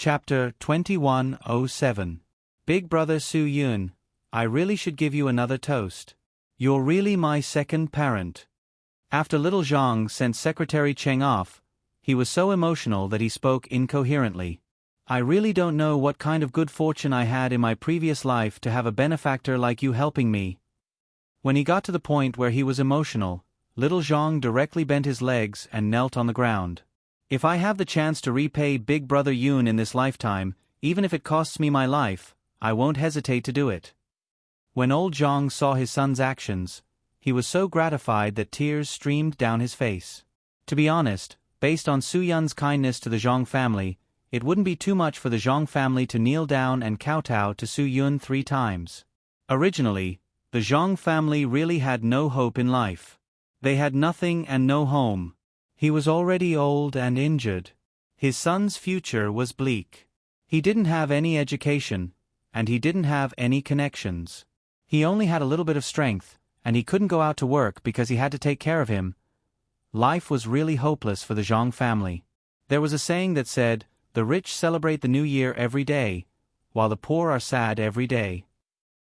Chapter 2107. Big Brother Su Yun, I really should give you another toast. You're really my second parent. After little Zhang sent Secretary Cheng off, he was so emotional that he spoke incoherently. I really don't know what kind of good fortune I had in my previous life to have a benefactor like you helping me. When he got to the point where he was emotional, little Zhang directly bent his legs and knelt on the ground. If I have the chance to repay Big Brother Yun in this lifetime, even if it costs me my life, I won't hesitate to do it. When old Zhang saw his son's actions, he was so gratified that tears streamed down his face. To be honest, based on Su Yun's kindness to the Zhang family, it wouldn't be too much for the Zhang family to kneel down and kowtow to Su Yun 3 times. Originally, the Zhang family really had no hope in life. They had nothing and no home. He was already old and injured. His son's future was bleak. He didn't have any education, and he didn't have any connections. He only had a little bit of strength, and he couldn't go out to work because he had to take care of him. Life was really hopeless for the Zhang family. There was a saying that said, "The rich celebrate the new year every day, while the poor are sad every day."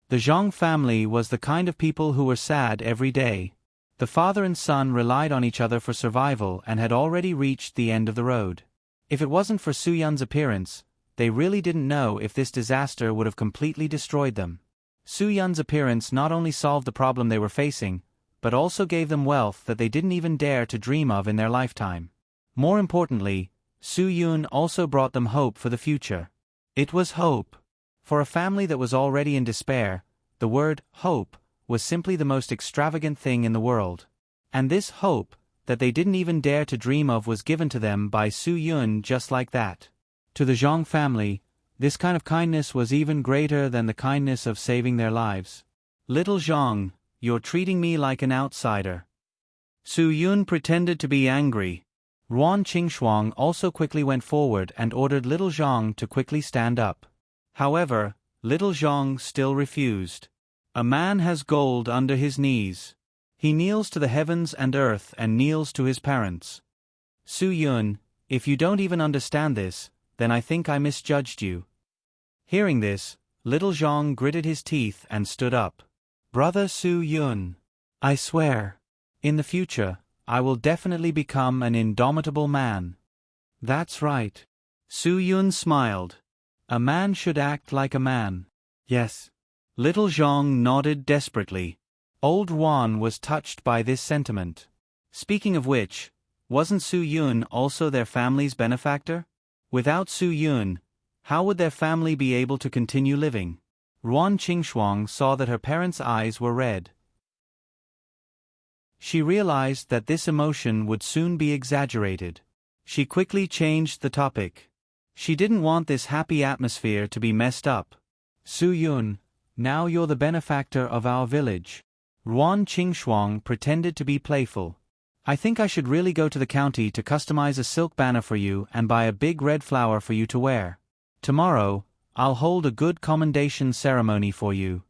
The Zhang family was the kind of people who were sad every day. The father and son relied on each other for survival and had already reached the end of the road. If it wasn't for Su Yun's appearance, they really didn't know if this disaster would have completely destroyed them. Su Yun's appearance not only solved the problem they were facing, but also gave them wealth that they didn't even dare to dream of in their lifetime. More importantly, Su Yun also brought them hope for the future. It was hope. For a family that was already in despair, the word hope was simply the most extravagant thing in the world. And this hope, that they didn't even dare to dream of, was given to them by Su Yun just like that. To the Zhang family, this kind of kindness was even greater than the kindness of saving their lives. "Little Zhang, you're treating me like an outsider." Su Yun pretended to be angry. Ruan Qingshuang also quickly went forward and ordered little Zhang to quickly stand up. However, little Zhang still refused. A man has gold under his knees. He kneels to the heavens and earth and kneels to his parents. Su Yun, if you don't even understand this, then I think I misjudged you. Hearing this, little Zhang gritted his teeth and stood up. "Brother Su Yun, I swear, in the future, I will definitely become an indomitable man." "That's right." Su Yun smiled. "A man should act like a man." "Yes." Little Zhang nodded desperately. Old Ruan was touched by this sentiment. Speaking of which, wasn't Su Yun also their family's benefactor? Without Su Yun, how would their family be able to continue living? Ruan Qingshuang saw that her parents' eyes were red. She realized that this emotion would soon be exaggerated. She quickly changed the topic. She didn't want this happy atmosphere to be messed up. "Su Yun, now you're the benefactor of our village." Ruan Qingshuang pretended to be playful. "I think I should really go to the county to customize a silk banner for you and buy a big red flower for you to wear. Tomorrow, I'll hold a good commendation ceremony for you."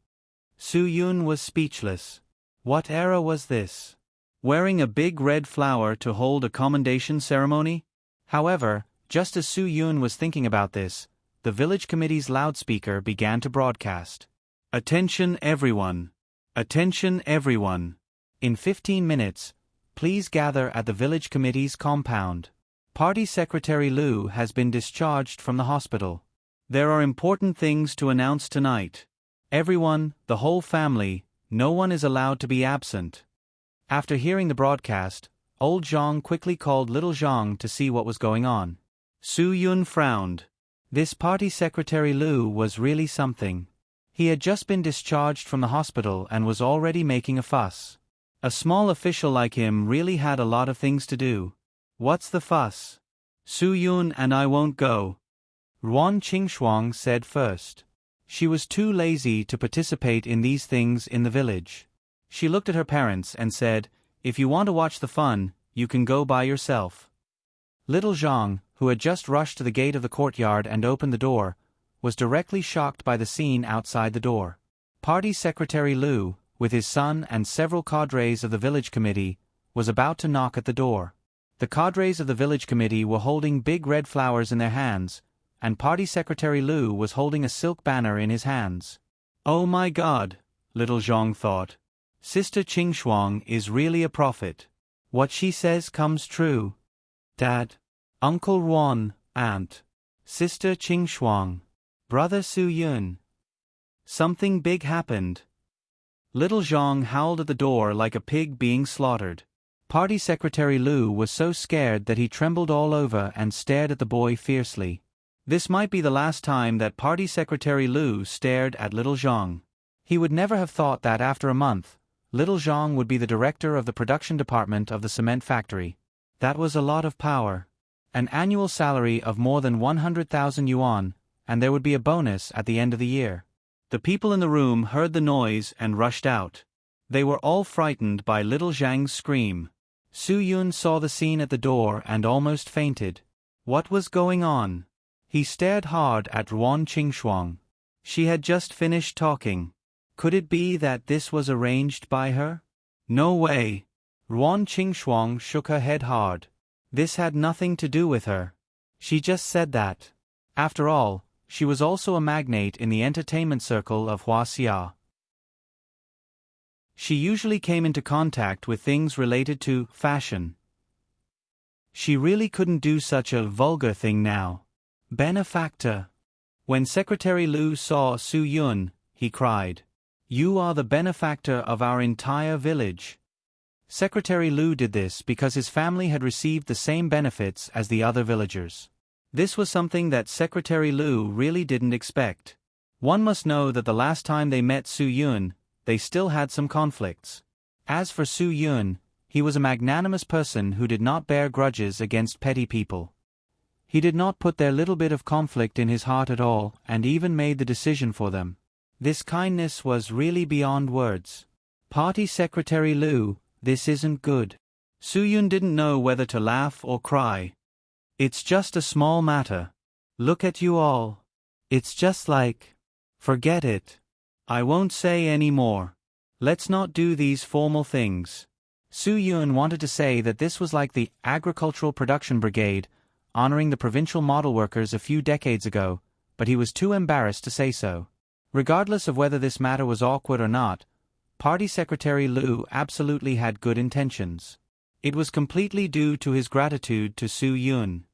Su Yun was speechless. What era was this? Wearing a big red flower to hold a commendation ceremony? However, just as Su Yun was thinking about this, the village committee's loudspeaker began to broadcast. "Attention everyone! Attention everyone! In 15 minutes, please gather at the village committee's compound. Party Secretary Liu has been discharged from the hospital. There are important things to announce tonight. Everyone, the whole family, no one is allowed to be absent." After hearing the broadcast, old Zhang quickly called little Zhang to see what was going on. Su Yun frowned. This Party Secretary Liu was really something. He had just been discharged from the hospital and was already making a fuss. A small official like him really had a lot of things to do. "What's the fuss?" "Su Yun and I won't go," Ruan Qingshuang said first. She was too lazy to participate in these things in the village. She looked at her parents and said, "If you want to watch the fun, you can go by yourself." Little Zhang, who had just rushed to the gate of the courtyard and opened the door, was directly shocked by the scene outside the door. Party Secretary Liu, with his son and several cadres of the village committee, was about to knock at the door. The cadres of the village committee were holding big red flowers in their hands, and Party Secretary Lu was holding a silk banner in his hands. Oh my God, little Zhang thought. Sister Qingxuang is really a prophet. What she says comes true. Dad, Uncle Ruan, Aunt, Sister Qingxuang, Brother Su Yun. Something big happened. Little Zhang howled at the door like a pig being slaughtered. Party Secretary Lu was so scared that he trembled all over and stared at the boy fiercely. This might be the last time that Party Secretary Lu stared at little Zhang. He would never have thought that after a month, little Zhang would be the director of the production department of the cement factory. That was a lot of power. An annual salary of more than 100,000 yuan, and there would be a bonus at the end of the year. The people in the room heard the noise and rushed out. They were all frightened by little Zhang's scream. Su Yun saw the scene at the door and almost fainted. What was going on? He stared hard at Ruan Qingxuang. She had just finished talking. Could it be that this was arranged by her? No way. Ruan Qingxuang shook her head hard. This had nothing to do with her. She just said that. After all, she was also a magnate in the entertainment circle of Huaxia. She usually came into contact with things related to fashion. She really couldn't do such a vulgar thing now. Benefactor. When Secretary Lu saw Su Yun, he cried, "You are the benefactor of our entire village." Secretary Lu did this because his family had received the same benefits as the other villagers. This was something that Secretary Lu really didn't expect. One must know that the last time they met Su Yun, they still had some conflicts. As for Su Yun, he was a magnanimous person who did not bear grudges against petty people. He did not put their little bit of conflict in his heart at all, and even made the decision for them. This kindness was really beyond words. Party Secretary Lu, this isn't good. Su Yun didn't know whether to laugh or cry. It's just a small matter. Look at you all. It's just like... Forget it. I won't say any more. Let's not do these formal things. Su Yun wanted to say that this was like the Agricultural Production Brigade, honoring the provincial model workers a few decades ago, but he was too embarrassed to say so. Regardless of whether this matter was awkward or not, Party Secretary Lu absolutely had good intentions. It was completely due to his gratitude to Su Yun.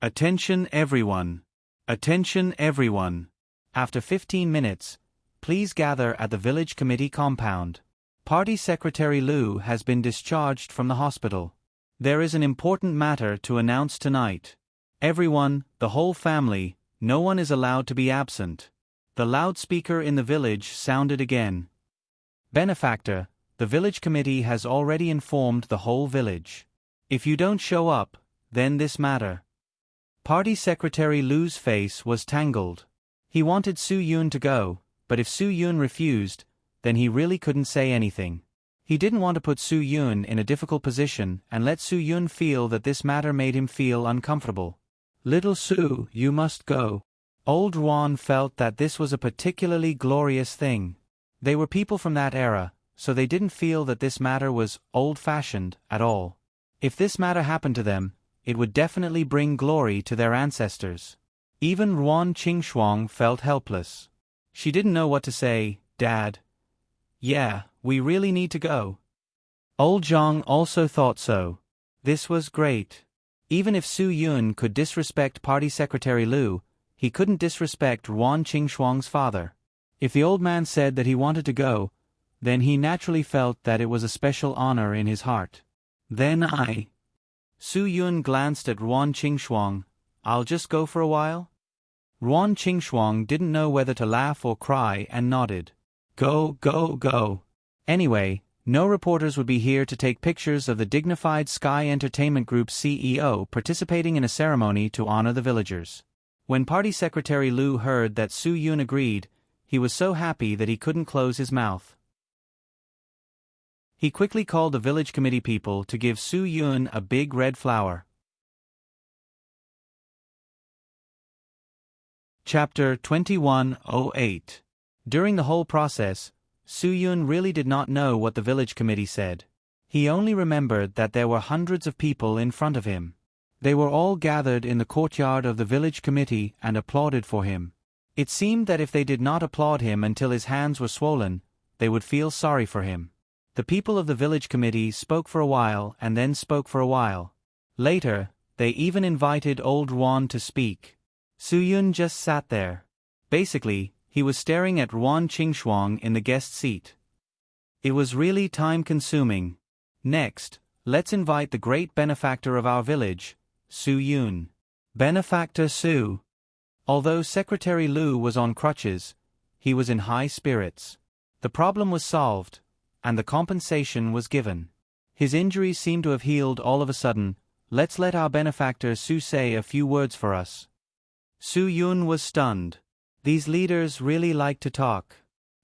Attention everyone. Attention everyone. After 15 minutes, please gather at the village committee compound. Party Secretary Lu has been discharged from the hospital. There is an important matter to announce tonight. Everyone, the whole family, no one is allowed to be absent. The loudspeaker in the village sounded again. Benefactor, the village committee has already informed the whole village. If you don't show up, then this matter. Party Secretary Lu's face was tangled. He wanted Su Yun to go, but if Su Yun refused, then he really couldn't say anything. He didn't want to put Su Yun in a difficult position and let Su Yun feel that this matter made him feel uncomfortable. Little Su, you must go. Old Ruan felt that this was a particularly glorious thing. They were people from that era, so they didn't feel that this matter was old-fashioned at all. If this matter happened to them, it would definitely bring glory to their ancestors. Even Ruan Qingxuang felt helpless. She didn't know what to say. Dad. Yeah, we really need to go. Old Zhang also thought so. This was great. Even if Su Yun could disrespect Party Secretary Lu, he couldn't disrespect Ruan Qingxuang's father. If the old man said that he wanted to go, then he naturally felt that it was a special honor in his heart. Then Su Yun glanced at Ruan Qingxuang. I'll just go for a while? Ruan Qingxuang didn't know whether to laugh or cry and nodded. Go, go, go. Anyway, no reporters would be here to take pictures of the dignified Sky Entertainment Group's CEO participating in a ceremony to honor the villagers. When Party Secretary Lu heard that Su Yun agreed, he was so happy that he couldn't close his mouth. He quickly called the village committee people to give Su Yun a big red flower. Chapter 2108. During the whole process, Su Yun really did not know what the village committee said. He only remembered that there were hundreds of people in front of him. They were all gathered in the courtyard of the village committee and applauded for him. It seemed that if they did not applaud him until his hands were swollen, they would feel sorry for him. The people of the village committee spoke for a while and then spoke for a while. Later, they even invited old Ruan to speak. Su-yun just sat there. Basically, he was staring at Ruan Qingxuang in the guest seat. It was really time-consuming. Next, let's invite the great benefactor of our village, Su-yun. Benefactor Su. Although Secretary Lu was on crutches, he was in high spirits. The problem was solved, and the compensation was given. His injuries seemed to have healed all of a sudden. Let's let our benefactor Su say a few words for us. Su-yun was stunned. These leaders really like to talk.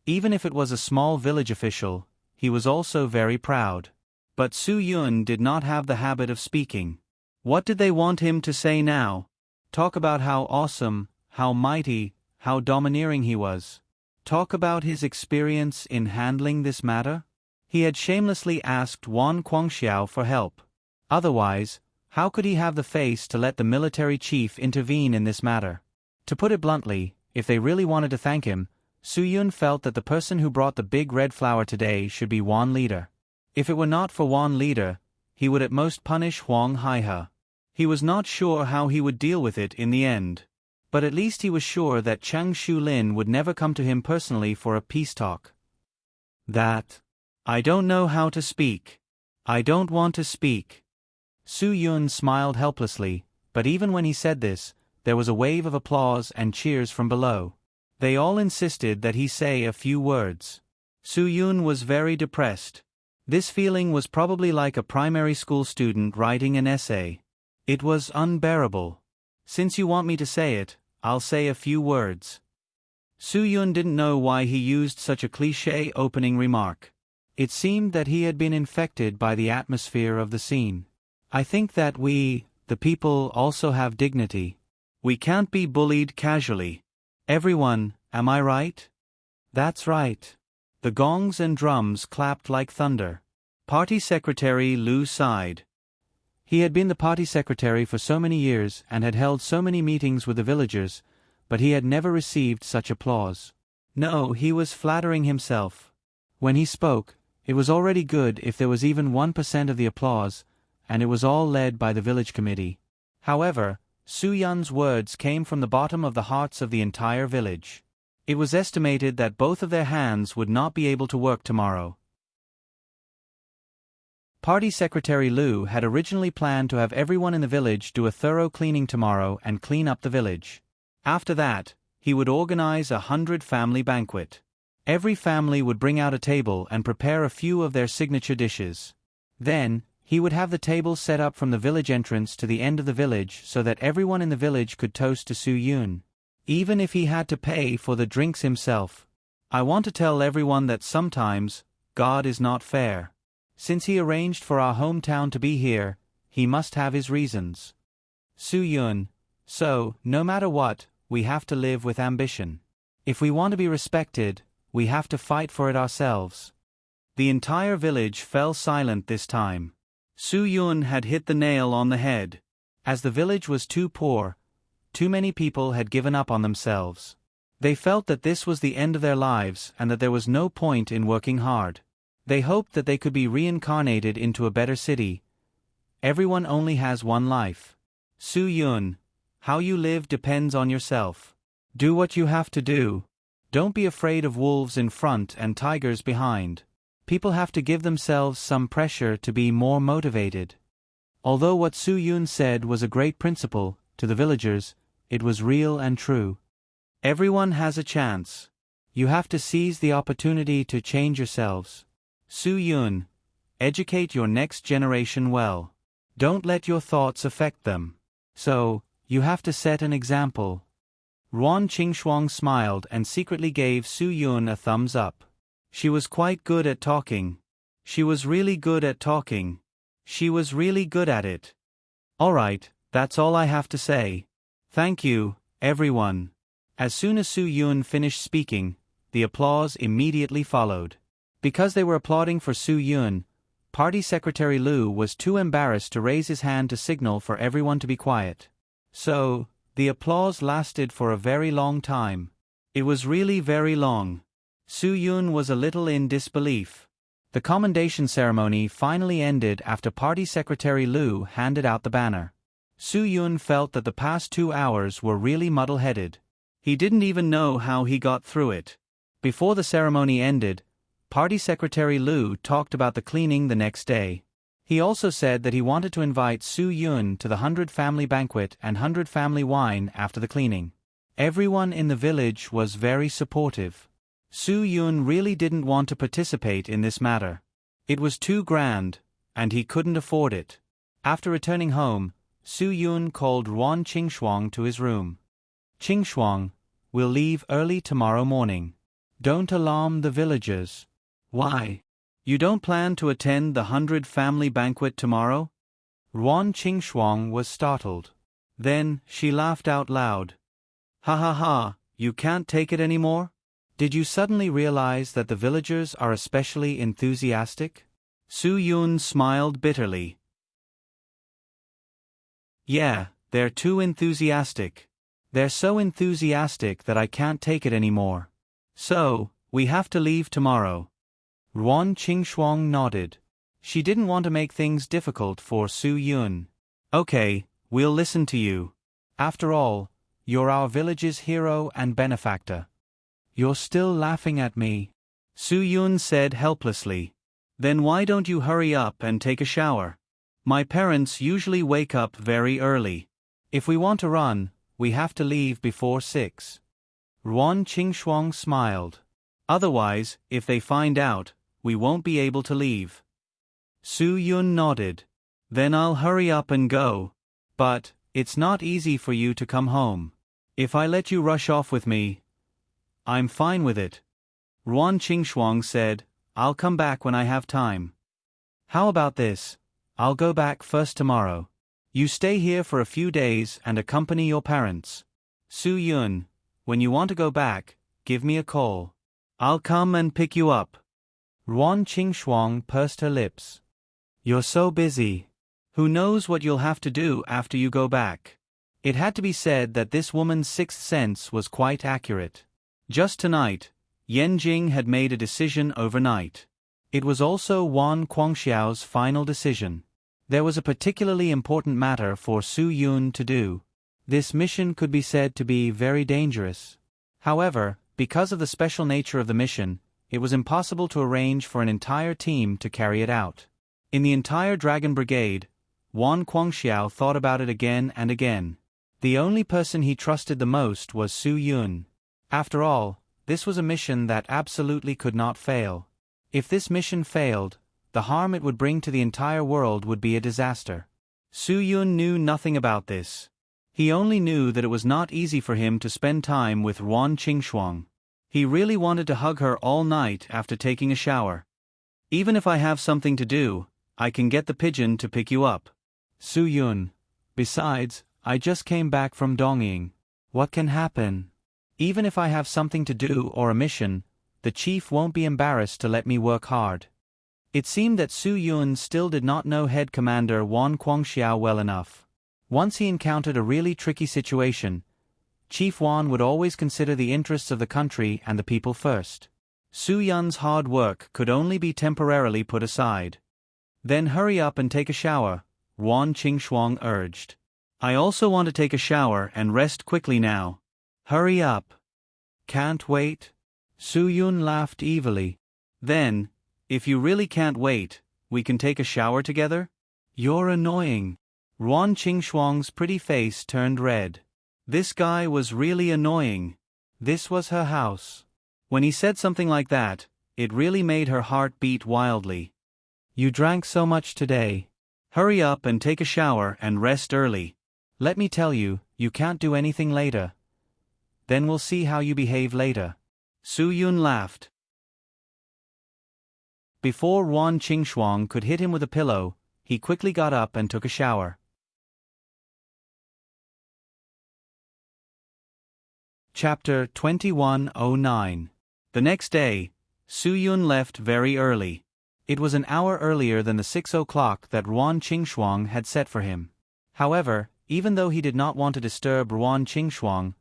Even if it was a small village official, he was also very proud. But Su-yun did not have the habit of speaking. What did they want him to say now? Talk about how awesome, how mighty, how domineering he was. Talk about his experience in handling this matter? He had shamelessly asked Wan Guangxiao for help. Otherwise, how could he have the face to let the military chief intervene in this matter? To put it bluntly, if they really wanted to thank him, Su-yun felt that the person who brought the big red flower today should be Wan Leader. If it were not for Wan Leader, he would at most punish Huang Haihe. He was not sure how he would deal with it in the end. But at least he was sure that Chang Shulin would never come to him personally for a peace talk. I don't know how to speak. I don't want to speak. Su-yun smiled helplessly, but even when he said this, there was a wave of applause and cheers from below. They all insisted that he say a few words. Su-yun was very depressed. This feeling was probably like a primary school student writing an essay. It was unbearable. Since you want me to say it, I'll say a few words. Su-yun didn't know why he used such a cliché opening remark. It seemed that he had been infected by the atmosphere of the scene. I think that we, the people, also have dignity. We can't be bullied casually. Everyone, am I right? That's right. The gongs and drums clapped like thunder. Party Secretary Lu sighed. He had been the party secretary for so many years and had held so many meetings with the villagers, but he had never received such applause. No, he was flattering himself. When he spoke, it was already good if there was even 1% of the applause, and it was all led by the village committee. However, Su-yun's words came from the bottom of the hearts of the entire village. It was estimated that both of their hands would not be able to work tomorrow. Party Secretary Lu had originally planned to have everyone in the village do a thorough cleaning tomorrow and clean up the village. After that, he would organize a 100-family banquet. Every family would bring out a table and prepare a few of their signature dishes. Then, he would have the table set up from the village entrance to the end of the village so that everyone in the village could toast to Su-yun, even if he had to pay for the drinks himself. I want to tell everyone that sometimes, God is not fair. Since he arranged for our hometown to be here, he must have his reasons. Su-yun, so, no matter what, we have to live with ambition. If we want to be respected, we have to fight for it ourselves. The entire village fell silent this time. Su-yun had hit the nail on the head. As the village was too poor, too many people had given up on themselves. They felt that this was the end of their lives and that there was no point in working hard. They hoped that they could be reincarnated into a better city. Everyone only has one life. Su-yun, how you live depends on yourself. Do what you have to do. Don't be afraid of wolves in front and tigers behind. People have to give themselves some pressure to be more motivated. Although what Su-yun said was a great principle, to the villagers, it was real and true. Everyone has a chance. You have to seize the opportunity to change yourselves. Su-yun, educate your next generation well. Don't let your thoughts affect them. So, you have to set an example. Ruan Qingxuang smiled and secretly gave Su-yun a thumbs up. She was quite good at talking. She was really good at talking. She was really good at it. All right, that's all I have to say. Thank you, everyone. As soon as Su-yun finished speaking, the applause immediately followed. Because they were applauding for Su-yun, Party Secretary Lu was too embarrassed to raise his hand to signal for everyone to be quiet. So, the applause lasted for a very long time. It was really very long. Su Yun was a little in disbelief. The commendation ceremony finally ended after Party Secretary Lu handed out the banner. Su Yun felt that the past 2 hours were really muddle-headed. He didn't even know how he got through it. Before the ceremony ended, Party Secretary Lu talked about the cleaning the next day. He also said that he wanted to invite Su Yun to the 100 family banquet and 100 family wine after the cleaning. Everyone in the village was very supportive. Su Yun really didn't want to participate in this matter. It was too grand, and he couldn't afford it. After returning home, Su Yun called Ruan Qingshuang to his room. Qingshuang, we'll leave early tomorrow morning. Don't alarm the villagers. Why? You don't plan to attend the 100 family banquet tomorrow? Ruan Qingshuang was startled. Then, she laughed out loud. Ha ha ha, you can't take it anymore? Did you suddenly realize that the villagers are especially enthusiastic? Su Yun smiled bitterly. Yeah, they're too enthusiastic. They're so enthusiastic that I can't take it anymore. So, we have to leave tomorrow. Ruan Qingshuang nodded. She didn't want to make things difficult for Su Yun. Okay, we'll listen to you. After all, you're our village's hero and benefactor. You're still laughing at me, Su Yun said helplessly. Then why don't you hurry up and take a shower? My parents usually wake up very early. If we want to run, we have to leave before 6. Ruan Qingshuang smiled. Otherwise, if they find out, we won't be able to leave. Su Yun nodded. Then I'll hurry up and go. But, it's not easy for you to come home. If I let you rush off with me, I'm fine with it. Ruan Qingshuang said, I'll come back when I have time. How about this? I'll go back first tomorrow. You stay here for a few days and accompany your parents. Su Yun, when you want to go back, give me a call. I'll come and pick you up. Ruan Qingshuang pursed her lips. You're so busy. Who knows what you'll have to do after you go back? It had to be said that this woman's sixth sense was quite accurate. Just tonight, Yan Jing had made a decision overnight. It was also Wan Guangxiao's final decision. There was a particularly important matter for Su Yun to do. This mission could be said to be very dangerous. However, because of the special nature of the mission, it was impossible to arrange for an entire team to carry it out. In the entire Dragon Brigade, Wan Guangxiao thought about it again and again. The only person he trusted the most was Su Yun. After all, this was a mission that absolutely could not fail. If this mission failed, the harm it would bring to the entire world would be a disaster. Su Yun knew nothing about this. He only knew that it was not easy for him to spend time with Ruan Qingshuang. He really wanted to hug her all night after taking a shower. Even if I have something to do, I can get the pigeon to pick you up. Su Yun. Besides, I just came back from Dongying. What can happen? Even if I have something to do or a mission, the chief won't be embarrassed to let me work hard. It seemed that Su Yun still did not know head commander Wan Guangxiao well enough. Once he encountered a really tricky situation, Chief Wan would always consider the interests of the country and the people first. Su Yun's hard work could only be temporarily put aside. Then hurry up and take a shower, Ruan Qingshuang urged. I also want to take a shower and rest quickly now. Hurry up. Can't wait? Su Yun laughed evilly. Then, if you really can't wait, we can take a shower together? You're annoying. Ruan Qingshuang's pretty face turned red. This guy was really annoying. This was her house. When he said something like that, it really made her heart beat wildly. You drank so much today. Hurry up and take a shower and rest early. Let me tell you, you can't do anything later. Then we'll see how you behave later. Su Yun laughed. Before Ruan Qingshuang could hit him with a pillow, he quickly got up and took a shower. Chapter 2109. The next day, Su Yun left very early. It was an hour earlier than the 6 o'clock that Ruan Qingxuang had set for him. However, even though he did not want to disturb Ruan Qingxuang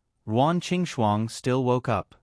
still woke up.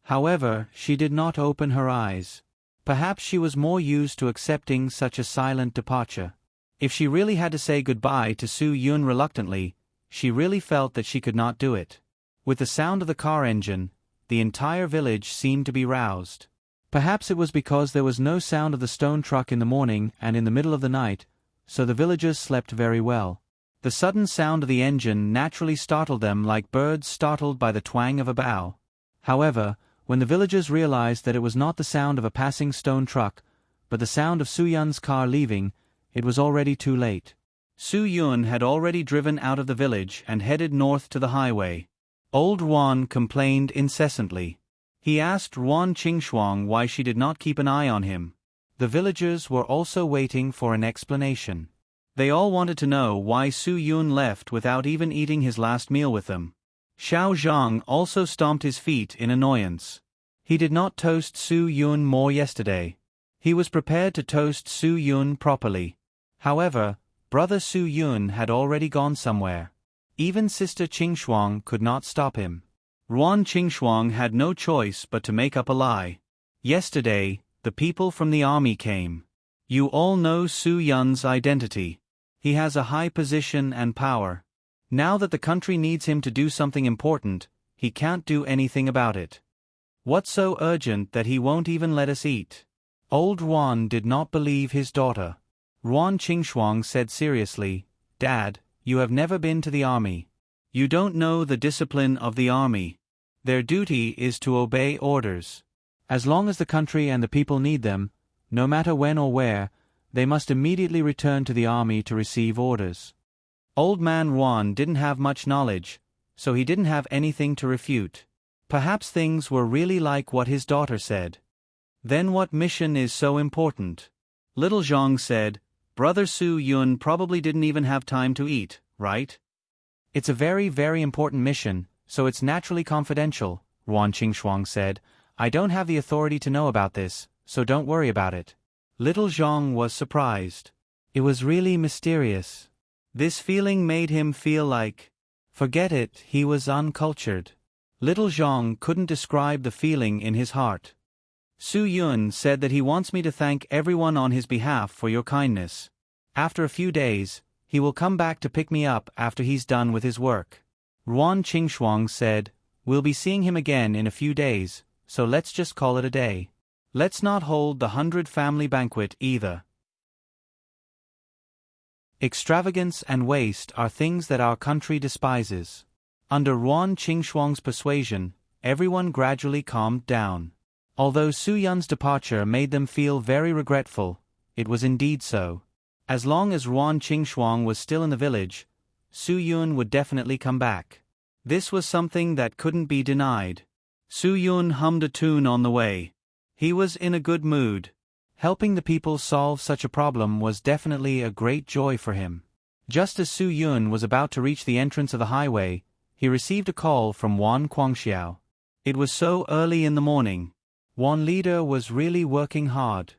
However, she did not open her eyes. Perhaps she was more used to accepting such a silent departure. If she really had to say goodbye to Su Yun reluctantly, she really felt that she could not do it. With the sound of the car engine, the entire village seemed to be roused. Perhaps it was because there was no sound of the stone truck in the morning and in the middle of the night, so the villagers slept very well. The sudden sound of the engine naturally startled them like birds startled by the twang of a bow. However, when the villagers realized that it was not the sound of a passing stone truck, but the sound of Su Yun's car leaving, it was already too late. Su Yun had already driven out of the village and headed north to the highway. Old Ruan complained incessantly. He asked Ruan Qingxuang why she did not keep an eye on him. The villagers were also waiting for an explanation. They all wanted to know why Su Yun left without even eating his last meal with them. Xiao Zhang also stomped his feet in annoyance. He did not toast Su Yun more yesterday. He was prepared to toast Su Yun properly. However, brother Su Yun had already gone somewhere. Even sister Qingxuang could not stop him. Ruan Qingxuang had no choice but to make up a lie. Yesterday, the people from the army came. You all know Su Yun's identity. He has a high position and power. Now that the country needs him to do something important, he can't do anything about it. What's so urgent that he won't even let us eat? Old Ruan did not believe his daughter. Ruan Qingxuang said seriously, Dad, you have never been to the army. You don't know the discipline of the army. Their duty is to obey orders. As long as the country and the people need them, no matter when or where, they must immediately return to the army to receive orders. Old man Ruan didn't have much knowledge, so he didn't have anything to refute. Perhaps things were really like what his daughter said. Then what mission is so important? Little Zhang said, Brother Su Yun probably didn't even have time to eat, right? It's a very, very important mission, so it's naturally confidential, Ruan Qingxuang said. I don't have the authority to know about this, so don't worry about it. Little Zhang was surprised. It was really mysterious. This feeling made him feel like, forget it, he was uncultured. Little Zhang couldn't describe the feeling in his heart. Su Yun said that he wants me to thank everyone on his behalf for your kindness. After a few days, he will come back to pick me up after he's done with his work. Ruan Qingxuang said, We'll be seeing him again in a few days, so let's just call it a day. Let's not hold the 100 family banquet either. Extravagance and waste are things that our country despises. Under Ruan Qingxuang's persuasion, everyone gradually calmed down. Although Su Yun's departure made them feel very regretful, it was indeed so. As long as Ruan Qingxuang was still in the village, Su Yun would definitely come back. This was something that couldn't be denied. Su Yun hummed a tune on the way. He was in a good mood. Helping the people solve such a problem was definitely a great joy for him. Just as Su Yun was about to reach the entrance of the highway, he received a call from Wan Guangxiao. It was so early in the morning. Wan leader was really working hard.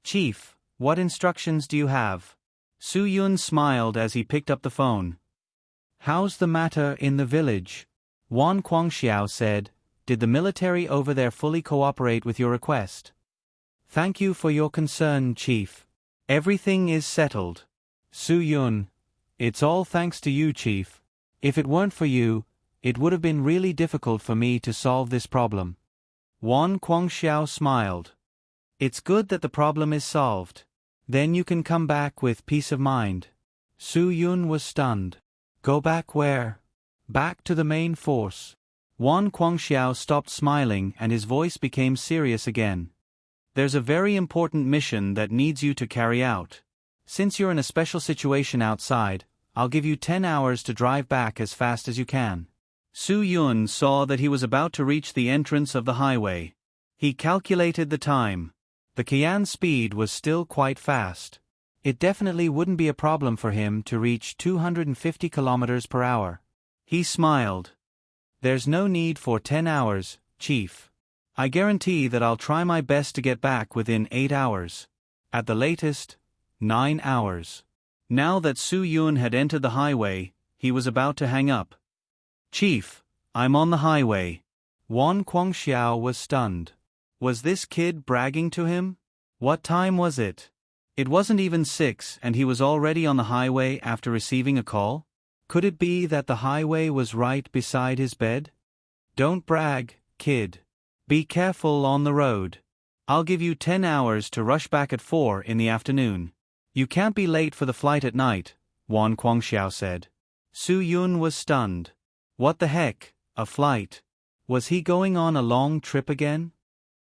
Chief, what instructions do you have? Su Yun smiled as he picked up the phone. How's the matter in the village? Wan Guangxiao said, Did the military over there fully cooperate with your request? Thank you for your concern, Chief. Everything is settled. Su Yun, it's all thanks to you, Chief. If it weren't for you, it would have been really difficult for me to solve this problem. Wan Guangxiao smiled. It's good that the problem is solved. Then you can come back with peace of mind. Su Yun was stunned. Go back where? Back to the main force. Wan Guangxiao stopped smiling and his voice became serious again. There's a very important mission that needs you to carry out. Since you're in a special situation outside, I'll give you 10 hours to drive back as fast as you can. Su Yun saw that he was about to reach the entrance of the highway. He calculated the time. The Qian speed was still quite fast. It definitely wouldn't be a problem for him to reach 250 kilometers per hour. He smiled. There's no need for 10 hours, Chief. I guarantee that I'll try my best to get back within 8 hours. At the latest, 9 hours. Now that Su Yun had entered the highway, he was about to hang up. "Chief, I'm on the highway." Wan Guangxiao was stunned. Was this kid bragging to him? What time was it? It wasn't even 6 and he was already on the highway after receiving a call? Could it be that the highway was right beside his bed? "Don't brag, kid. Be careful on the road. I'll give you 10 hours to rush back at 4 in the afternoon. You can't be late for the flight at night," Wan Guangxiao said. Su Yun was stunned. What the heck, a flight? Was he going on a long trip again?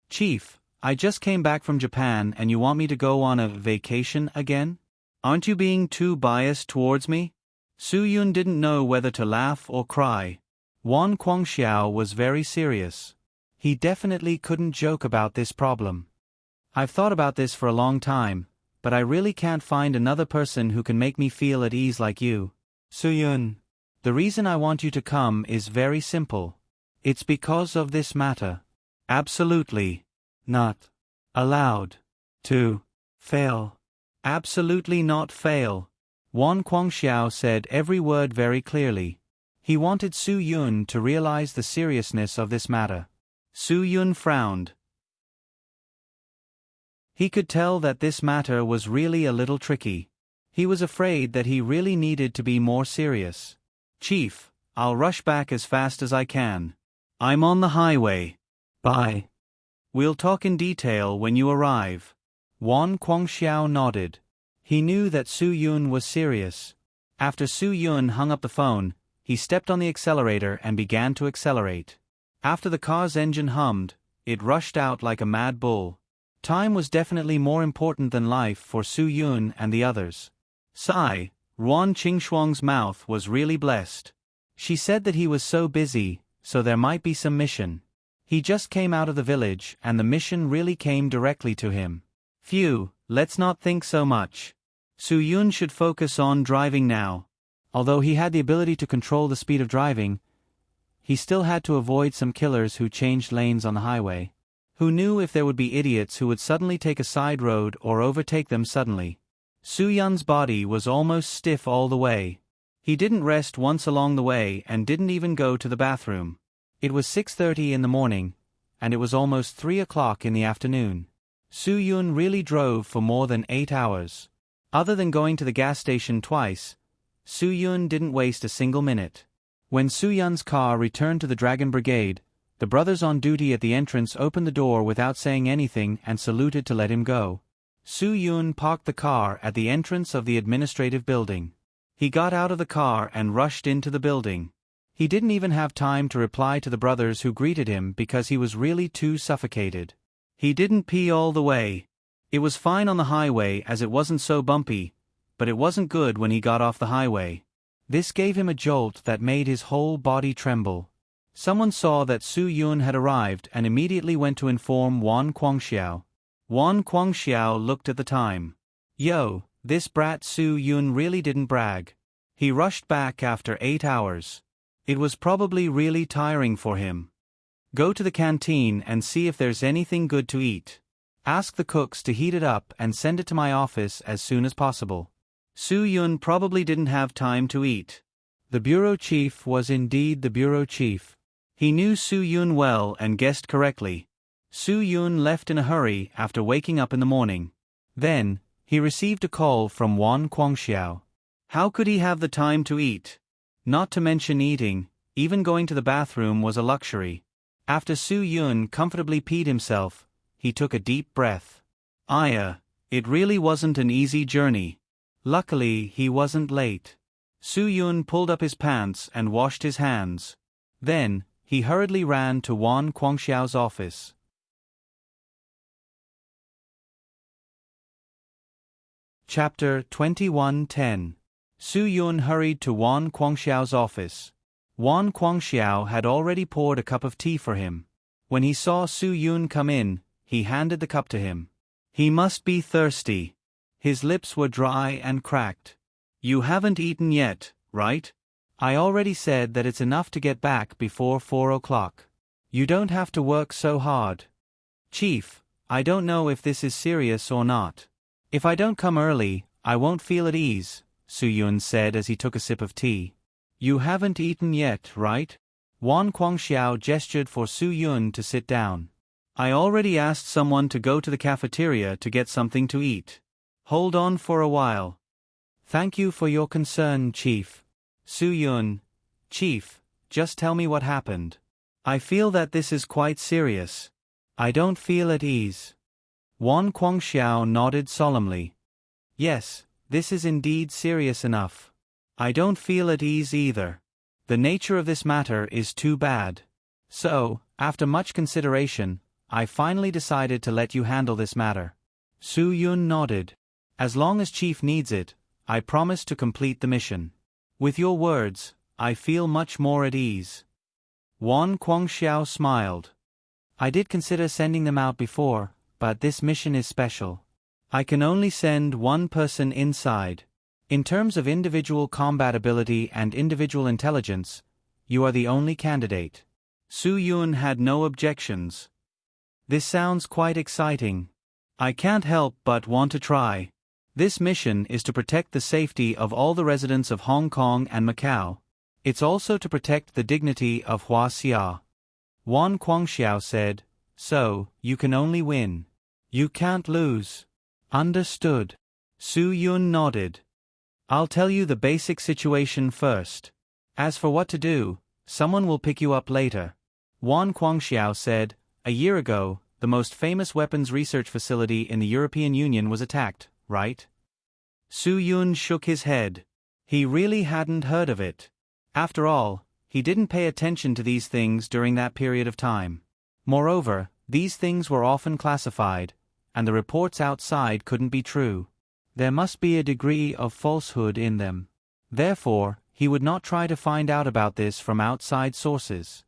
"Chief, I just came back from Japan and you want me to go on a vacation again? Aren't you being too biased towards me?" Su Yun didn't know whether to laugh or cry. Wan Guangxiao was very serious. He definitely couldn't joke about this problem. "I've thought about this for a long time, but I really can't find another person who can make me feel at ease like you, Su Yun. The reason I want you to come is very simple. It's because of this matter. Absolutely not allowed to fail. Absolutely not fail." Wan Guangxiao said every word very clearly. He wanted Su Yun to realize the seriousness of this matter. Su Yun frowned. He could tell that this matter was really a little tricky. He was afraid that he really needed to be more serious. "Chief, I'll rush back as fast as I can. I'm on the highway. Bye. We'll talk in detail when you arrive." Wan Guangxiao nodded. He knew that Su Yun was serious. After Su Yun hung up the phone, he stepped on the accelerator and began to accelerate. After the car's engine hummed, it rushed out like a mad bull. Time was definitely more important than life for Su Yun and the others. Sigh, Ruan Qingxuang's mouth was really blessed. She said that he was so busy, so there might be some mission. He just came out of the village and the mission really came directly to him. Phew, let's not think so much. Su Yun should focus on driving now. Although he had the ability to control the speed of driving, he still had to avoid some killers who changed lanes on the highway. Who knew if there would be idiots who would suddenly take a side road or overtake them suddenly? Su Yun's body was almost stiff all the way. He didn't rest once along the way and didn't even go to the bathroom. It was 6:30 in the morning, and it was almost 3 o'clock in the afternoon. Su Yun really drove for more than 8 hours. Other than going to the gas station twice, Su Yun didn't waste a single minute. When Su Yun's car returned to the Dragon Brigade, the brothers on duty at the entrance opened the door without saying anything and saluted to let him go. Su Yun parked the car at the entrance of the administrative building. He got out of the car and rushed into the building. He didn't even have time to reply to the brothers who greeted him because he was really too suffocated. He didn't pee all the way. It was fine on the highway as it wasn't so bumpy, but it wasn't good when he got off the highway. This gave him a jolt that made his whole body tremble. Someone saw that Su Yun had arrived and immediately went to inform Wan Guangxiao. Wan Guangxiao looked at the time. Yo, this brat Su Yun really didn't brag. He rushed back after 8 hours. It was probably really tiring for him. Go to the canteen and see if there's anything good to eat. Ask the cooks to heat it up and send it to my office as soon as possible. Su Yun probably didn't have time to eat. The bureau chief was indeed the bureau chief. He knew Su Yun well and guessed correctly. Su Yun left in a hurry after waking up in the morning. Then, he received a call from Wan Guangxiao. How could he have the time to eat? Not to mention eating, even going to the bathroom was a luxury. After Su Yun comfortably peed himself, he took a deep breath. It really wasn't an easy journey. Luckily, he wasn't late. Su Yun pulled up his pants and washed his hands. Then, he hurriedly ran to Wan Guangxiao's office. Chapter 21:10. Su Yun hurried to Wan Guangxiao's office. Wan Guangxiao had already poured a cup of tea for him. When he saw Su Yun come in, he handed the cup to him. He must be thirsty. His lips were dry and cracked. You haven't eaten yet, right? I already said that it's enough to get back before 4 o'clock. You don't have to work so hard. Chief, I don't know if this is serious or not. If I don't come early, I won't feel at ease, Su Yun said as he took a sip of tea. You haven't eaten yet, right? Wan Guangxiao gestured for Su Yun to sit down. I already asked someone to go to the cafeteria to get something to eat. Hold on for a while. Thank you for your concern, Chief. Su Yun. Chief, just tell me what happened. I feel that this is quite serious. I don't feel at ease. Wan Guangxiao nodded solemnly. Yes, this is indeed serious enough. I don't feel at ease either. The nature of this matter is too bad. So, after much consideration, I finally decided to let you handle this matter. Su Yun nodded. As long as Chief needs it, I promise to complete the mission. With your words, I feel much more at ease. Wan Guangxiao smiled. I did consider sending them out before, but this mission is special. I can only send one person inside. In terms of individual combat ability and individual intelligence, you are the only candidate. Su Yun had no objections. This sounds quite exciting. I can't help but want to try. This mission is to protect the safety of all the residents of Hong Kong and Macau. It's also to protect the dignity of Hua Xia. Wan Guangxiao said, so, you can only win. You can't lose. Understood. Su Yun nodded. I'll tell you the basic situation first. As for what to do, someone will pick you up later. Wan Guangxiao said, a year ago, the most famous weapons research facility in the European Union was attacked, right? Su Yun shook his head. He really hadn't heard of it. After all, he didn't pay attention to these things during that period of time. Moreover, these things were often classified, and the reports outside couldn't be true. There must be a degree of falsehood in them. Therefore, he would not try to find out about this from outside sources.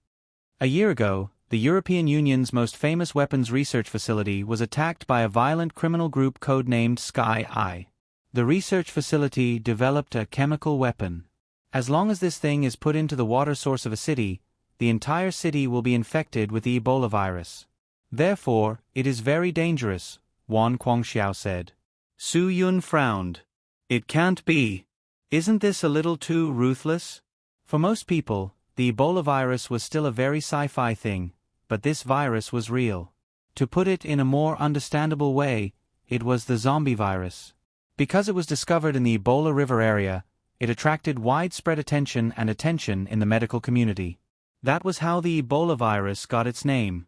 A year ago, the European Union's most famous weapons research facility was attacked by a violent criminal group codenamed Sky Eye. The research facility developed a chemical weapon. As long as this thing is put into the water source of a city, the entire city will be infected with the Ebola virus. Therefore, it is very dangerous, Wan Guangxiao said. Su Yun frowned. It can't be. Isn't this a little too ruthless? For most people, the Ebola virus was still a very sci-fi thing, but this virus was real. To put it in a more understandable way, it was the zombie virus. Because it was discovered in the Ebola River area, it attracted widespread attention in the medical community. That was how the Ebola virus got its name.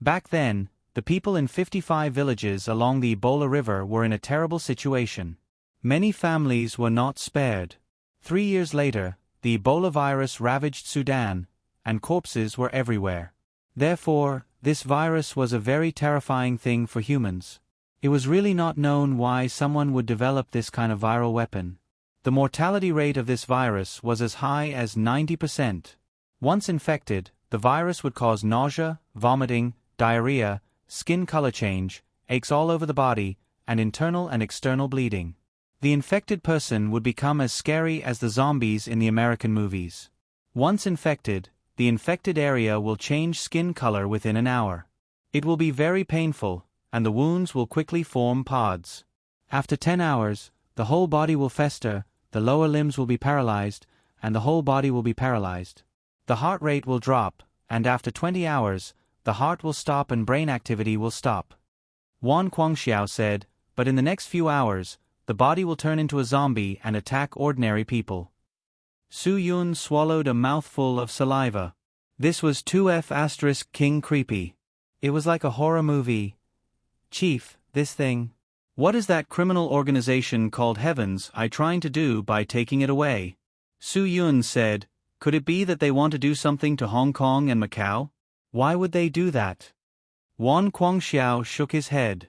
Back then, the people in 55 villages along the Ebola River were in a terrible situation. Many families were not spared. 3 years later, the Ebola virus ravaged Sudan, and corpses were everywhere. Therefore, this virus was a very terrifying thing for humans. It was really not known why someone would develop this kind of viral weapon. The mortality rate of this virus was as high as 90%. Once infected, the virus would cause nausea, vomiting, diarrhea, skin color change, aches all over the body, and internal and external bleeding. The infected person would become as scary as the zombies in the American movies. Once infected, the infected area will change skin color within an hour. It will be very painful, and the wounds will quickly form pods. After 10 hours, the whole body will fester, the lower limbs will be paralyzed, and the whole body will be paralyzed. The heart rate will drop, and after 20 hours, the heart will stop and brain activity will stop. Wan Guangxiao said, but in the next few hours, the body will turn into a zombie and attack ordinary people. Su Yun swallowed a mouthful of saliva. This was 2F** King creepy. It was like a horror movie. Chief, this thing. What is that criminal organization called Heavens I trying to do by taking it away? Su Yun said, could it be that they want to do something to Hong Kong and Macau? Why would they do that? Wan Guangxiao shook his head.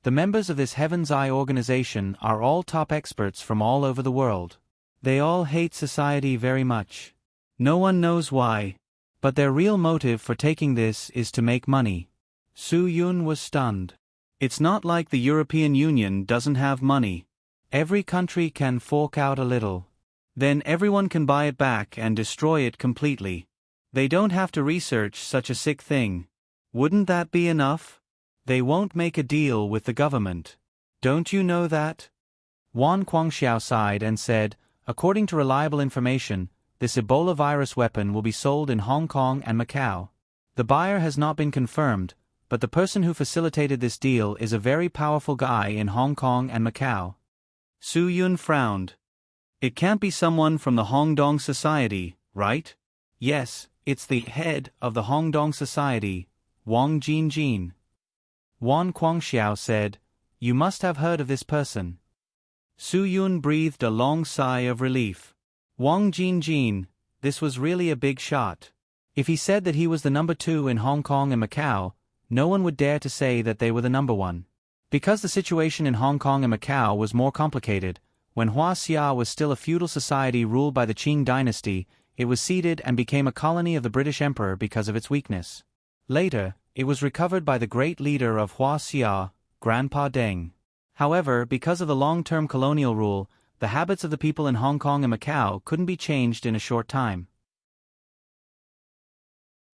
The members of this Heaven's Eye organization are all top experts from all over the world. They all hate society very much. No one knows why. But their real motive for taking this is to make money. Su Yun was stunned. It's not like the European Union doesn't have money. Every country can fork out a little. Then everyone can buy it back and destroy it completely. They don't have to research such a sick thing. Wouldn't that be enough? They won't make a deal with the government. Don't you know that? Wang Guangxiao sighed and said, according to reliable information, this Ebola virus weapon will be sold in Hong Kong and Macau. The buyer has not been confirmed, but the person who facilitated this deal is a very powerful guy in Hong Kong and Macau. Su Yun frowned. It can't be someone from the Hong Dong Society, right? Yes, it's the head of the Hong Dong Society, Wang Jinjin. Wang Guangxiao said, you must have heard of this person. Su Yun breathed a long sigh of relief. Wang Jinjin, this was really a big shot. If he said that he was the number 2 in Hong Kong and Macau, no one would dare to say that they were the number 1. Because the situation in Hong Kong and Macau was more complicated, when Huaxia was still a feudal society ruled by the Qing dynasty, it was ceded and became a colony of the British Emperor because of its weakness. Later, it was recovered by the great leader of Huaxia, Grandpa Deng. However, because of the long-term colonial rule, the habits of the people in Hong Kong and Macau couldn't be changed in a short time.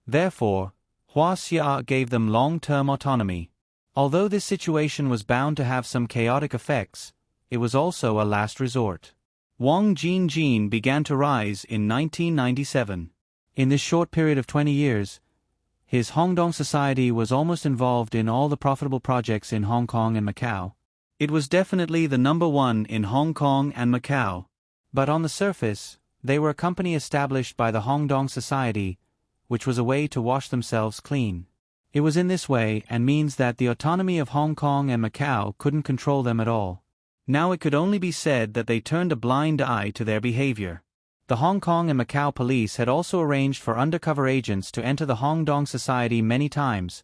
Therefore, Huaxia gave them long-term autonomy. Although this situation was bound to have some chaotic effects, it was also a last resort. Wang Jinjin began to rise in 1997. In this short period of 20 years, his Hong Dong Society was almost involved in all the profitable projects in Hong Kong and Macau. It was definitely the number 1 in Hong Kong and Macau. But on the surface, they were a company established by the Hong Dong Society, which was a way to wash themselves clean. It was in this way and means that the autonomy of Hong Kong and Macau couldn't control them at all. Now it could only be said that they turned a blind eye to their behavior. The Hong Kong and Macau police had also arranged for undercover agents to enter the Hong Dong Society many times,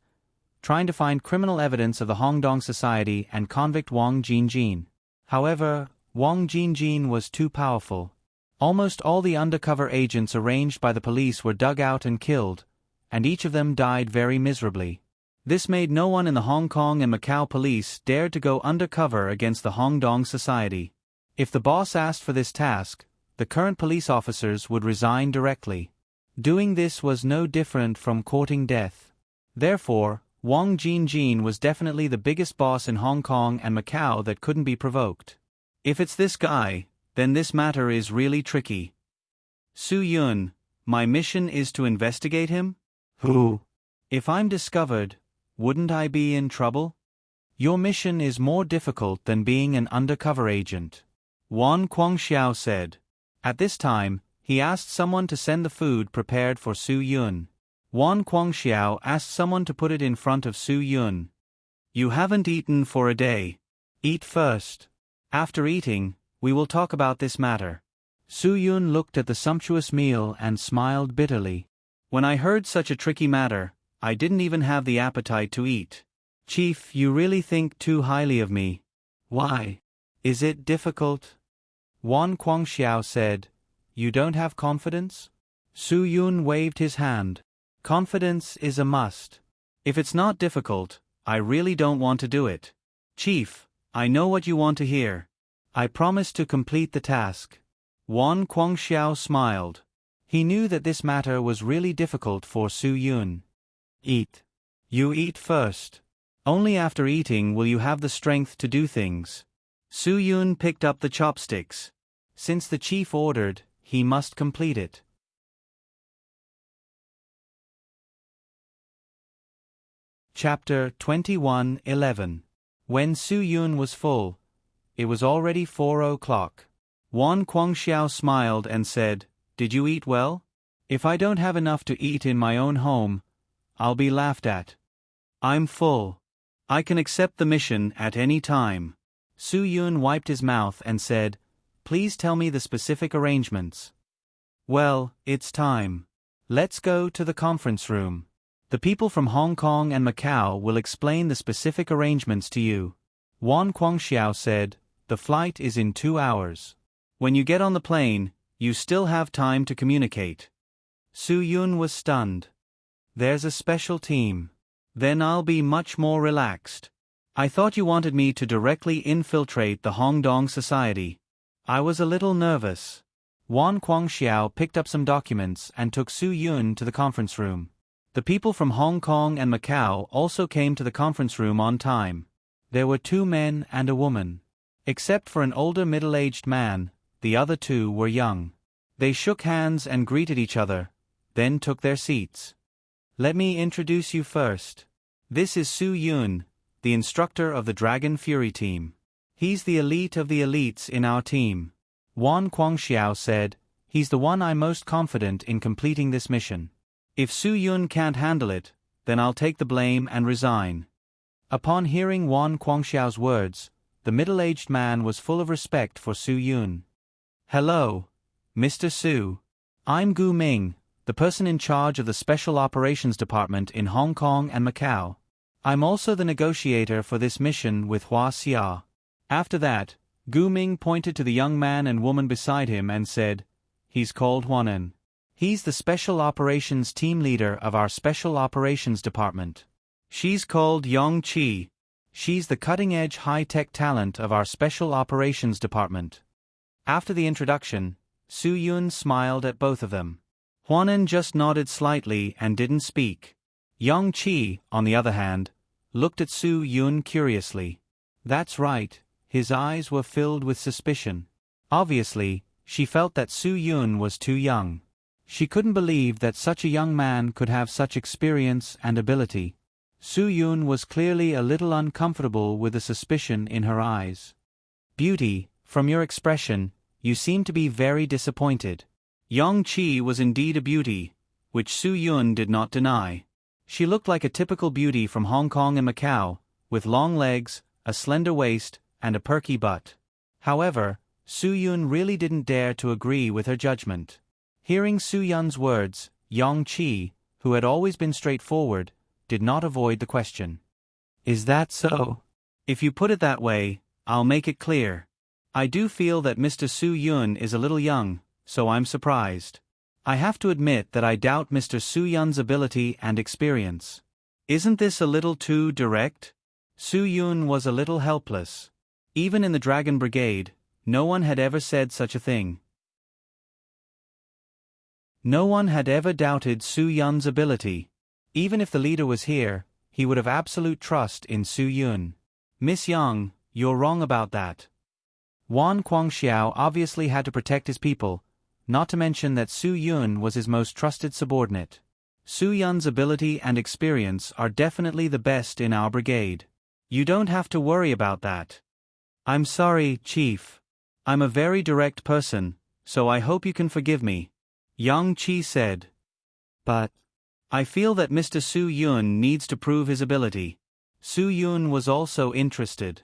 trying to find criminal evidence of the Hong Dong Society and convict Wang Jinjin. However, Wang Jinjin was too powerful. Almost all the undercover agents arranged by the police were dug out and killed, and each of them died very miserably. This made no one in the Hong Kong and Macau police dare to go undercover against the Hong Dong Society. If the boss asked for this task, the current police officers would resign directly. Doing this was no different from courting death. Therefore, Wang Jinjin was definitely the biggest boss in Hong Kong and Macau that couldn't be provoked. If it's this guy, then this matter is really tricky. Su Yun, my mission is to investigate him? Who? If I'm discovered, wouldn't I be in trouble? Your mission is more difficult than being an undercover agent, Wang Guangxiao said. At this time, he asked someone to send the food prepared for Su Yun. Wang Guangxiao asked someone to put it in front of Su Yun. You haven't eaten for a day. Eat first. After eating, we will talk about this matter. Su Yun looked at the sumptuous meal and smiled bitterly. When I heard such a tricky matter, I didn't even have the appetite to eat. Chief, you really think too highly of me. Why? Is it difficult? Wang Guangxiao said, you don't have confidence? Su Yun waved his hand. Confidence is a must. If it's not difficult, I really don't want to do it. Chief, I know what you want to hear. I promise to complete the task. Wang Guangxiao smiled. He knew that this matter was really difficult for Su Yun. Eat. You eat first. Only after eating will you have the strength to do things. Su Yun picked up the chopsticks. Since the chief ordered, he must complete it. Chapter 21:11. When Su Yun was full, it was already 4 o'clock. Wang Guangxiao smiled and said, Did you eat well? If I don't have enough to eat in my own home, I'll be laughed at. I'm full. I can accept the mission at any time. Su Yun wiped his mouth and said, Please tell me the specific arrangements. Well, it's time. Let's go to the conference room. The people from Hong Kong and Macau will explain the specific arrangements to you. Wang Guangxiao said, The flight is in 2 hours. When you get on the plane, you still have time to communicate. Su Yun was stunned. There's a special team. Then I'll be much more relaxed. I thought you wanted me to directly infiltrate the Hong Dong Society. I was a little nervous. Wang Guangxiao picked up some documents and took Su Yun to the conference room. The people from Hong Kong and Macau also came to the conference room on time. There were 2 men and a woman. Except for an older middle-aged man, the other 2 were young. They shook hands and greeted each other, then took their seats. Let me introduce you first. This is Su Yun, the instructor of the Dragon Fury team. He's the elite of the elites in our team. Wan Guangxiao said, he's the one I'm most confident in completing this mission. If Su Yun can't handle it, then I'll take the blame and resign. Upon hearing Wan Guangxiao's words, the middle-aged man was full of respect for Su Yun. Hello, Mr. Su. I'm Gu Ming, the person in charge of the Special Operations Department in Hong Kong and Macau. I'm also the negotiator for this mission with Hua Xia. After that, Gu Ming pointed to the young man and woman beside him and said, he's called Huanan. He's the Special Operations Team Leader of our Special Operations Department. She's called Yong Chi. She's the cutting-edge high-tech talent of our Special Operations Department. After the introduction, Su Yun smiled at both of them. Huanan just nodded slightly and didn't speak. Yong Chi, on the other hand, looked at Su Yun curiously. That's right, his eyes were filled with suspicion. Obviously, she felt that Su Yun was too young. She couldn't believe that such a young man could have such experience and ability. Su Yun was clearly a little uncomfortable with the suspicion in her eyes. Beauty, from your expression, you seem to be very disappointed. Yong Chi was indeed a beauty, which Su Yun did not deny. She looked like a typical beauty from Hong Kong and Macau, with long legs, a slender waist, and a perky butt. However, Su Yun really didn't dare to agree with her judgment. Hearing Su Yun's words, Yong Chi, who had always been straightforward, did not avoid the question. Is that so? If you put it that way, I'll make it clear. I do feel that Mr. Su Yun is a little young, so I'm surprised. I have to admit that I doubt Mr. Su Yun's ability and experience. Isn't this a little too direct? Su Yun was a little helpless. Even in the Dragon Brigade, no one had ever said such a thing. No one had ever doubted Su Yun's ability. Even if the leader was here, he would have absolute trust in Su Yun. Miss Yang, you're wrong about that. Wan Guangxiao obviously had to protect his people, not to mention that Su Yun was his most trusted subordinate. Su Yun's ability and experience are definitely the best in our brigade. You don't have to worry about that. I'm sorry, Chief. I'm a very direct person, so I hope you can forgive me, Yang Chi said. But I feel that Mr. Su Yun needs to prove his ability. Su Yun was also interested.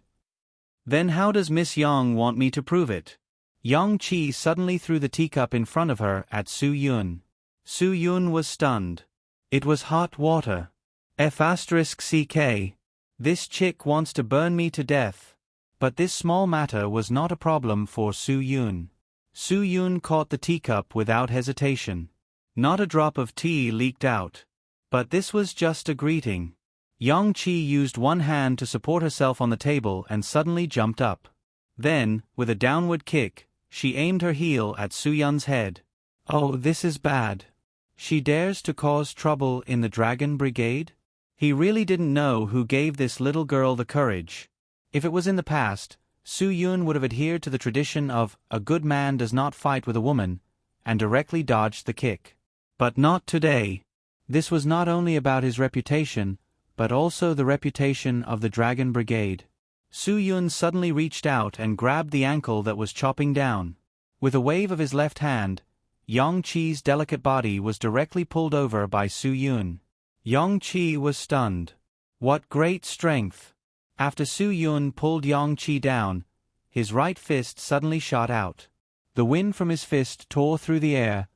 Then how does Miss Yang want me to prove it? Yang Chi suddenly threw the teacup in front of her at Su Yun. Su Yun was stunned. It was hot water. F***CK. This chick wants to burn me to death. But this small matter was not a problem for Su Yun. Su Yun caught the teacup without hesitation. Not a drop of tea leaked out. But this was just a greeting. Yang Chi used one hand to support herself on the table and suddenly jumped up. Then, with a downward kick, she aimed her heel at Su Yun's head. Oh, this is bad. She dares to cause trouble in the Dragon Brigade? He really didn't know who gave this little girl the courage. If it was in the past, Su Yun would have adhered to the tradition of a good man does not fight with a woman, and directly dodged the kick. But not today. This was not only about his reputation, but also the reputation of the Dragon Brigade. Su Yun suddenly reached out and grabbed the ankle that was chopping down. With a wave of his left hand, Yang Chi's delicate body was directly pulled over by Su Yun. Yang Chi was stunned. What great strength! After Su Yun pulled Yang Chi down, his right fist suddenly shot out. The wind from his fist tore through the air,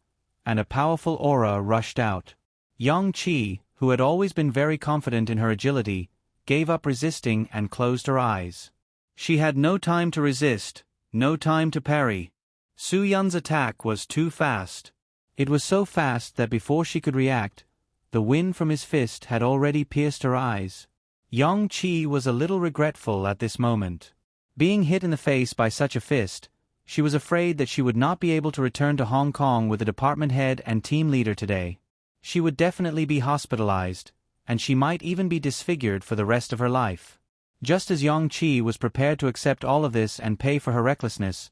and a powerful aura rushed out. Yang Chi, who had always been very confident in her agility, gave up resisting and closed her eyes. She had no time to resist, no time to parry. Su Yun's attack was too fast. It was so fast that before she could react, the wind from his fist had already pierced her eyes. Yang Chi was a little regretful at this moment. Being hit in the face by such a fist, she was afraid that she would not be able to return to Hong Kong with the department head and team leader today. She would definitely be hospitalized, and she might even be disfigured for the rest of her life. Just as Yang-Chi was prepared to accept all of this and pay for her recklessness,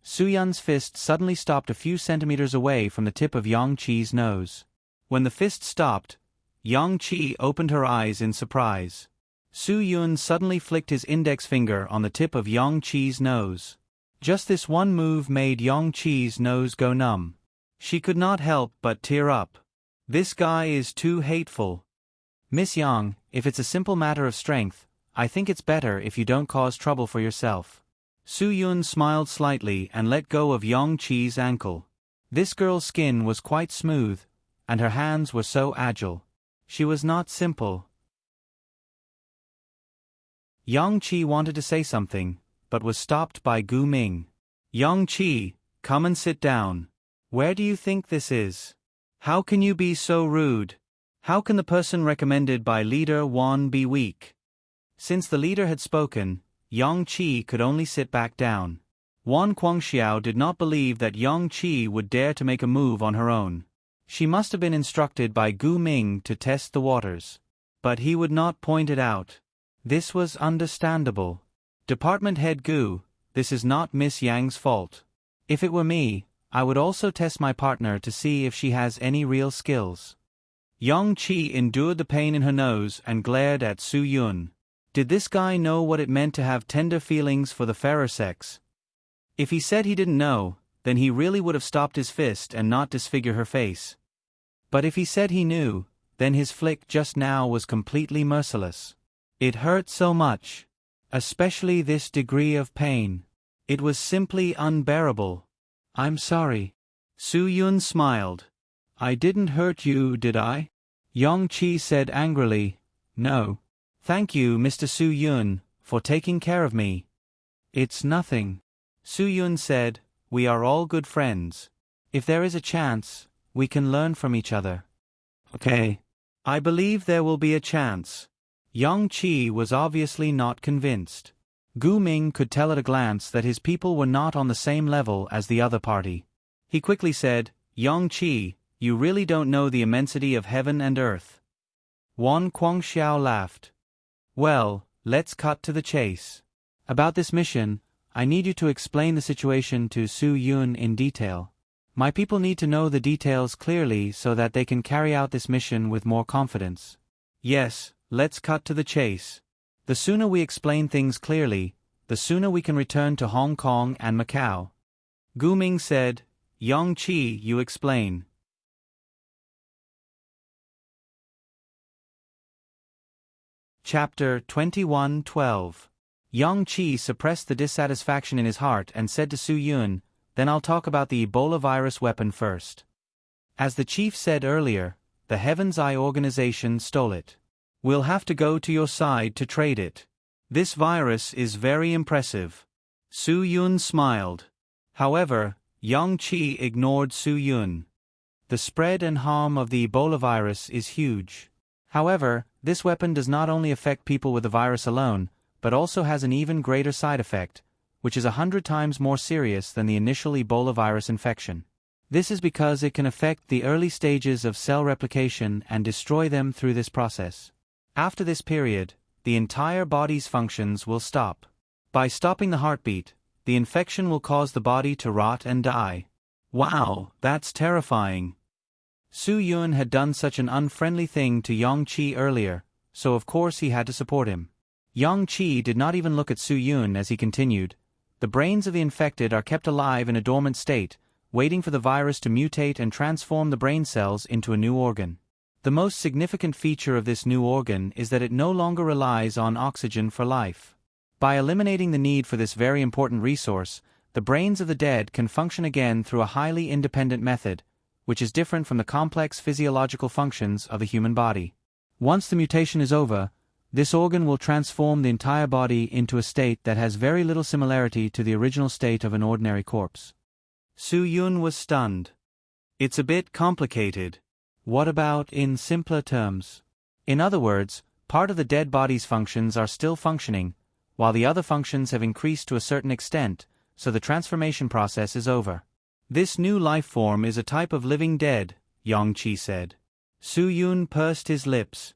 Su-Yun's fist suddenly stopped a few centimeters away from the tip of Yang-Chi's nose. When the fist stopped, Yang-Chi opened her eyes in surprise. Su-Yun suddenly flicked his index finger on the tip of Yang-Chi's nose. Just this one move made Yang-Chi's nose go numb. She could not help but tear up. This guy is too hateful. Miss Yang, if it's a simple matter of strength, I think it's better if you don't cause trouble for yourself. Su-Yun smiled slightly and let go of Yang-Chi's ankle. This girl's skin was quite smooth, and her hands were so agile. She was not simple. Yang-Chi wanted to say something, but was stopped by Gu Ming. Yang-Chi, come and sit down. Where do you think this is? How can you be so rude? How can the person recommended by Leader Wan be weak? Since the leader had spoken, Yang-Chi could only sit back down. Wan Guangxiao did not believe that Yang-Chi would dare to make a move on her own. She must have been instructed by Gu Ming to test the waters. But he would not point it out. This was understandable. Department Head Gu, this is not Miss Yang's fault. If it were me, I would also test my partner to see if she has any real skills. Yang-Chi endured the pain in her nose and glared at Su-Yun. Did this guy know what it meant to have tender feelings for the fairer sex? If he said he didn't know, then he really would have stopped his fist and not disfigure her face. But if he said he knew, then his flick just now was completely merciless. It hurt so much. Especially this degree of pain. It was simply unbearable. I'm sorry. Su-Yun smiled. I didn't hurt you, did I? Yang-Chi said angrily. No. Thank you, Mr. Su-Yun, for taking care of me. It's nothing. Su-Yun said, we are all good friends. If there is a chance, we can learn from each other. Okay. I believe there will be a chance. Yang-Chi was obviously not convinced. Gu Ming could tell at a glance that his people were not on the same level as the other party. He quickly said, Yang-Chi, you really don't know the immensity of heaven and earth. Wan Guangxiao laughed. Well, let's cut to the chase. About this mission, I need you to explain the situation to Su-Yun in detail. My people need to know the details clearly so that they can carry out this mission with more confidence. Yes, let's cut to the chase. The sooner we explain things clearly, the sooner we can return to Hong Kong and Macau. Gu Ming said, Yang-Chi, you explain. Chapter 21:12. Yang-Chi suppressed the dissatisfaction in his heart and said to Su-Yun, then I'll talk about the Ebola virus weapon first. As the chief said earlier, the Heaven's Eye organization stole it. We'll have to go to your side to trade it. This virus is very impressive. Su-Yun smiled. However, Yang-Chi ignored Su-Yun. The spread and harm of the Ebola virus is huge. However, this weapon does not only affect people with the virus alone, but also has an even greater side effect, which is 100 times more serious than the initial Ebola virus infection. This is because it can affect the early stages of cell replication and destroy them through this process. After this period, the entire body's functions will stop. By stopping the heartbeat, the infection will cause the body to rot and die. Wow, that's terrifying. Su-Yun had done such an unfriendly thing to Yang-Chi earlier, so of course he had to support him. Yang-Chi did not even look at Su-Yun as he continued. The brains of the infected are kept alive in a dormant state, waiting for the virus to mutate and transform the brain cells into a new organ. The most significant feature of this new organ is that it no longer relies on oxygen for life. By eliminating the need for this very important resource, the brains of the dead can function again through a highly independent method, which is different from the complex physiological functions of the human body. Once the mutation is over, this organ will transform the entire body into a state that has very little similarity to the original state of an ordinary corpse. Su-Yun was stunned. It's a bit complicated. What about in simpler terms? In other words, part of the dead body's functions are still functioning, while the other functions have increased to a certain extent, so the transformation process is over. This new life form is a type of living dead, Yang-Chi said. Su Yun pursed his lips.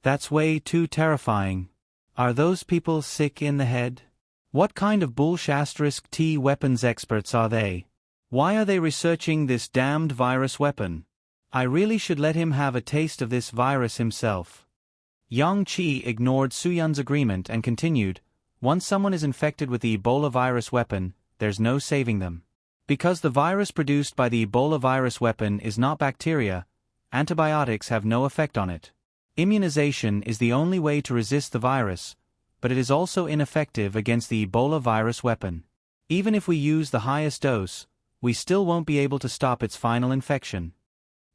That's way too terrifying. Are those people sick in the head? What kind of bullsh*t weapons experts are they? Why are they researching this damned virus weapon? I really should let him have a taste of this virus himself. Yang Qi ignored Su Yun's agreement and continued, once someone is infected with the Ebola virus weapon, there's no saving them. Because the virus produced by the Ebola virus weapon is not bacteria, antibiotics have no effect on it. Immunization is the only way to resist the virus, but it is also ineffective against the Ebola virus weapon. Even if we use the highest dose, we still won't be able to stop its final infection.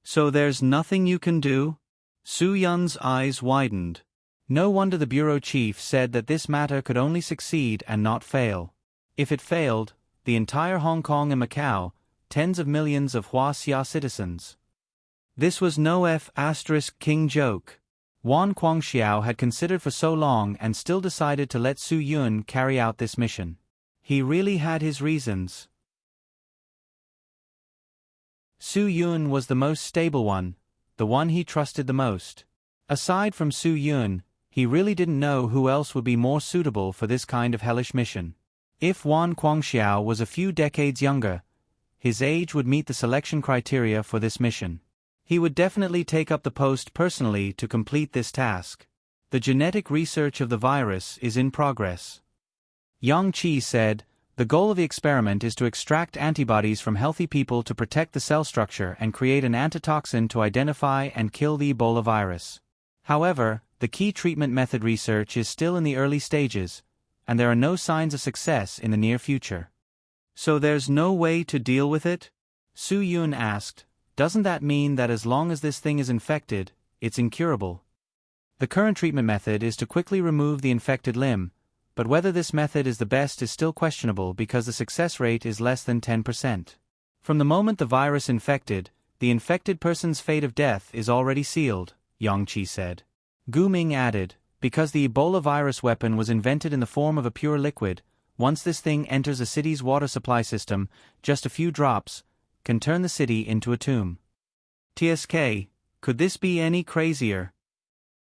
So there's nothing you can do? Su Yun's eyes widened. No wonder the bureau chief said that this matter could only succeed and not fail. If it failed, the entire Hong Kong and Macau, tens of millions of Hua-Xia citizens. This was no F***king joke. Wan Guangxiao had considered for so long and still decided to let Su Yun carry out this mission. He really had his reasons. Su Yun was the most stable one, the one he trusted the most. Aside from Su Yun, he really didn't know who else would be more suitable for this kind of hellish mission. If Wan Guangxiao was a few decades younger, his age would meet the selection criteria for this mission. He would definitely take up the post personally to complete this task. The genetic research of the virus is in progress. Yang Qi said, the goal of the experiment is to extract antibodies from healthy people to protect the cell structure and create an antitoxin to identify and kill the Ebola virus. However, the key treatment method research is still in the early stages, and there are no signs of success in the near future. So there's no way to deal with it? Su Yun asked. Doesn't that mean that as long as this thing is infected, it's incurable? The current treatment method is to quickly remove the infected limb, but whether this method is the best is still questionable because the success rate is less than 10%. From the moment the virus infected, the infected person's fate of death is already sealed, Yang Qi said. Gu Ming added, because the Ebola virus weapon was invented in the form of a pure liquid, once this thing enters a city's water supply system, just a few drops can turn the city into a tomb. TSK, could this be any crazier?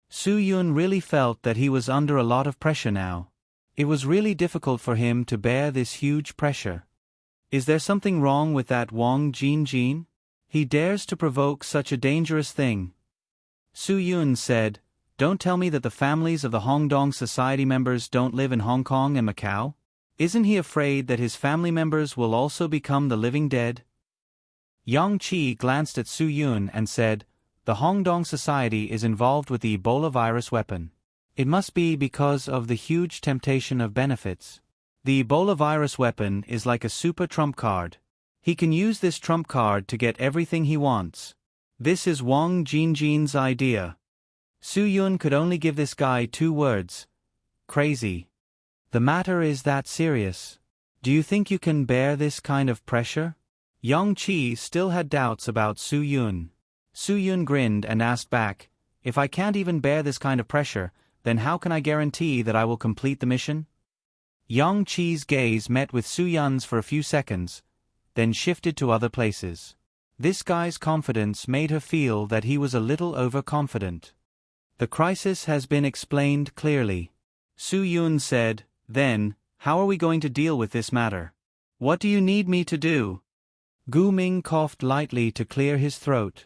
Su Yun really felt that he was under a lot of pressure now. It was really difficult for him to bear this huge pressure. Is there something wrong with that Wang Jinjin? He dares to provoke such a dangerous thing. Su Yun said, don't tell me that the families of the Hongdong Society members don't live in Hong Kong and Macau? Isn't he afraid that his family members will also become the living dead? Yang Qi glanced at Su Yun and said, the Hongdong Society is involved with the Ebola virus weapon. It must be because of the huge temptation of benefits. The Ebola virus weapon is like a super trump card. He can use this trump card to get everything he wants. This is Wang Jinjin's idea. Su Yun could only give this guy 2 words. Crazy. The matter is that serious. Do you think you can bear this kind of pressure? Yang Qi still had doubts about Su Yun. Su Yun grinned and asked back, if I can't even bear this kind of pressure, then how can I guarantee that I will complete the mission? Yang Qi's gaze met with Su Yun's for a few seconds, then shifted to other places. This guy's confidence made her feel that he was a little overconfident. The crisis has been explained clearly. Su Yun said, then, how are we going to deal with this matter? What do you need me to do? Gu Ming coughed lightly to clear his throat.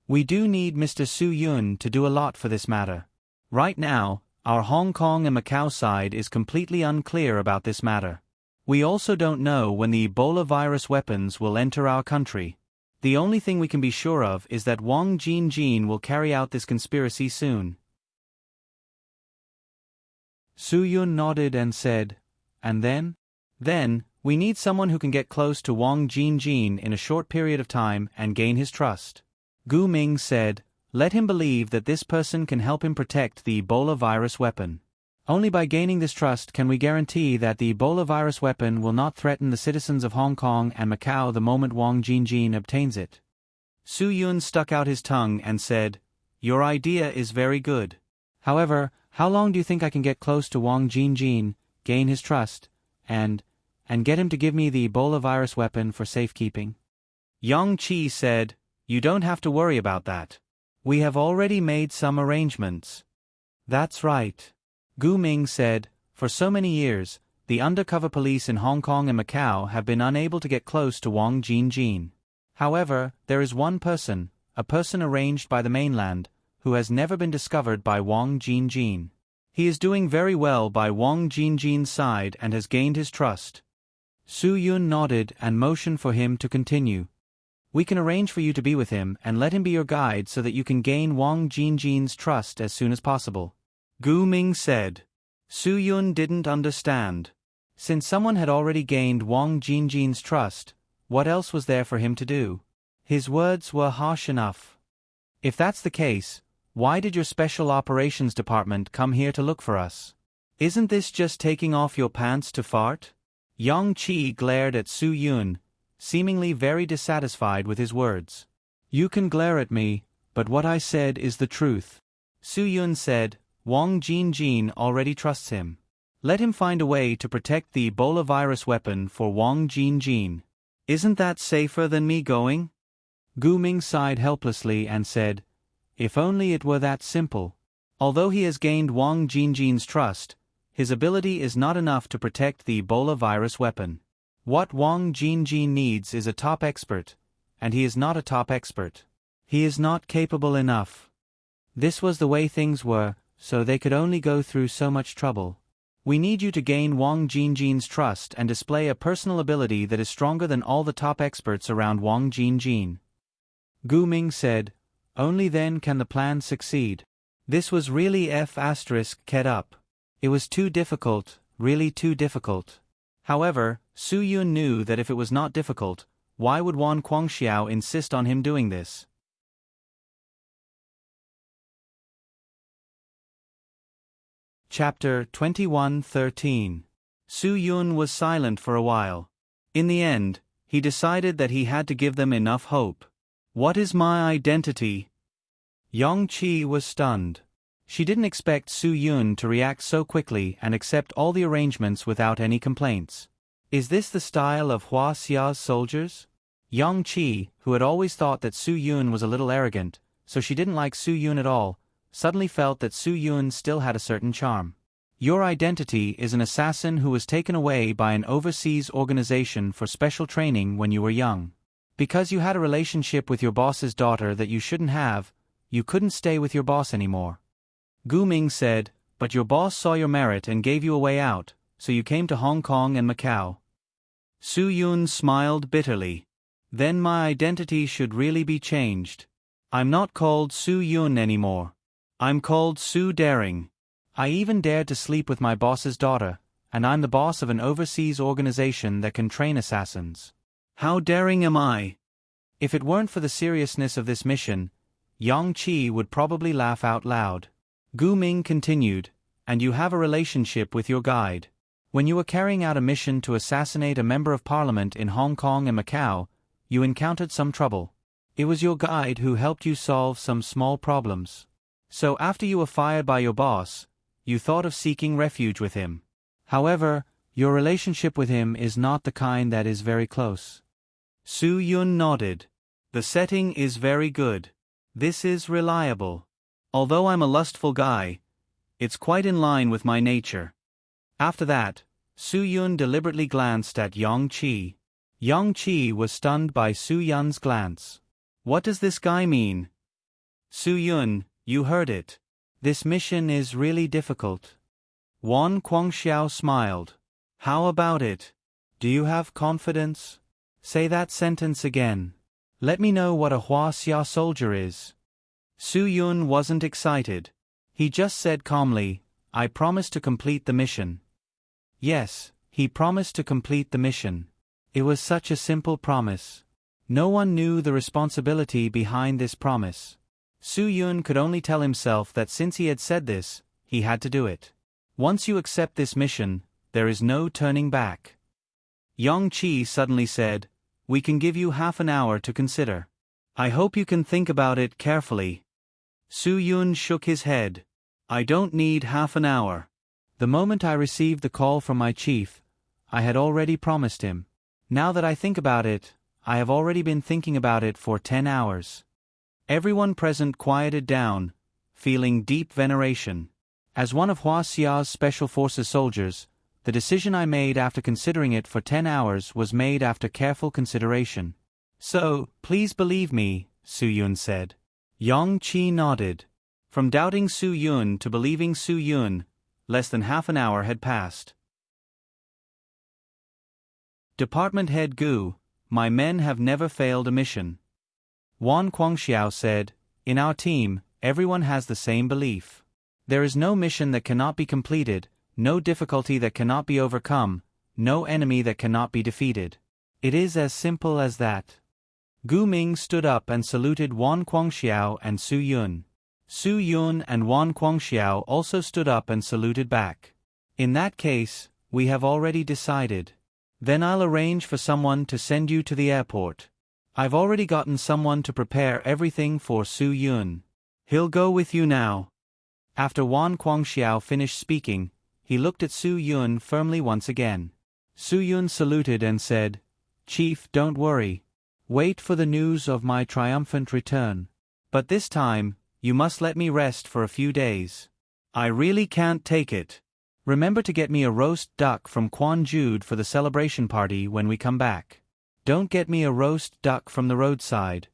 We do need Mr. Su Yun to do a lot for this matter. Right now, our Hong Kong and Macau side is completely unclear about this matter. We also don't know when the Ebola virus weapons will enter our country. The only thing we can be sure of is that Wang Jinjin will carry out this conspiracy soon. Su Yun nodded and said, and then? Then, we need someone who can get close to Wang Jinjin in a short period of time and gain his trust. Gu Ming said, let him believe that this person can help him protect the Ebola virus weapon. Only by gaining this trust can we guarantee that the Ebola virus weapon will not threaten the citizens of Hong Kong and Macau the moment Wang Jinjin obtains it. Su Yun stuck out his tongue and said, your idea is very good. However, how long do you think I can get close to Wang Jinjin, gain his trust, and get him to give me the Ebola virus weapon for safekeeping? Yang Qi said, you don't have to worry about that. We have already made some arrangements. That's right. Gu Ming said, for so many years, the undercover police in Hong Kong and Macau have been unable to get close to Wang Jinjin. However, there is one person, a person arranged by the mainland, who has never been discovered by Wang Jinjin. He is doing very well by Wang Jinjin's side and has gained his trust. Su Yun nodded and motioned for him to continue. We can arrange for you to be with him and let him be your guide so that you can gain Wang Jinjin's trust as soon as possible. Gu Ming said. Su Yun didn't understand. Since someone had already gained Wang Jinjin's trust, what else was there for him to do? His words were harsh enough. If that's the case, why did your Special Operations Department come here to look for us? Isn't this just taking off your pants to fart? Yang Qi glared at Su Yun, seemingly very dissatisfied with his words. You can glare at me, but what I said is the truth. Su Yun said, Wang Jinjin already trusts him. Let him find a way to protect the Ebola virus weapon for Wang Jinjin. Isn't that safer than me going? Gu Ming sighed helplessly and said, if only it were that simple. Although he has gained Wang Jinjin's trust, his ability is not enough to protect the Ebola virus weapon. What Wang Jinjin needs is a top expert, and he is not a top expert. He is not capable enough. This was the way things were, so they could only go through so much trouble. We need you to gain Wang Jinjin's trust and display a personal ability that is stronger than all the top experts around Wang Jinjin. Gu Ming said, only then can the plan succeed. This was really F***ed up. It was too difficult, really too difficult. However, Su Yun knew that if it was not difficult, why would Wan Guangxiao insist on him doing this? Chapter 21:13. Su Yun was silent for a while. In the end, he decided that he had to give them enough hope. What is my identity? Yang Qi was stunned. She didn't expect Su Yun to react so quickly and accept all the arrangements without any complaints. Is this the style of Hua Xia's soldiers? Yang Qi, who had always thought that Su Yun was a little arrogant, so she didn't like Su Yun at all, suddenly felt that Su Yun still had a certain charm. Your identity is an assassin who was taken away by an overseas organization for special training when you were young. Because you had a relationship with your boss's daughter that you shouldn't have, you couldn't stay with your boss anymore. Gu Ming said, but your boss saw your merit and gave you a way out, so you came to Hong Kong and Macau. Su Yun smiled bitterly. Then my identity should really be changed. I'm not called Su Yun anymore. I'm called Su Daring. I even dared to sleep with my boss's daughter, and I'm the boss of an overseas organization that can train assassins. How daring am I? If it weren't for the seriousness of this mission, Yang Qi would probably laugh out loud. Gu Ming continued, and you have a relationship with your guide. When you were carrying out a mission to assassinate a member of parliament in Hong Kong and Macau, you encountered some trouble. It was your guide who helped you solve some small problems. So after you were fired by your boss, you thought of seeking refuge with him. However, your relationship with him is not the kind that is very close. Su Yun nodded. The setting is very good. This is reliable. Although I'm a lustful guy, it's quite in line with my nature. After that, Su Yun deliberately glanced at Yang Qi. Yang Qi was stunned by Su Yun's glance. What does this guy mean? Su Yun, you heard it. This mission is really difficult. Wan Guangxiao smiled. How about it? Do you have confidence? Say that sentence again. Let me know what a Hua Xia soldier is. Su Yun wasn't excited. He just said calmly, I promise to complete the mission. Yes, he promised to complete the mission. It was such a simple promise. No one knew the responsibility behind this promise. Su Yun could only tell himself that since he had said this, he had to do it. Once you accept this mission, there is no turning back. Yang Qi suddenly said, we can give you half an hour to consider. I hope you can think about it carefully. Su Yun shook his head. I don't need half an hour. The moment I received the call from my chief, I had already promised him. Now that I think about it, I have already been thinking about it for 10 hours. Everyone present quieted down, feeling deep veneration. As one of Hua Xia's Special Forces soldiers, the decision I made after considering it for 10 hours was made after careful consideration. So, please believe me, Su Yun said. Yang Qi nodded. From doubting Su Yun to believing Su Yun, less than half an hour had passed. Department Head Gu, my men have never failed a mission. Wan Guangxiao said, in our team, everyone has the same belief. There is no mission that cannot be completed, no difficulty that cannot be overcome, no enemy that cannot be defeated. It is as simple as that. Gu Ming stood up and saluted Wan Guangxiao and Su Yun. Su Yun and Wan Guangxiao also stood up and saluted back. In that case, we have already decided. Then I'll arrange for someone to send you to the airport. I've already gotten someone to prepare everything for Su Yun. He'll go with you now. After Wan Guangxiao finished speaking, he looked at Su Yun firmly once again. Su Yun saluted and said, Chief, don't worry. Wait for the news of my triumphant return. But this time, you must let me rest for a few days. I really can't take it. Remember to get me a roast duck from Quan Jude for the celebration party when we come back. Don't get me a roast duck from the roadside.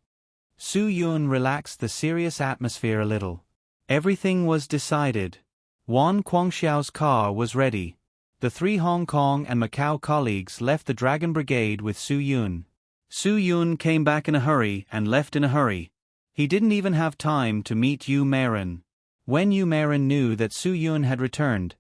Su Yun relaxed the serious atmosphere a little. Everything was decided. Wan Guangxiao's car was ready. The 3 Hong Kong and Macau colleagues left the Dragon Brigade with Su Yun. Su Yun came back in a hurry and left in a hurry. He didn't even have time to meet Yu Meiren. When Yu Meiren knew that Su Yun had returned,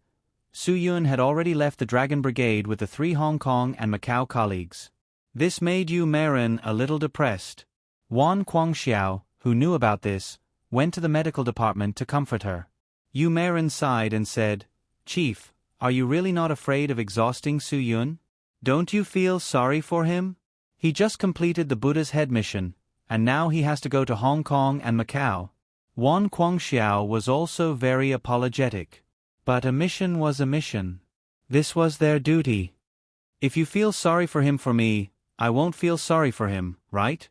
Su Yun had already left the Dragon Brigade with the 3 Hong Kong and Macau colleagues. This made Yu Meiren a little depressed. Wan Guangxiao, who knew about this, went to the medical department to comfort her. Yu Meiren sighed and said, Chief, are you really not afraid of exhausting Su Yun? Don't you feel sorry for him? He just completed the Buddha's head mission, and now he has to go to Hong Kong and Macau. Wan Guangxiao was also very apologetic. But a mission was a mission. This was their duty. If you feel sorry for him for me, I won't feel sorry for him, right?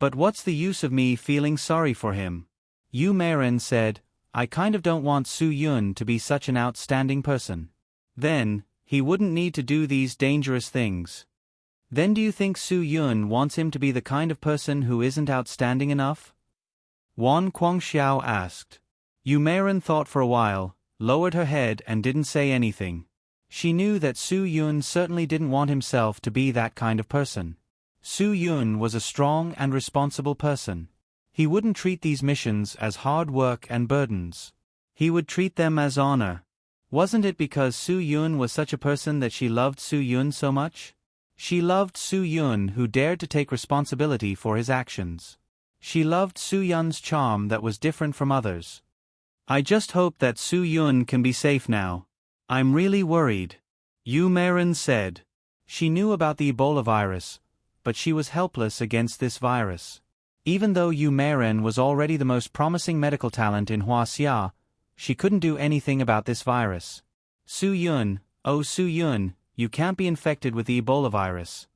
But what's the use of me feeling sorry for him? Yu Meiren said, I kind of don't want Su Yun to be such an outstanding person. Then, he wouldn't need to do these dangerous things. Then do you think Su Yun wants him to be the kind of person who isn't outstanding enough? Wan Guangxiao asked. Yu Meiren thought for a while, lowered her head and didn't say anything. She knew that Su Yun certainly didn't want himself to be that kind of person. Su Yun was a strong and responsible person. He wouldn't treat these missions as hard work and burdens. He would treat them as honor. Wasn't it because Su Yun was such a person that she loved Su Yun so much? She loved Su Yun who dared to take responsibility for his actions. She loved Su Yun's charm that was different from others. I just hope that Su Yun can be safe now. I'm really worried. Yu Meiren said. She knew about the Ebola virus, but she was helpless against this virus. Even though Yu Meiren was already the most promising medical talent in Hua Xia, she couldn't do anything about this virus. Su Yun, oh Su Yun, you can't be infected with the Ebola virus.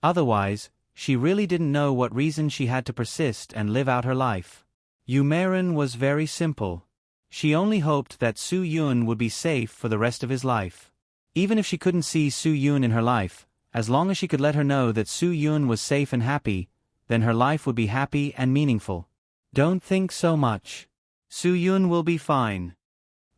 Otherwise, she really didn't know what reason she had to persist and live out her life. Yu Meiren was very simple. She only hoped that Su Yun would be safe for the rest of his life. Even if she couldn't see Su Yun in her life, as long as she could let her know that Su Yun was safe and happy, then her life would be happy and meaningful. Don't think so much. Su Yun will be fine.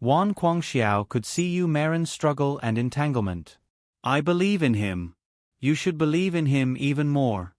Wan Guangxiao could see Yu Meiren's struggle and entanglement. I believe in him. You should believe in him even more.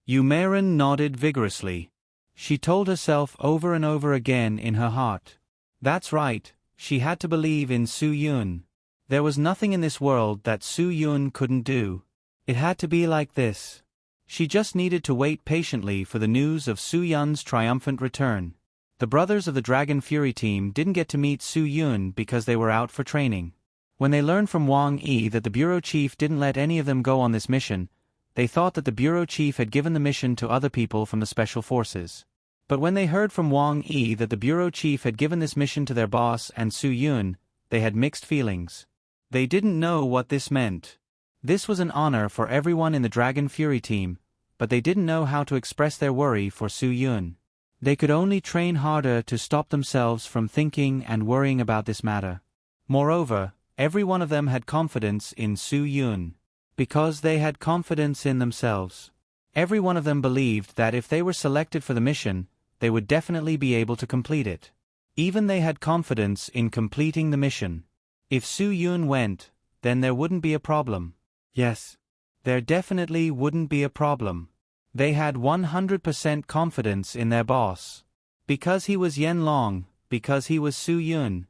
Yu Meiren nodded vigorously. She told herself over and over again in her heart. That's right, she had to believe in Su Yun. There was nothing in this world that Su Yun couldn't do. It had to be like this. She just needed to wait patiently for the news of Su Yun's triumphant return. The brothers of the Dragon Fury team didn't get to meet Su Yun because they were out for training. When they learned from Wang Yi that the bureau chief didn't let any of them go on this mission, they thought that the bureau chief had given the mission to other people from the special forces. But when they heard from Wang Yi that the bureau chief had given this mission to their boss and Su Yun, they had mixed feelings. They didn't know what this meant. This was an honor for everyone in the Dragon Fury team, but they didn't know how to express their worry for Su Yun. They could only train harder to stop themselves from thinking and worrying about this matter. Moreover, every one of them had confidence in Su Yun. Because they had confidence in themselves. Every one of them believed that if they were selected for the mission, they would definitely be able to complete it. Even they had confidence in completing the mission. If Su Yun went, then there wouldn't be a problem. Yes. There definitely wouldn't be a problem. They had 100% confidence in their boss. Because he was Yen Long, because he was Su Yun.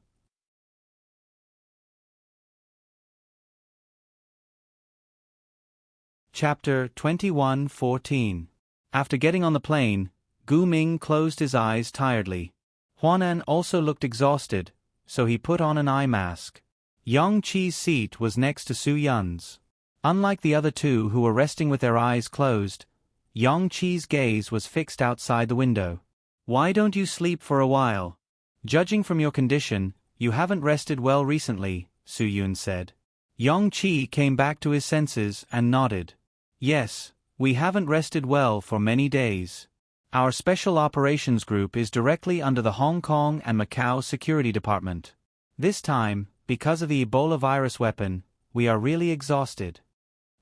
Chapter 21:14. After getting on the plane, Gu Ming closed his eyes tiredly. Huanan also looked exhausted, so he put on an eye mask. Yang Qi's seat was next to Su Yun's. Unlike the other two who were resting with their eyes closed, Yang Qi's gaze was fixed outside the window. Why don't you sleep for a while? Judging from your condition, you haven't rested well recently, Su Yun said. Yang Qi came back to his senses and nodded. Yes, we haven't rested well for many days. Our Special Operations Group is directly under the Hong Kong and Macau Security Department. This time, because of the Ebola virus weapon, we are really exhausted.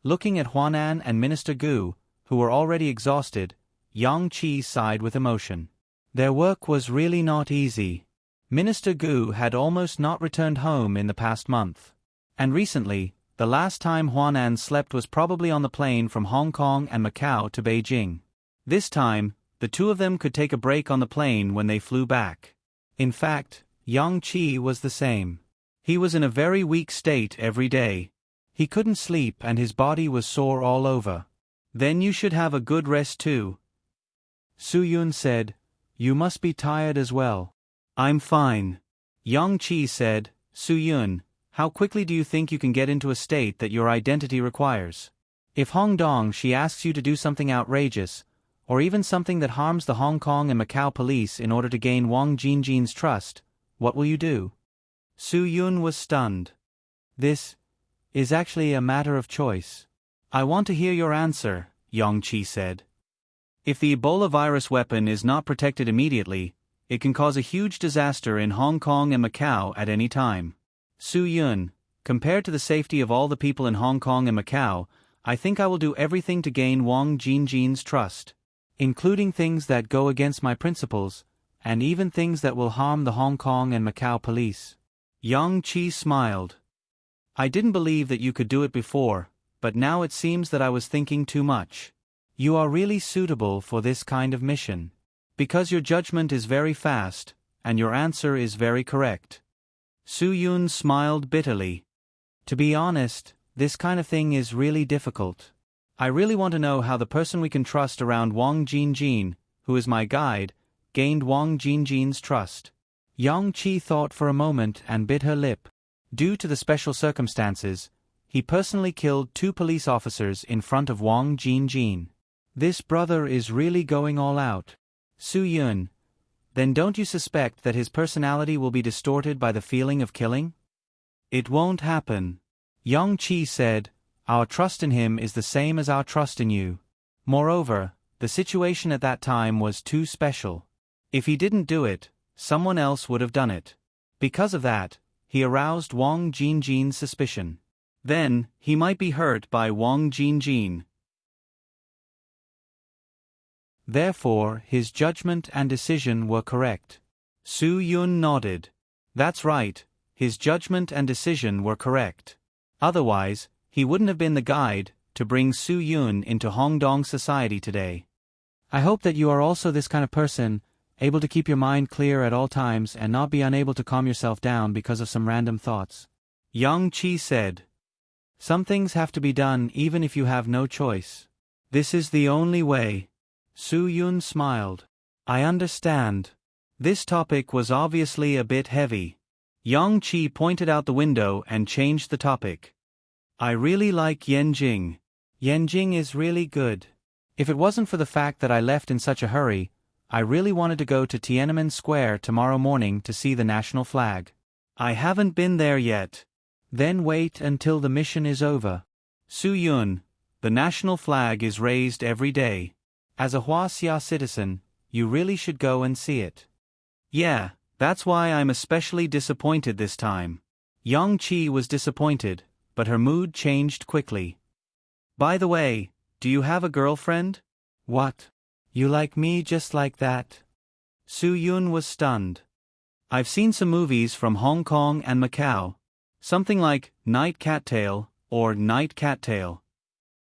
Looking at Huanan and Minister Gu, who were already exhausted, Yang Qi sighed with emotion. Their work was really not easy. Minister Gu had almost not returned home in the past month. And recently, the last time Huanan slept was probably on the plane from Hong Kong and Macau to Beijing. This time, the two of them could take a break on the plane when they flew back. In fact, Yang Qi was the same. He was in a very weak state every day. He couldn't sleep and his body was sore all over. Then you should have a good rest too. Su Yun said, You must be tired as well. I'm fine. Yang Qi said, Su Yun, how quickly do you think you can get into a state that your identity requires? If Hong Dong she asks you to do something outrageous, or even something that harms the Hong Kong and Macau police in order to gain Wang Jinjin's trust, what will you do? Su Yun was stunned. This is actually a matter of choice. I want to hear your answer, Yang Qi said. If the Ebola virus weapon is not protected immediately, it can cause a huge disaster in Hong Kong and Macau at any time. Su Yun, compared to the safety of all the people in Hong Kong and Macau, I think I will do everything to gain Wang Jinjin's trust, including things that go against my principles, and even things that will harm the Hong Kong and Macau police. Yang Qi smiled. I didn't believe that you could do it before, but now it seems that I was thinking too much. You are really suitable for this kind of mission. Because your judgment is very fast, and your answer is very correct. Su Yun smiled bitterly. To be honest, this kind of thing is really difficult. I really want to know how the person we can trust around Wang Jinjin, who is my guide, gained Wang Jinjin's trust. Yang Qi thought for a moment and bit her lip. Due to the special circumstances, he personally killed 2 police officers in front of Wang Jinjin. This brother is really going all out. Su Yun, then don't you suspect that his personality will be distorted by the feeling of killing? It won't happen. Yang Qi said, Our trust in him is the same as our trust in you. Moreover, the situation at that time was too special. If he didn't do it, someone else would have done it. Because of that, he aroused Wang Jinjin's suspicion. Then, he might be hurt by Wang Jinjin. Therefore, his judgment and decision were correct. Su Yun nodded. That's right, his judgment and decision were correct. Otherwise, he wouldn't have been the guide to bring Su Yun into Hong Dong society today. I hope that you are also this kind of person, able to keep your mind clear at all times and not be unable to calm yourself down because of some random thoughts. Yang Qi said. Some things have to be done even if you have no choice. This is the only way. Su Yun smiled. I understand. This topic was obviously a bit heavy. Yang Qi pointed out the window and changed the topic. I really like Yanjing. Yanjing is really good. If it wasn't for the fact that I left in such a hurry, I really wanted to go to Tiananmen Square tomorrow morning to see the national flag. I haven't been there yet. Then wait until the mission is over. Su Yun, The national flag is raised every day. As a Huaxia citizen, you really should go and see it. Yeah, that's why I'm especially disappointed this time. Yang Qi was disappointed, but her mood changed quickly. By the way, do you have a girlfriend? What? You like me just like that? Su Yun was stunned. I've seen some movies from Hong Kong and Macau. Something like Night Cattail or Night Cattail.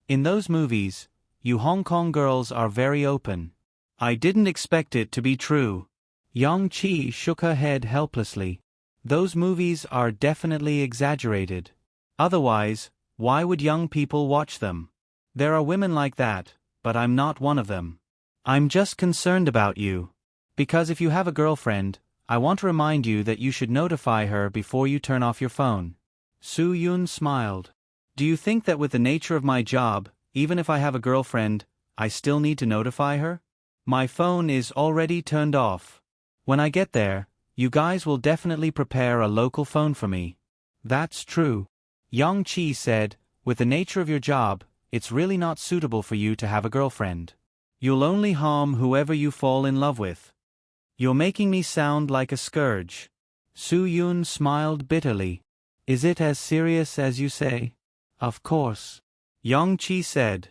In those movies, you Hong Kong girls are very open. I didn't expect it to be true. Yang Qi shook her head helplessly. Those movies are definitely exaggerated. Otherwise, why would young people watch them? There are women like that, but I'm not one of them. I'm just concerned about you. Because if you have a girlfriend, I want to remind you that you should notify her before you turn off your phone. Su Yun smiled. Do you think that with the nature of my job, even if I have a girlfriend, I still need to notify her? My phone is already turned off. When I get there, you guys will definitely prepare a local phone for me. That's true. Yang Qi said, with the nature of your job, it's really not suitable for you to have a girlfriend. You'll only harm whoever you fall in love with. You're making me sound like a scourge. Su Yun smiled bitterly. Is it as serious as you say? Of course. Yang Qi said.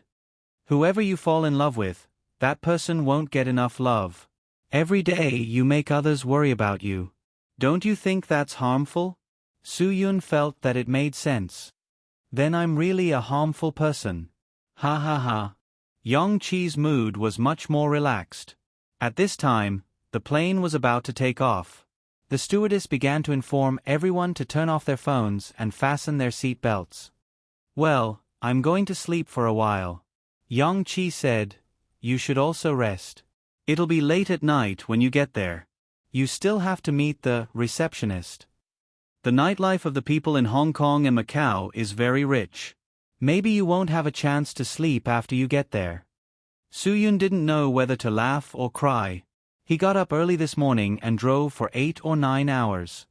Whoever you fall in love with, that person won't get enough love. Every day you make others worry about you. Don't you think that's harmful? Su Yun felt that it made sense. Then I'm really a harmful person. Ha ha ha. Yang Qi's mood was much more relaxed. At this time, the plane was about to take off. The stewardess began to inform everyone to turn off their phones and fasten their seat belts. Well, I'm going to sleep for a while. Yang Qi said, you should also rest. It'll be late at night when you get there. You still have to meet the receptionist. The nightlife of the people in Hong Kong and Macau is very rich. Maybe you won't have a chance to sleep after you get there. Su Yun didn't know whether to laugh or cry. He got up early this morning and drove for 8 or 9 hours.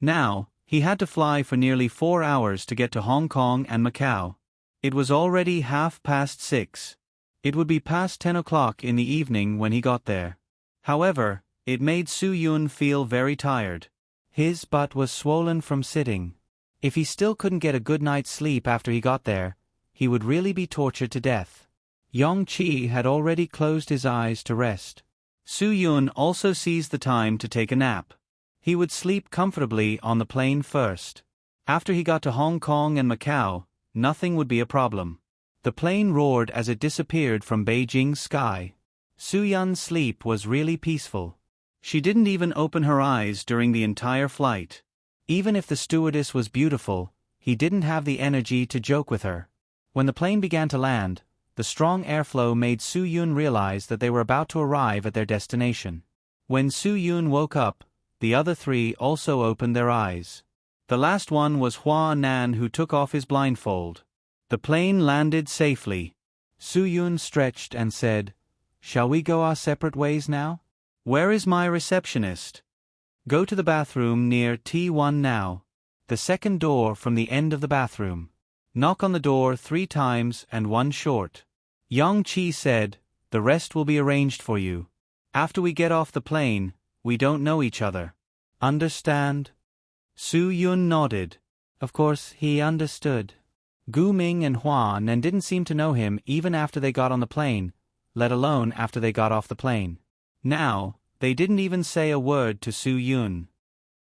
Now, he had to fly for nearly 4 hours to get to Hong Kong and Macau. It was already 6:30. It would be past 10 o'clock in the evening when he got there. However, it made Su Yun feel very tired. His butt was swollen from sitting. If he still couldn't get a good night's sleep after he got there, he would really be tortured to death. Yang Qi had already closed his eyes to rest. Su Yun also seized the time to take a nap. He would sleep comfortably on the plane first. After he got to Hong Kong and Macau, nothing would be a problem. The plane roared as it disappeared from Beijing's sky. Su Yun's sleep was really peaceful. She didn't even open her eyes during the entire flight. Even if the stewardess was beautiful, he didn't have the energy to joke with her. When the plane began to land, the strong airflow made Su Yun realize that they were about to arrive at their destination. When Su Yun woke up, the other three also opened their eyes. The last one was Hua Nan, who took off his blindfold. The plane landed safely. Su Yun stretched and said, "Shall we go our separate ways now? Where is my receptionist?" "Go to the bathroom near T1 now. The second door from the end of the bathroom. Knock on the door 3 times and 1 short." Yang Qi said, "The rest will be arranged for you. After we get off the plane, we don't know each other. Understand?" Su Yun nodded. Of course, he understood. Gu Ming and Hua Nan didn't seem to know him even after they got on the plane, let alone after they got off the plane. Now, they didn't even say a word to Su Yun.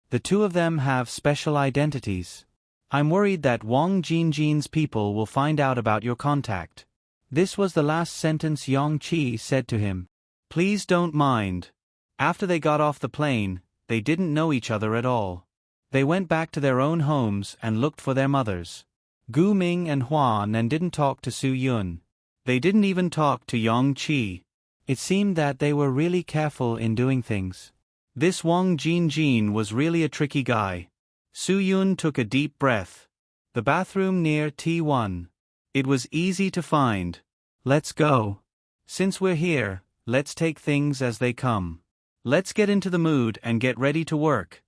The two of them have special identities. I'm worried that Wang Jinjin's people will find out about your contact. This was the last sentence Yang Qi said to him. Please don't mind. After they got off the plane, they didn't know each other at all. They went back to their own homes and looked for their mothers. Gu Ming and Hua Nan didn't talk to Su Yun. They didn't even talk to Yang Qi. It seemed that they were really careful in doing things. This Wang Jinjin was really a tricky guy. Su Yun took a deep breath. The bathroom near T1. It was easy to find. Let's go. Since we're here, let's take things as they come. Let's get into the mood and get ready to work.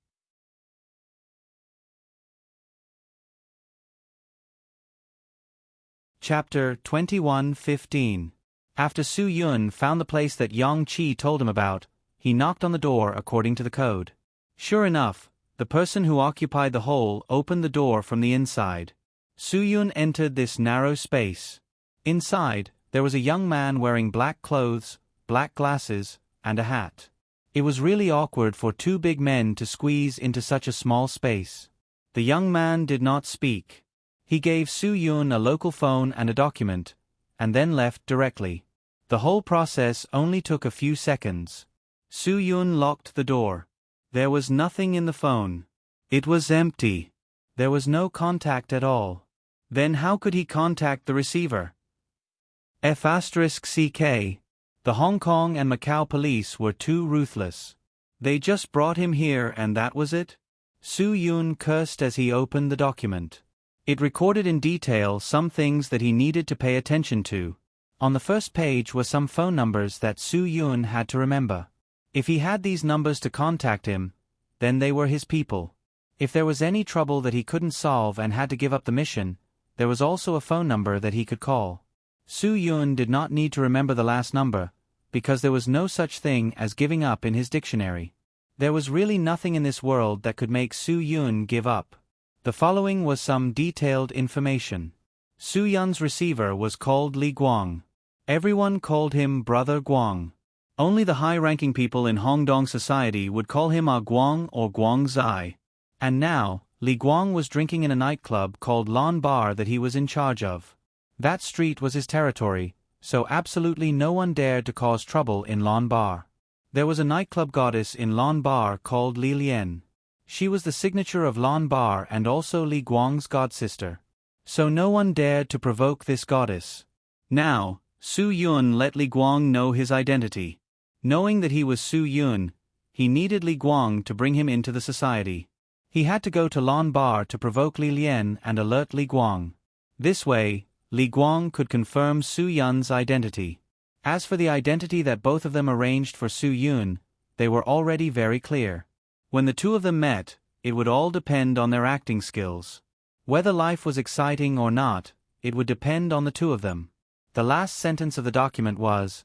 Chapter 21:15. After Su Yun found the place that Yang Qi told him about, he knocked on the door according to the code. Sure enough, the person who occupied the hole opened the door from the inside. Su Yun entered this narrow space. Inside, there was a young man wearing black clothes, black glasses, and a hat. It was really awkward for two big men to squeeze into such a small space. The young man did not speak. He gave Su Yun a local phone and a document, and then left directly. The whole process only took a few seconds. Su Yun locked the door. There was nothing in the phone. It was empty. There was no contact at all. Then how could he contact the receiver? F***CK. The Hong Kong and Macau police were too ruthless. They just brought him here and that was it? Su Yun cursed as he opened the document. It recorded in detail some things that he needed to pay attention to. On the first page were some phone numbers that Su Yun had to remember. If he had these numbers to contact him, then they were his people. If there was any trouble that he couldn't solve and had to give up the mission, there was also a phone number that he could call. Su Yun did not need to remember the last number, because there was no such thing as giving up in his dictionary. There was really nothing in this world that could make Su Yun give up. The following was some detailed information. Su Yun's receiver was called Li Guang. Everyone called him Brother Guang. Only the high-ranking people in Hongdong society would call him Ah Guang or Guang Zai. And now, Li Guang was drinking in a nightclub called Lan Bar that he was in charge of. That street was his territory, so absolutely no one dared to cause trouble in Lan Bar. There was a nightclub goddess in Lan Bar called Li Lian. She was the signature of Lan Bar and also Li Guang's godsister. So no one dared to provoke this goddess. Now, Su Yun let Li Guang know his identity. Knowing that he was Su Yun, he needed Li Guang to bring him into the society. He had to go to Lan Bar to provoke Li Lian and alert Li Guang. This way, Li Guang could confirm Su Yun's identity. As for the identity that both of them arranged for Su Yun, they were already very clear. When the two of them met, it would all depend on their acting skills. Whether life was exciting or not, it would depend on the two of them. The last sentence of the document was,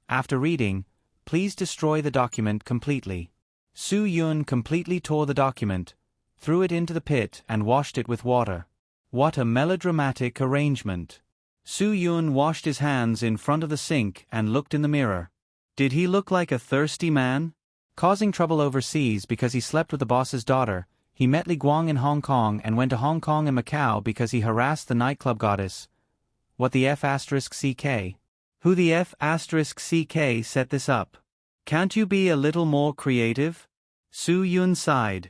"After reading, please destroy the document completely." Su Yun completely tore the document, threw it into the pit and washed it with water. What a melodramatic arrangement. Su Yun washed his hands in front of the sink and looked in the mirror. Did he look like a thirsty man? Causing trouble overseas because he slept with the boss's daughter, he met Li Guang in Hong Kong and went to Hong Kong and Macau because he harassed the nightclub goddess. What the F***CK? Who the F***CK set this up? Can't you be a little more creative? Su Yun sighed.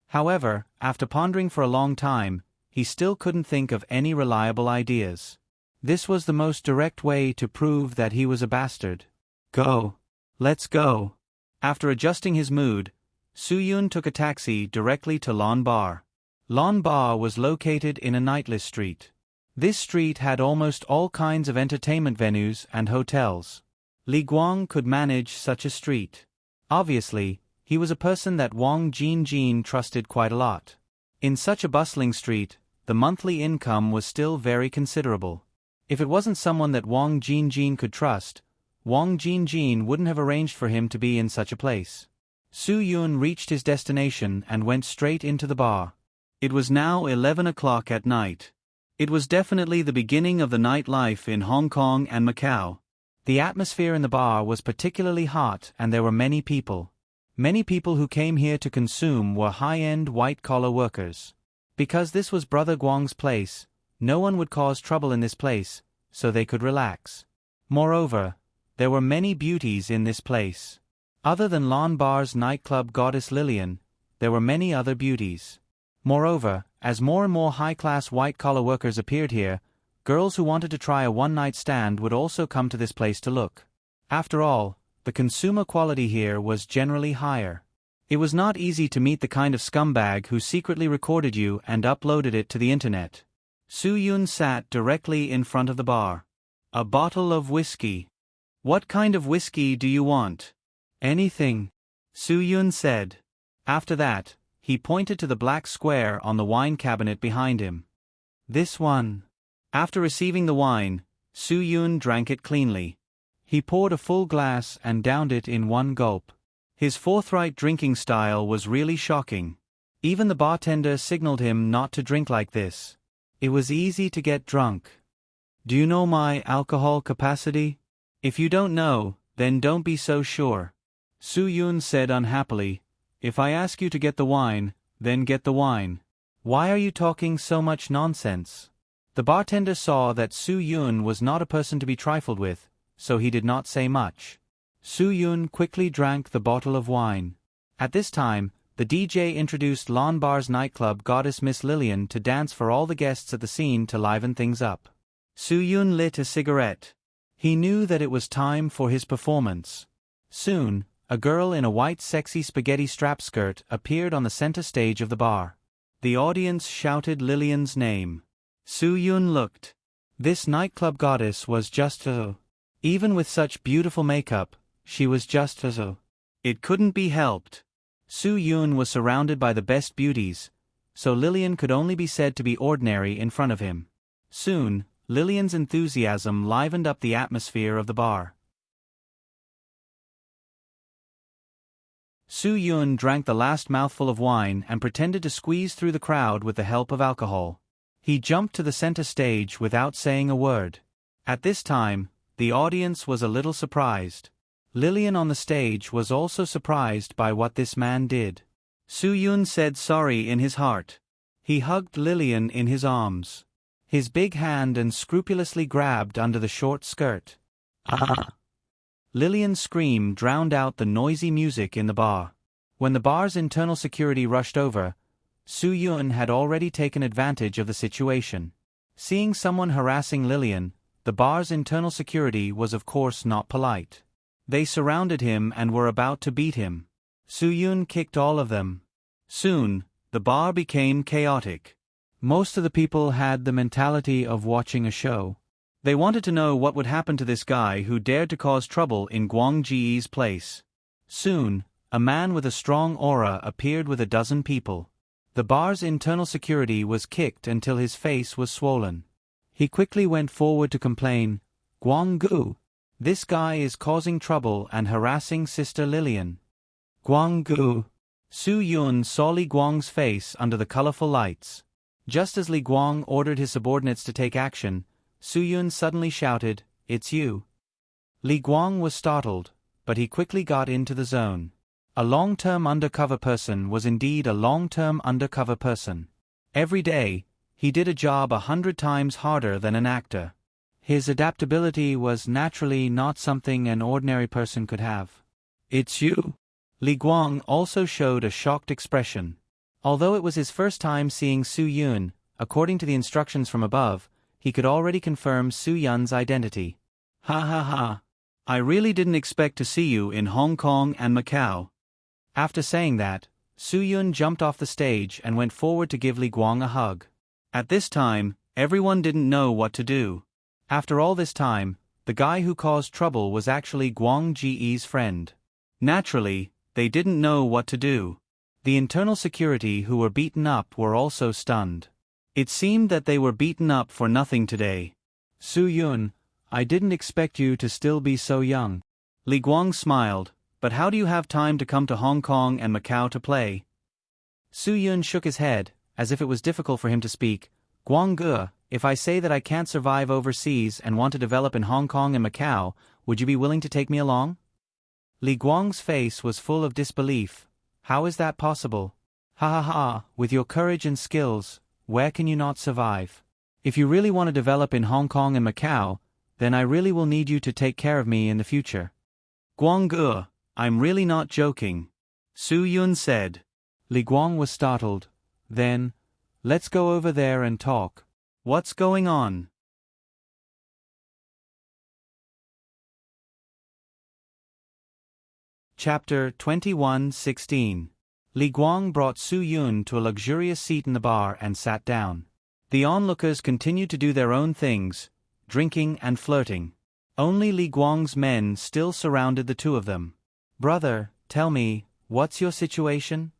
However, after pondering for a long time, he still couldn't think of any reliable ideas. This was the most direct way to prove that he was a bastard. Go. Let's go. After adjusting his mood, Su Yun took a taxi directly to Lan Bar. Lan Bar was located in a nightless street. This street had almost all kinds of entertainment venues and hotels. Li Guang could manage such a street. Obviously, he was a person that Wang Jinjin trusted quite a lot. In such a bustling street, the monthly income was still very considerable. If it wasn't someone that Wang Jinjin could trust, Wang Jinjin wouldn't have arranged for him to be in such a place. Su Yun reached his destination and went straight into the bar. It was now 11 o'clock at night. It was definitely the beginning of the nightlife in Hong Kong and Macau. The atmosphere in the bar was particularly hot and there were many people. Many people who came here to consume were high-end white-collar workers. Because this was Brother Guang's place, no one would cause trouble in this place, so they could relax. Moreover, there were many beauties in this place. Other than Lan Bar's nightclub goddess Lillian, there were many other beauties. Moreover, as more and more high-class white-collar workers appeared here, girls who wanted to try a one-night stand would also come to this place to look. After all, the consumer quality here was generally higher. It was not easy to meet the kind of scumbag who secretly recorded you and uploaded it to the internet. Su Yun sat directly in front of the bar. A bottle of whiskey. What kind of whiskey do you want? Anything, Su Yun said. After that, he pointed to the black square on the wine cabinet behind him. This one. After receiving the wine, Su Yun drank it cleanly. He poured a full glass and downed it in one gulp. His forthright drinking style was really shocking. Even the bartender signaled him not to drink like this. It was easy to get drunk. Do you know my alcohol capacity? If you don't know, then don't be so sure. Su Yun said unhappily, If I ask you to get the wine, then get the wine. Why are you talking so much nonsense? The bartender saw that Su Yun was not a person to be trifled with, so he did not say much. Su Yun quickly drank the bottle of wine. At this time, the DJ introduced Lon Bar's nightclub goddess Miss Lillian to dance for all the guests at the scene to liven things up. Su Yun lit a cigarette. He knew that it was time for his performance. Soon, a girl in a white sexy spaghetti strap skirt appeared on the center stage of the bar. The audience shouted Lillian's name. Su Yun looked. This nightclub goddess was just even with such beautiful makeup, she was just It couldn't be helped. Su Yun was surrounded by the best beauties, so Lillian could only be said to be ordinary in front of him. Soon, Lillian's enthusiasm livened up the atmosphere of the bar. Su Yun drank the last mouthful of wine and pretended to squeeze through the crowd with the help of alcohol. He jumped to the center stage without saying a word. At this time, the audience was a little surprised. Lillian on the stage was also surprised by what this man did. Su Yun said sorry in his heart. He hugged Lillian in his arms. His big hand and scrupulously grabbed under the short skirt. Ah! Lillian's scream drowned out the noisy music in the bar. When the bar's internal security rushed over, Su Yun had already taken advantage of the situation. Seeing someone harassing Lillian, the bar's internal security was of course not polite. They surrounded him and were about to beat him. Su Yun kicked all of them. Soon, the bar became chaotic. Most of the people had the mentality of watching a show. They wanted to know what would happen to this guy who dared to cause trouble in Guang Ji's place. Soon, a man with a strong aura appeared with a dozen people. The bar's internal security was kicked until his face was swollen. He quickly went forward to complain, Guang Gu, this guy is causing trouble and harassing Sister Lillian. Guang Gu. Su Yun saw Li Guang's face under the colorful lights. Just as Li Guang ordered his subordinates to take action, Su Yun suddenly shouted, It's you. Li Guang was startled, but he quickly got into the zone. A long-term undercover person was indeed a long-term undercover person. Every day, he did a job 100 times harder than an actor. His adaptability was naturally not something an ordinary person could have. It's you? Li Guang also showed a shocked expression. Although it was his first time seeing Su Yun, according to the instructions from above, he could already confirm Su Yun's identity. Ha ha ha. I really didn't expect to see you in Hong Kong and Macau. After saying that, Su Yun jumped off the stage and went forward to give Li Guang a hug. At this time, everyone didn't know what to do. After all this time, the guy who caused trouble was actually Guang Ji's friend. Naturally, they didn't know what to do. The internal security who were beaten up were also stunned. It seemed that they were beaten up for nothing today. Su Yun, I didn't expect you to still be so young. Li Guang smiled, but how do you have time to come to Hong Kong and Macau to play? Su Yun shook his head, as if it was difficult for him to speak. Guang Ge, if I say that I can't survive overseas and want to develop in Hong Kong and Macau, would you be willing to take me along? Li Guang's face was full of disbelief. How is that possible? Ha ha ha, with your courage and skills, where can you not survive? If you really want to develop in Hong Kong and Macau, then I really will need you to take care of me in the future. Guang Ge, I'm really not joking. Su Yun said. Li Guang was startled. Then, let's go over there and talk. What's going on? Chapter 21:16. Li Guang brought Su Yun to a luxurious seat in the bar and sat down. The onlookers continued to do their own things, drinking and flirting. Only Li Guang's men still surrounded the two of them. Brother, tell me, what's your situation?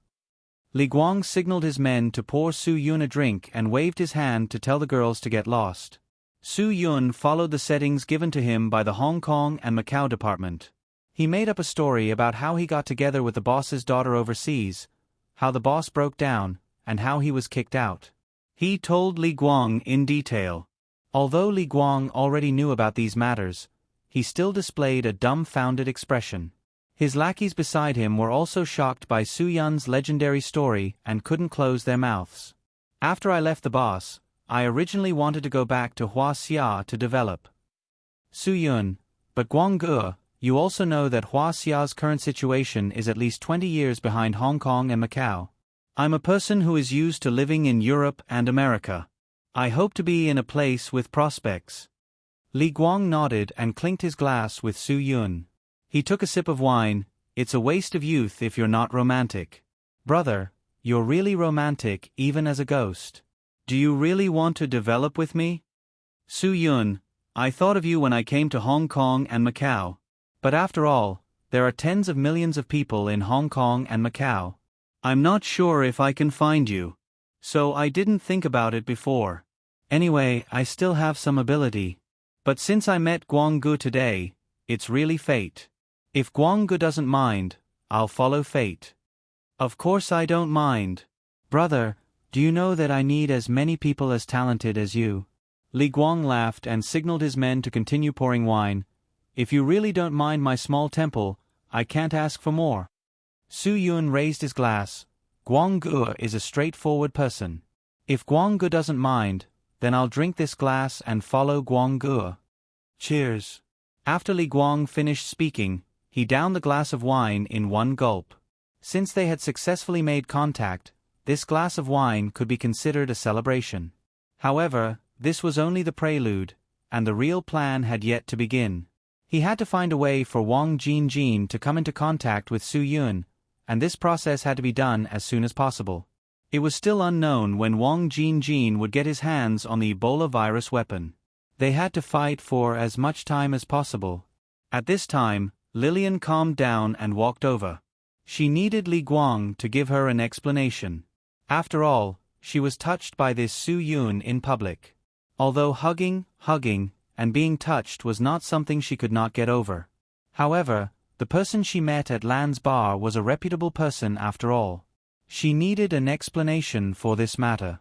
Li Guang signaled his men to pour Su Yun a drink and waved his hand to tell the girls to get lost. Su Yun followed the settings given to him by the Hong Kong and Macau department. He made up a story about how he got together with the boss's daughter overseas, how the boss broke down, and how he was kicked out. He told Li Guang in detail. Although Li Guang already knew about these matters, he still displayed a dumbfounded expression. His lackeys beside him were also shocked by Su Yun's legendary story and couldn't close their mouths. After I left the boss, I originally wanted to go back to Hua Xia to develop. Su Yun, but Guang Ge, you also know that Hua Xia's current situation is at least 20 years behind Hong Kong and Macau. I'm a person who is used to living in Europe and America. I hope to be in a place with prospects. Li Guang nodded and clinked his glass with Su Yun. He took a sip of wine. It's a waste of youth if you're not romantic. Brother, you're really romantic even as a ghost. Do you really want to develop with me? Su Yun, I thought of you when I came to Hong Kong and Macau. But after all, there are tens of millions of people in Hong Kong and Macau. I'm not sure if I can find you. So I didn't think about it before. Anyway, I still have some ability. But since I met Guang Ge today, it's really fate. If Guang Ge doesn't mind, I'll follow fate. Of course I don't mind. Brother, do you know that I need as many people as talented as you? Li Guang laughed and signaled his men to continue pouring wine. If you really don't mind my small temple, I can't ask for more. Su Yun raised his glass. Guang Ge is a straightforward person. If Guang Ge doesn't mind, then I'll drink this glass and follow Guang Ge. Cheers. After Li Guang finished speaking, he downed the glass of wine in one gulp. Since they had successfully made contact, this glass of wine could be considered a celebration. However, this was only the prelude, and the real plan had yet to begin. He had to find a way for Wang Jinjin to come into contact with Su Yun, and this process had to be done as soon as possible. It was still unknown when Wang Jinjin would get his hands on the Ebola virus weapon. They had to fight for as much time as possible. At this time, Lillian calmed down and walked over. She needed Li Guang to give her an explanation. After all, she was touched by this Su Yun in public. Although hugging, and being touched was not something she could not get over. However, the person she met at Lan's bar was a reputable person after all. She needed an explanation for this matter.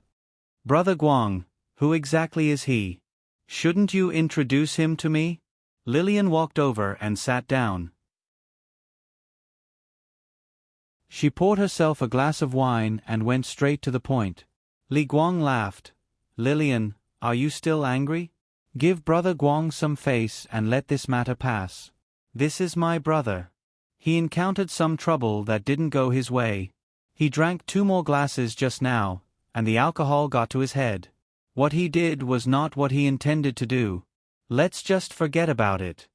Brother Guang, who exactly is he? Shouldn't you introduce him to me? Lillian walked over and sat down. She poured herself a glass of wine and went straight to the point. Li Guang laughed. Lillian, are you still angry? Give Brother Guang some face and let this matter pass. This is my brother. He encountered some trouble that didn't go his way. He drank 2 more glasses just now, and the alcohol got to his head. What he did was not what he intended to do. Let's just forget about it.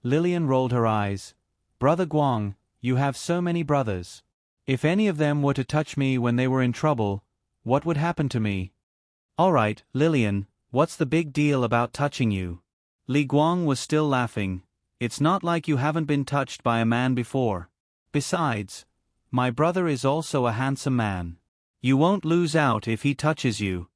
Lillian rolled her eyes. Brother Guang, you have so many brothers. If any of them were to touch me when they were in trouble, what would happen to me? All right, Lillian, what's the big deal about touching you? Li Guang was still laughing. It's not like you haven't been touched by a man before. Besides, my brother is also a handsome man. You won't lose out if he touches you.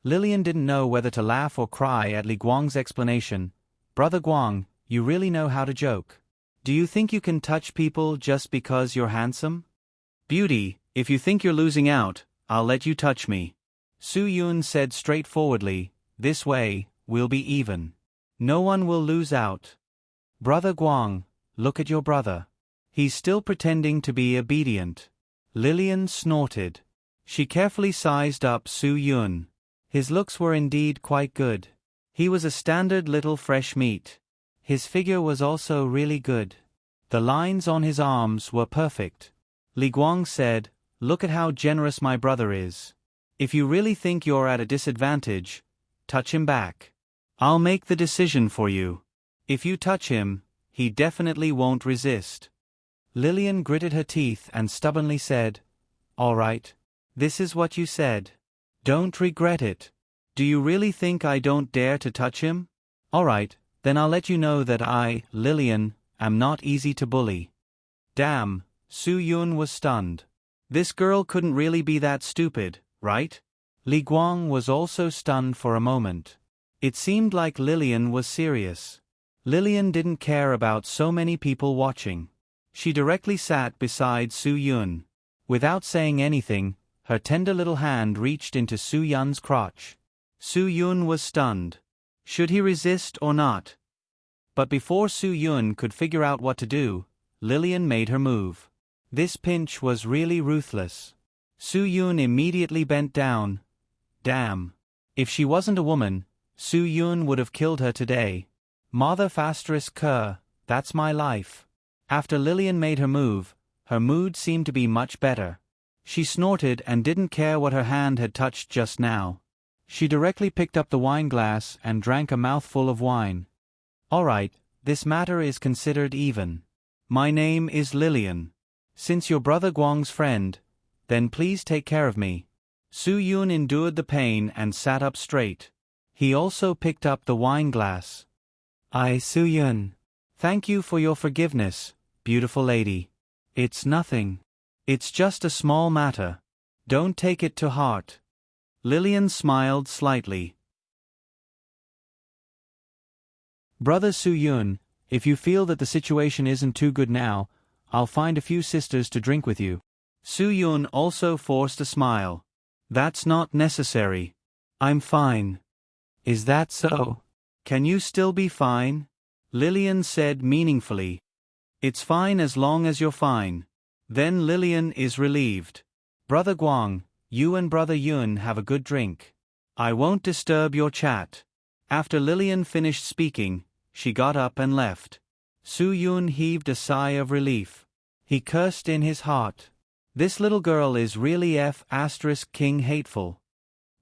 Lillian didn't know whether to laugh or cry at Li Guang's explanation. Brother Guang, you really know how to joke. Do you think you can touch people just because you're handsome? Beauty, if you think you're losing out, I'll let you touch me. Su Yun said straightforwardly, this way, we'll be even. No one will lose out. Brother Guang, look at your brother. He's still pretending to be obedient. Lillian snorted. She carefully sized up Su Yun. His looks were indeed quite good. He was a standard little fresh meat. His figure was also really good. The lines on his arms were perfect. Li Guang said, look at how generous my brother is. If you really think you're at a disadvantage, touch him back. I'll make the decision for you. If you touch him, he definitely won't resist. Lillian gritted her teeth and stubbornly said, all right. This is what you said. Don't regret it. Do you really think I don't dare to touch him? All right, then I'll let you know that I, Lillian, am not easy to bully. Damn, Su Yun was stunned. This girl couldn't really be that stupid, right? Li Guang was also stunned for a moment. It seemed like Lillian was serious. Lillian didn't care about so many people watching. She directly sat beside Su Yun. Without saying anything, her tender little hand reached into Su Yun's crotch. Su Yun was stunned. Should he resist or not? But before Su Yun could figure out what to do, Lillian made her move. This pinch was really ruthless. Su Yun immediately bent down. Damn. If she wasn't a woman, Su Yun would have killed her today. Mother ***, that's my life. After Lillian made her move, her mood seemed to be much better. She snorted and didn't care what her hand had touched just now. She directly picked up the wine glass and drank a mouthful of wine. All right, this matter is considered even. My name is Lillian. Since you're Brother Guang's friend, then please take care of me. Su Yun endured the pain and sat up straight. He also picked up the wine glass. Su Yun. Thank you for your forgiveness, beautiful lady. It's nothing. It's just a small matter. Don't take it to heart. Lillian smiled slightly. Brother Su Yun, if you feel that the situation isn't too good now, I'll find a few sisters to drink with you. Su Yun also forced a smile. That's not necessary. I'm fine. Is that so? Can you still be fine? Lillian said meaningfully. It's fine as long as you're fine. Then Lillian is relieved. Brother Guang, you and Brother Yun have a good drink. I won't disturb your chat. After Lillian finished speaking, she got up and left. Su Yun heaved a sigh of relief. He cursed in his heart. This little girl is really **king hateful.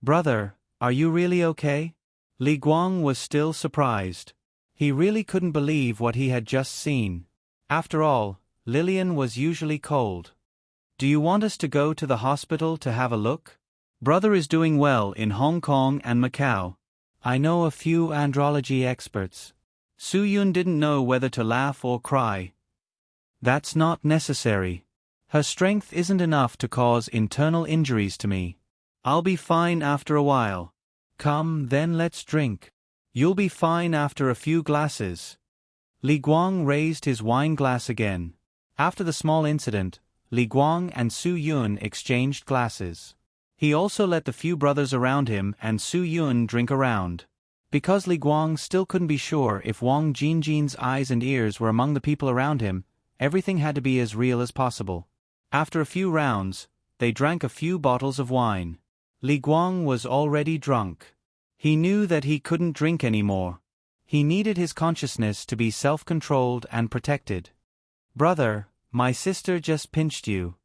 Brother, are you really okay? Li Guang was still surprised. He really couldn't believe what he had just seen. After all, Lillian was usually cold. Do you want us to go to the hospital to have a look? Brother is doing well in Hong Kong and Macau. I know a few andrology experts. Su Yun didn't know whether to laugh or cry. That's not necessary. Her strength isn't enough to cause internal injuries to me. I'll be fine after a while. Come, then let's drink. You'll be fine after a few glasses. Li Guang raised his wine glass again. After the small incident, Li Guang and Su Yun exchanged glasses. He also let the few brothers around him and Su Yun drink around. Because Li Guang still couldn't be sure if Wang Jinjin's eyes and ears were among the people around him, everything had to be as real as possible. After a few rounds, they drank a few bottles of wine. Li Guang was already drunk. He knew that he couldn't drink anymore. He needed his consciousness to be self-controlled and protected. Brother, my sister just pinched you.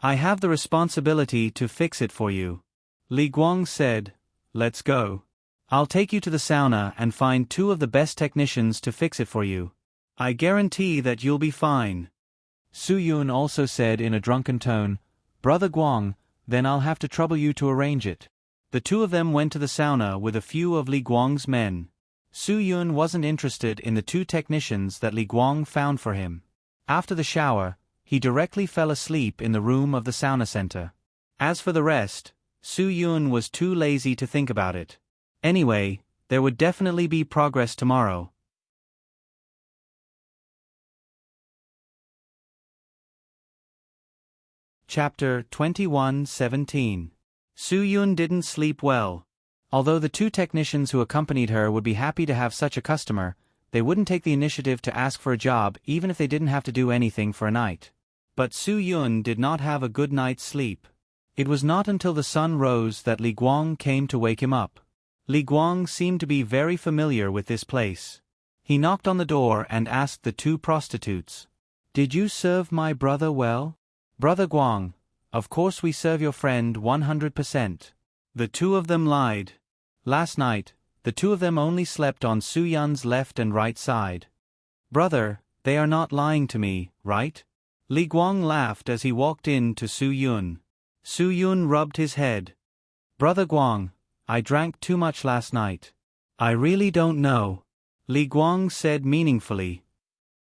I have the responsibility to fix it for you. Li Guang said, let's go. I'll take you to the sauna and find 2 of the best technicians to fix it for you. I guarantee that you'll be fine. Su Yun also said in a drunken tone, Brother Guang, then I'll have to trouble you to arrange it. The 2 of them went to the sauna with a few of Li Guang's men. Su Yun wasn't interested in the 2 technicians that Li Guang found for him. After the shower, he directly fell asleep in the room of the sauna center. As for the rest, Su Yun was too lazy to think about it. Anyway, there would definitely be progress tomorrow. Chapter 21:17. Su Yun didn't sleep well. Although the 2 technicians who accompanied her would be happy to have such a customer, they wouldn't take the initiative to ask for a job even if they didn't have to do anything for a night. But Su Yun did not have a good night's sleep. It was not until the sun rose that Li Guang came to wake him up. Li Guang seemed to be very familiar with this place. He knocked on the door and asked the 2 prostitutes, Did you serve my brother well? Brother Guang, of course we serve your friend 100%. The 2 of them lied. Last night, the 2 of them only slept on Su Yun's left and right side. Brother, they are not lying to me, right? Li Guang laughed as he walked in to Su Yun. Su Yun rubbed his head. Brother Guang, I drank too much last night. I really don't know. Li Guang said meaningfully.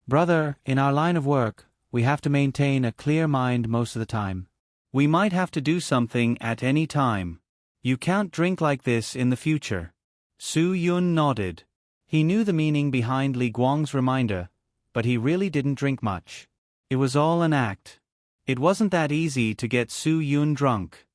Brother, in our line of work, we have to maintain a clear mind most of the time. We might have to do something at any time. You can't drink like this in the future. Su Yun nodded. He knew the meaning behind Li Guang's reminder, but he really didn't drink much. It was all an act. It wasn't that easy to get Su Yun drunk.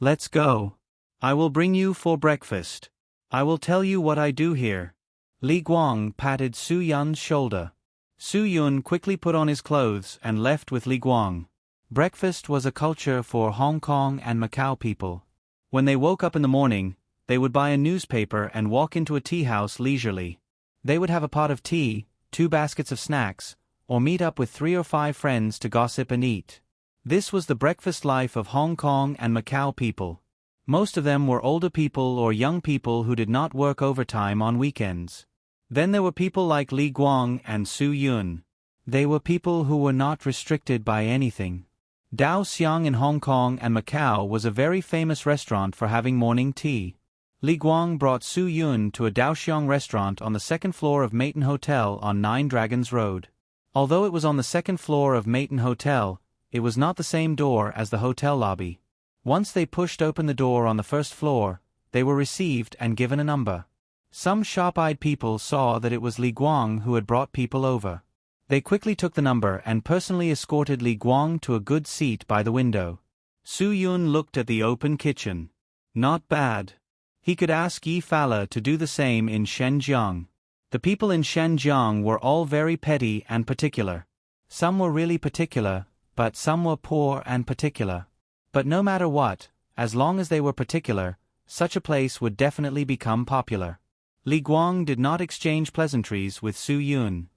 Let's go. I will bring you for breakfast. I will tell you what I do here. Li Guang patted Su Yun's shoulder. Su Yun quickly put on his clothes and left with Li Guang. Breakfast was a culture for Hong Kong and Macau people. When they woke up in the morning, they would buy a newspaper and walk into a tea house leisurely. They would have a pot of tea, 2 baskets of snacks, or meet up with 3 or 5 friends to gossip and eat. This was the breakfast life of Hong Kong and Macau people. Most of them were older people or young people who did not work overtime on weekends. Then there were people like Li Guang and Su Yun. They were people who were not restricted by anything. Dao Xiang in Hong Kong and Macau was a very famous restaurant for having morning tea. Li Guang brought Su Yun to a Daoxiang restaurant on the 2nd floor of Maton Hotel on 9 Dragons Road. Although it was on the 2nd floor of Maton Hotel, it was not the same door as the hotel lobby. Once they pushed open the door on the 1st floor, they were received and given a number. Some sharp-eyed people saw that it was Li Guang who had brought people over. They quickly took the number and personally escorted Li Guang to a good seat by the window. Su Yun looked at the open kitchen. Not bad. He could ask Yi Fala to do the same in Shenzhen. The people in Shenzhen were all very petty and particular. Some were really particular, but some were poor and particular. But no matter what, as long as they were particular, such a place would definitely become popular. Li Guang did not exchange pleasantries with Su Yun.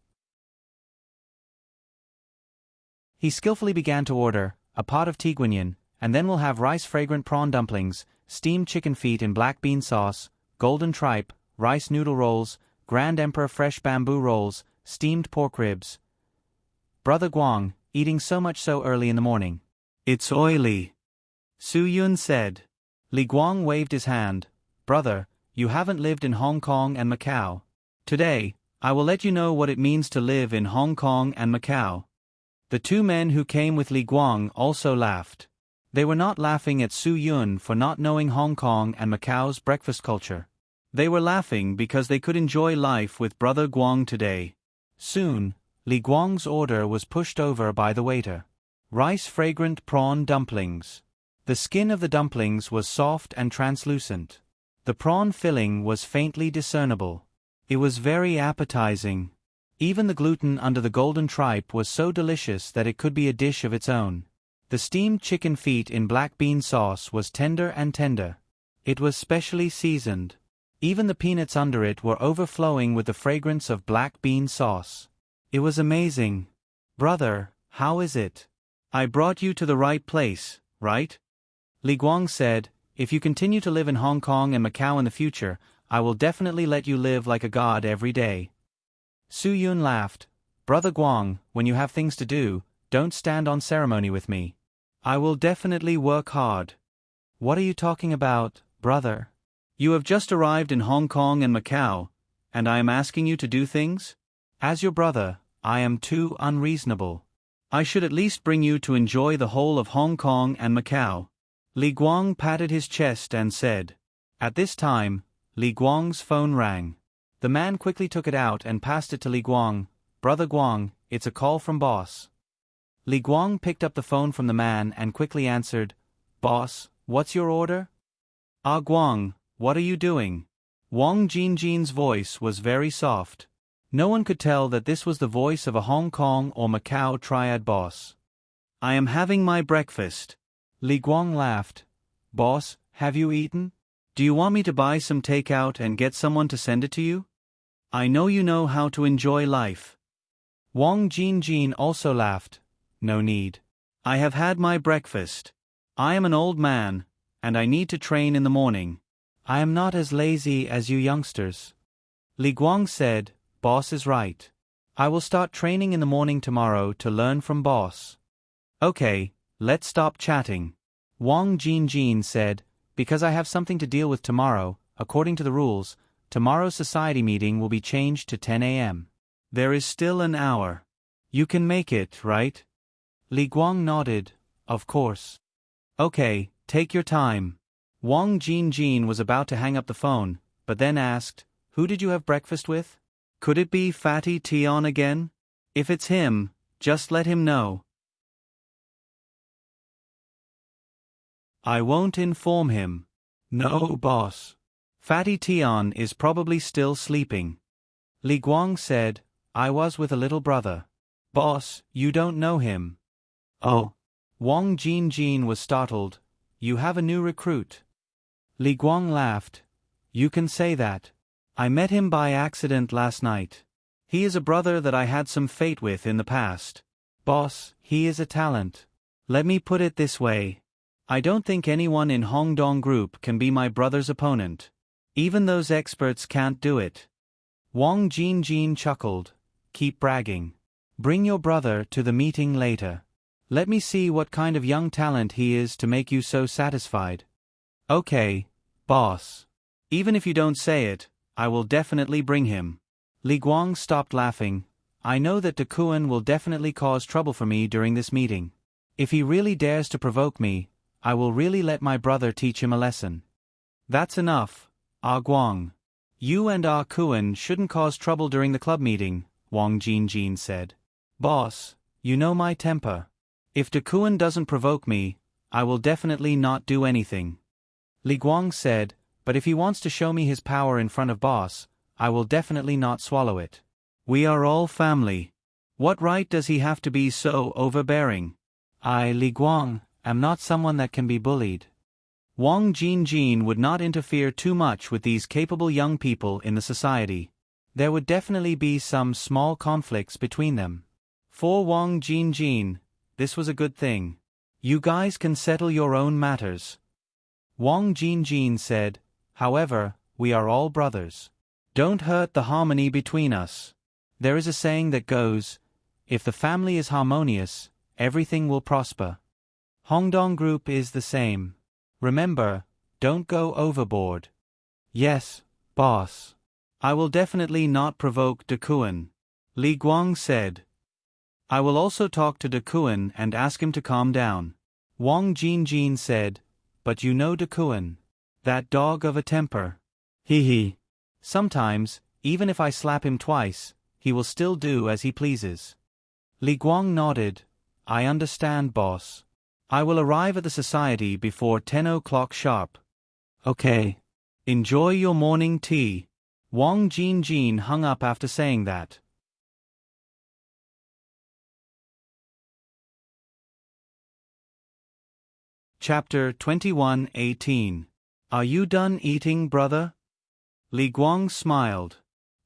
He skillfully began to order a pot of tiguanyin, and then we'll have rice-fragrant prawn dumplings, steamed chicken feet in black bean sauce, golden tripe, rice noodle rolls, Grand Emperor fresh bamboo rolls, steamed pork ribs. Brother Guang, eating so much so early in the morning. It's oily, Su Yun said. Li Guang waved his hand. Brother, you haven't lived in Hong Kong and Macau. Today, I will let you know what it means to live in Hong Kong and Macau. The 2 men who came with Li Guang also laughed. They were not laughing at Su Yun for not knowing Hong Kong and Macau's breakfast culture. They were laughing because they could enjoy life with Brother Guang today. Soon, Li Guang's order was pushed over by the waiter. Rice-fragrant prawn dumplings. The skin of the dumplings was soft and translucent. The prawn filling was faintly discernible. It was very appetizing. Even the gluten under the golden tripe was so delicious that it could be a dish of its own. The steamed chicken feet in black bean sauce was tender and tender. It was specially seasoned. Even the peanuts under it were overflowing with the fragrance of black bean sauce. It was amazing. Brother, how is it? I brought you to the right place, right? Li Guang said, if you continue to live in Hong Kong and Macau in the future, I will definitely let you live like a god every day. Su Yun laughed. Brother Guang, when you have things to do, don't stand on ceremony with me. I will definitely work hard. What are you talking about, brother? You have just arrived in Hong Kong and Macau, and I am asking you to do things? As your brother, I am too unreasonable. I should at least bring you to enjoy the whole of Hong Kong and Macau. Li Guang patted his chest and said. At this time, Li Guang's phone rang. The man quickly took it out and passed it to Li Guang. Brother Guang, it's a call from boss. Li Guang picked up the phone from the man and quickly answered, Boss, what's your order? Ah Guang, what are you doing? Wang Jinjin's voice was very soft. No one could tell that this was the voice of a Hong Kong or Macau triad boss. I am having my breakfast. Li Guang laughed. Boss, have you eaten? Do you want me to buy some takeout and get someone to send it to you? I know you know how to enjoy life. Wang Jinjin also laughed. No need. I have had my breakfast. I am an old man, and I need to train in the morning. I am not as lazy as you youngsters. Li Guang said, Boss is right. I will start training in the morning tomorrow to learn from boss. Okay, let's stop chatting. Wang Jinjin said, because I have something to deal with tomorrow, according to the rules, tomorrow's society meeting will be changed to 10 a.m. There is still an hour. You can make it, right? Li Guang nodded, of course. Okay, take your time. Wang Jinjin was about to hang up the phone, but then asked, "Who did you have breakfast with? Could it be Fatty Tion again? If it's him, just let him know." "I won't inform him." "No, boss. Fatty Tion is probably still sleeping." Li Guang said, "I was with a little brother." "Boss, you don't know him." "Oh." Wang Jinjin was startled. "You have a new recruit." Li Guang laughed. "You can say that. I met him by accident last night. He is a brother that I had some fate with in the past. Boss, he is a talent. Let me put it this way. I don't think anyone in Hongdong Group can be my brother's opponent. Even those experts can't do it." Wang Jinjin chuckled. "Keep bragging. Bring your brother to the meeting later. Let me see what kind of young talent he is to make you so satisfied." "Okay, boss. Even if you don't say it, I will definitely bring him." Li Guang stopped laughing. "I know that Dakuan will definitely cause trouble for me during this meeting. If he really dares to provoke me, I will really let my brother teach him a lesson." "That's enough, Ah Guang. You and Ah Kuan shouldn't cause trouble during the club meeting," Wang Jinjin said. "Boss, you know my temper. If Dakuan doesn't provoke me, I will definitely not do anything." Li Guang said, "But if he wants to show me his power in front of boss, I will definitely not swallow it. We are all family. What right does he have to be so overbearing? I, Li Guang, am not someone that can be bullied." Wang Jinjin would not interfere too much with these capable young people in the society. There would definitely be some small conflicts between them. For Wang Jinjin, this was a good thing. "You guys can settle your own matters." Wang Jinjin said, "However, we are all brothers. Don't hurt the harmony between us. There is a saying that goes, if the family is harmonious, everything will prosper. Hongdong Group is the same. Remember, don't go overboard." "Yes, boss. I will definitely not provoke Dakuan," Li Guang said. "I will also talk to Dakuan and ask him to calm down." Wang Jinjin said, "But you know Dakuan. That dog of a temper. Hee. Sometimes, even if I slap him twice, he will still do as he pleases." Li Guang nodded. "I understand, boss. I will arrive at the society before 10 o'clock sharp." "Okay. Enjoy your morning tea." Wang Jinjin hung up after saying that. Chapter 21:18. Are you done eating, brother? Li Guang smiled.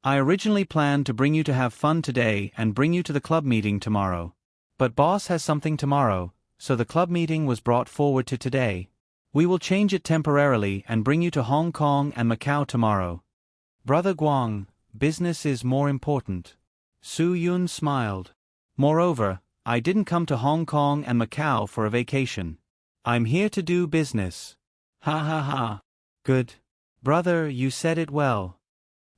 "I originally planned to bring you to have fun today and bring you to the club meeting tomorrow. But boss has something tomorrow, so the club meeting was brought forward to today. We will change it temporarily and bring you to Hong Kong and Macau tomorrow." "Brother Guang, business is more important." Su Yun smiled. "Moreover, I didn't come to Hong Kong and Macau for a vacation. I'm here to do business." "Ha ha ha. Good. Brother, you said it well."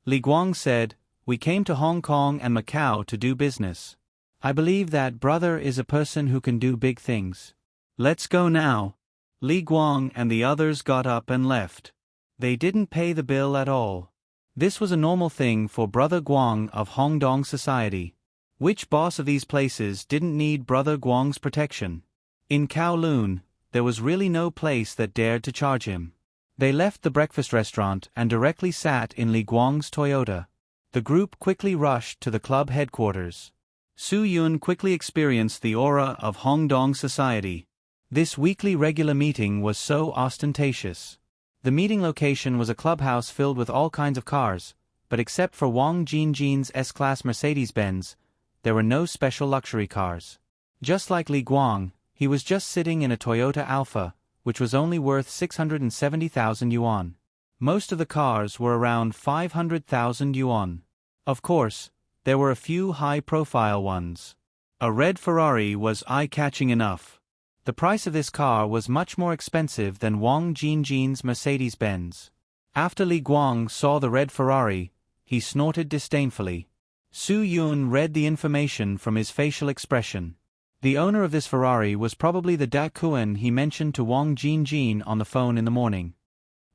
Li Guang said, "We came to Hong Kong and Macau to do business. I believe that brother is a person who can do big things. Let's go now." Li Guang and the others got up and left. They didn't pay the bill at all. This was a normal thing for Brother Guang of Hongdong Society. Which boss of these places didn't need Brother Guang's protection? In Kowloon, there was really no place that dared to charge him. They left the breakfast restaurant and directly sat in Li Guang's Toyota. The group quickly rushed to the club headquarters. Su Yun quickly experienced the aura of Hongdong Society. This weekly regular meeting was so ostentatious. The meeting location was a clubhouse filled with all kinds of cars, but except for Wang Jinjin's S-Class Mercedes-Benz, there were no special luxury cars. Just like Li Guang, he was just sitting in a Toyota Alpha, which was only worth 670,000 yuan. Most of the cars were around 500,000 yuan. Of course, there were a few high-profile ones. A red Ferrari was eye-catching enough. The price of this car was much more expensive than Wang Jinjin's Mercedes-Benz. After Li Guang saw the red Ferrari, he snorted disdainfully. Su Yun read the information from his facial expression. The owner of this Ferrari was probably the Da Kuan he mentioned to Wang Jinjin on the phone in the morning.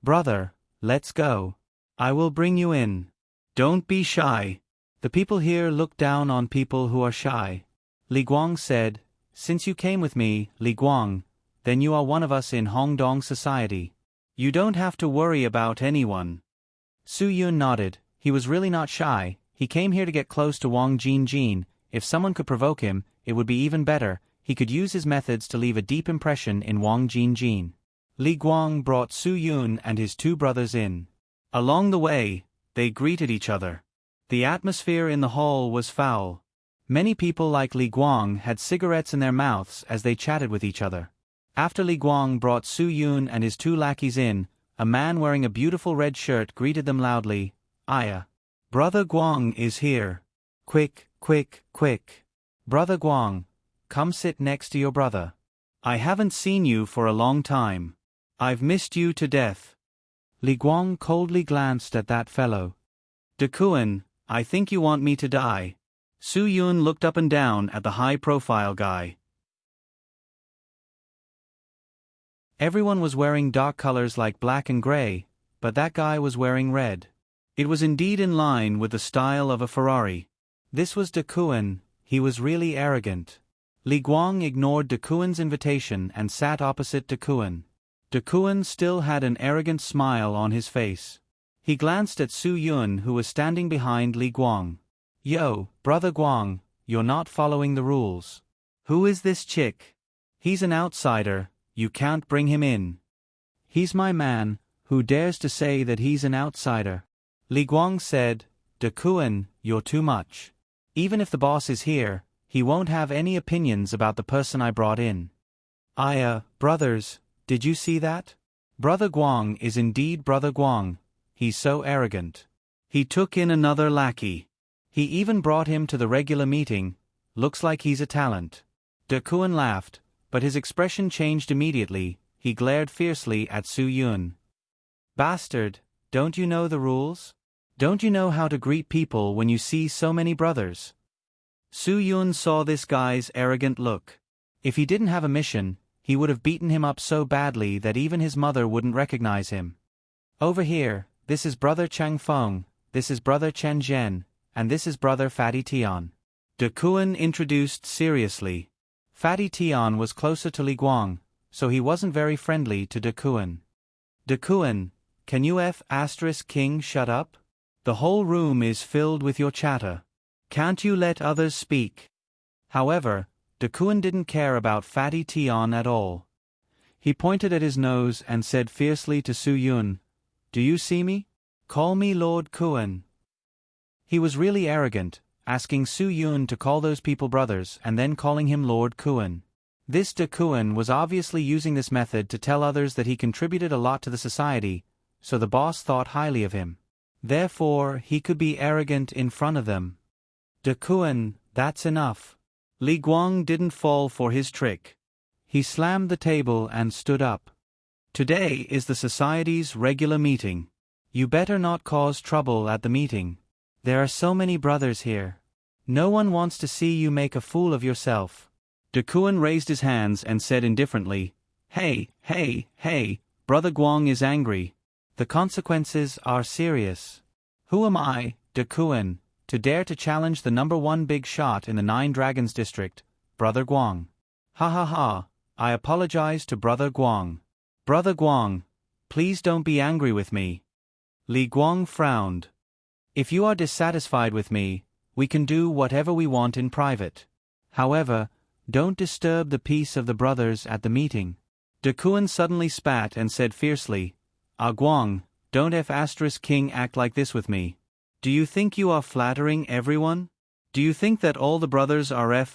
"Brother, let's go. I will bring you in. Don't be shy. The people here look down on people who are shy." Li Guang said, "Since you came with me, Li Guang, then you are one of us in Hongdong society. You don't have to worry about anyone." Su Yun nodded. He was really not shy. He came here to get close to Wang Jinjin. If someone could provoke him, it would be even better. He could use his methods to leave a deep impression in Wang Jinjin. Li Guang brought Su Yun and his two brothers in. Along the way, they greeted each other. The atmosphere in the hall was foul. Many people like Li Guang had cigarettes in their mouths as they chatted with each other. After Li Guang brought Su Yun and his two lackeys in, a man wearing a beautiful red shirt greeted them loudly. "Aya. Brother Guang is here. Quick, quick, quick. Brother Guang, come sit next to your brother. I haven't seen you for a long time. I've missed you to death." Li Guang coldly glanced at that fellow. "Da Kuan, I think you want me to die." Su Yun looked up and down at the high-profile guy. Everyone was wearing dark colors like black and gray, but that guy was wearing red. It was indeed in line with the style of a Ferrari. This was Da Kuan. He was really arrogant. Li Guang ignored Da Kuan's invitation and sat opposite Da Kuan. Da Kuan still had an arrogant smile on his face. He glanced at Su Yun, who was standing behind Li Guang. "Yo, Brother Guang, you're not following the rules. Who is this chick? He's an outsider, you can't bring him in." "He's my man, who dares to say that he's an outsider?" Li Guang said, "Da Kuan, you're too much. Even if the boss is here, he won't have any opinions about the person I brought in." Brothers, did you see that? Brother Guang is indeed Brother Guang. He's so arrogant." He took in another lackey. He even brought him to the regular meeting. Looks like he's a talent. Da Kuan laughed, but his expression changed immediately. He glared fiercely at Su Yun. "Bastard, don't you know the rules? Don't you know how to greet people when you see so many brothers?" Su Yun saw this guy's arrogant look. If he didn't have a mission, he would have beaten him up so badly that even his mother wouldn't recognize him. "Over here, this is Brother Chang Feng, this is Brother Chen Zhen, and this is Brother Fatty Tian." Da Kuan introduced seriously. Fatty Tian was closer to Li Guang, so he wasn't very friendly to Da Kuan. "Da Kuan, can you King shut up? The whole room is filled with your chatter. Can't you let others speak?" However, Da Kuan didn't care about Fatty Tian at all. He pointed at his nose and said fiercely to Su Yun, "Do you see me? Call me Lord Kuan." He was really arrogant, asking Su Yun to call those people brothers and then calling him Lord Kuan. This Da Kuan was obviously using this method to tell others that he contributed a lot to the society, so the boss thought highly of him. Therefore, he could be arrogant in front of them. "Da Kuan, that's enough." Li Guang didn't fall for his trick. He slammed the table and stood up. "Today is the society's regular meeting. You better not cause trouble at the meeting. There are so many brothers here. No one wants to see you make a fool of yourself." Da Kuan raised his hands and said indifferently, Hey, Brother Guang is angry. The consequences are serious. Who am I, Da Kuan, to dare to challenge the #1 big shot in the 9 Dragons district, Brother Guang? Ha ha ha, I apologize to Brother Guang. Brother Guang, please don't be angry with me." Li Guang frowned. "If you are dissatisfied with me, we can do whatever we want in private. However, don't disturb the peace of the brothers at the meeting." Da Kuan suddenly spat and said fiercely, Guang, don't King act like this with me. Do you think you are flattering everyone? Do you think that all the brothers are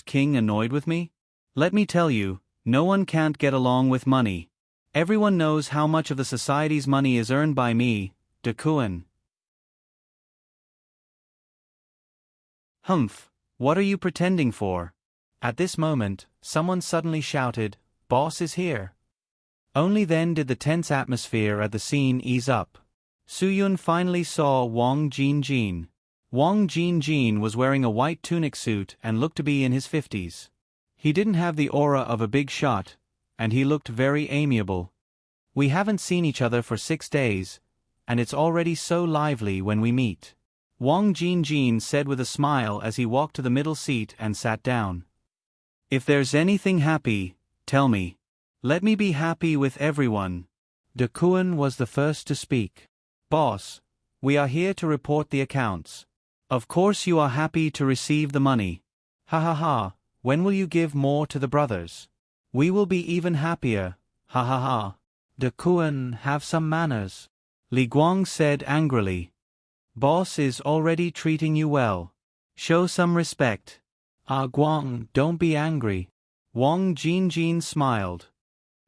King annoyed with me? Let me tell you, no one can't get along with money. Everyone knows how much of the society's money is earned by me, Da Kuan. Humph, what are you pretending for? At this moment, someone suddenly shouted, "Boss is here." Only then did the tense atmosphere at the scene ease up. Su Yun finally saw Wang Jinjin. Wang Jinjin was wearing a white tunic suit and looked to be in his 50s. He didn't have the aura of a big shot, and he looked very amiable. We haven't seen each other for 6 days, and it's already so lively when we meet. Wang Jinjin said with a smile as he walked to the middle seat and sat down. If there's anything happy, tell me. Let me be happy with everyone. De Kuan was the first to speak. Boss, we are here to report the accounts. Of course you are happy to receive the money. Ha ha ha, when will you give more to the brothers? We will be even happier, ha ha ha. De Kuan, have some manners. Li Guang said angrily. Boss is already treating you well. Show some respect. Ah Guang, don't be angry. Wang Jinjin smiled.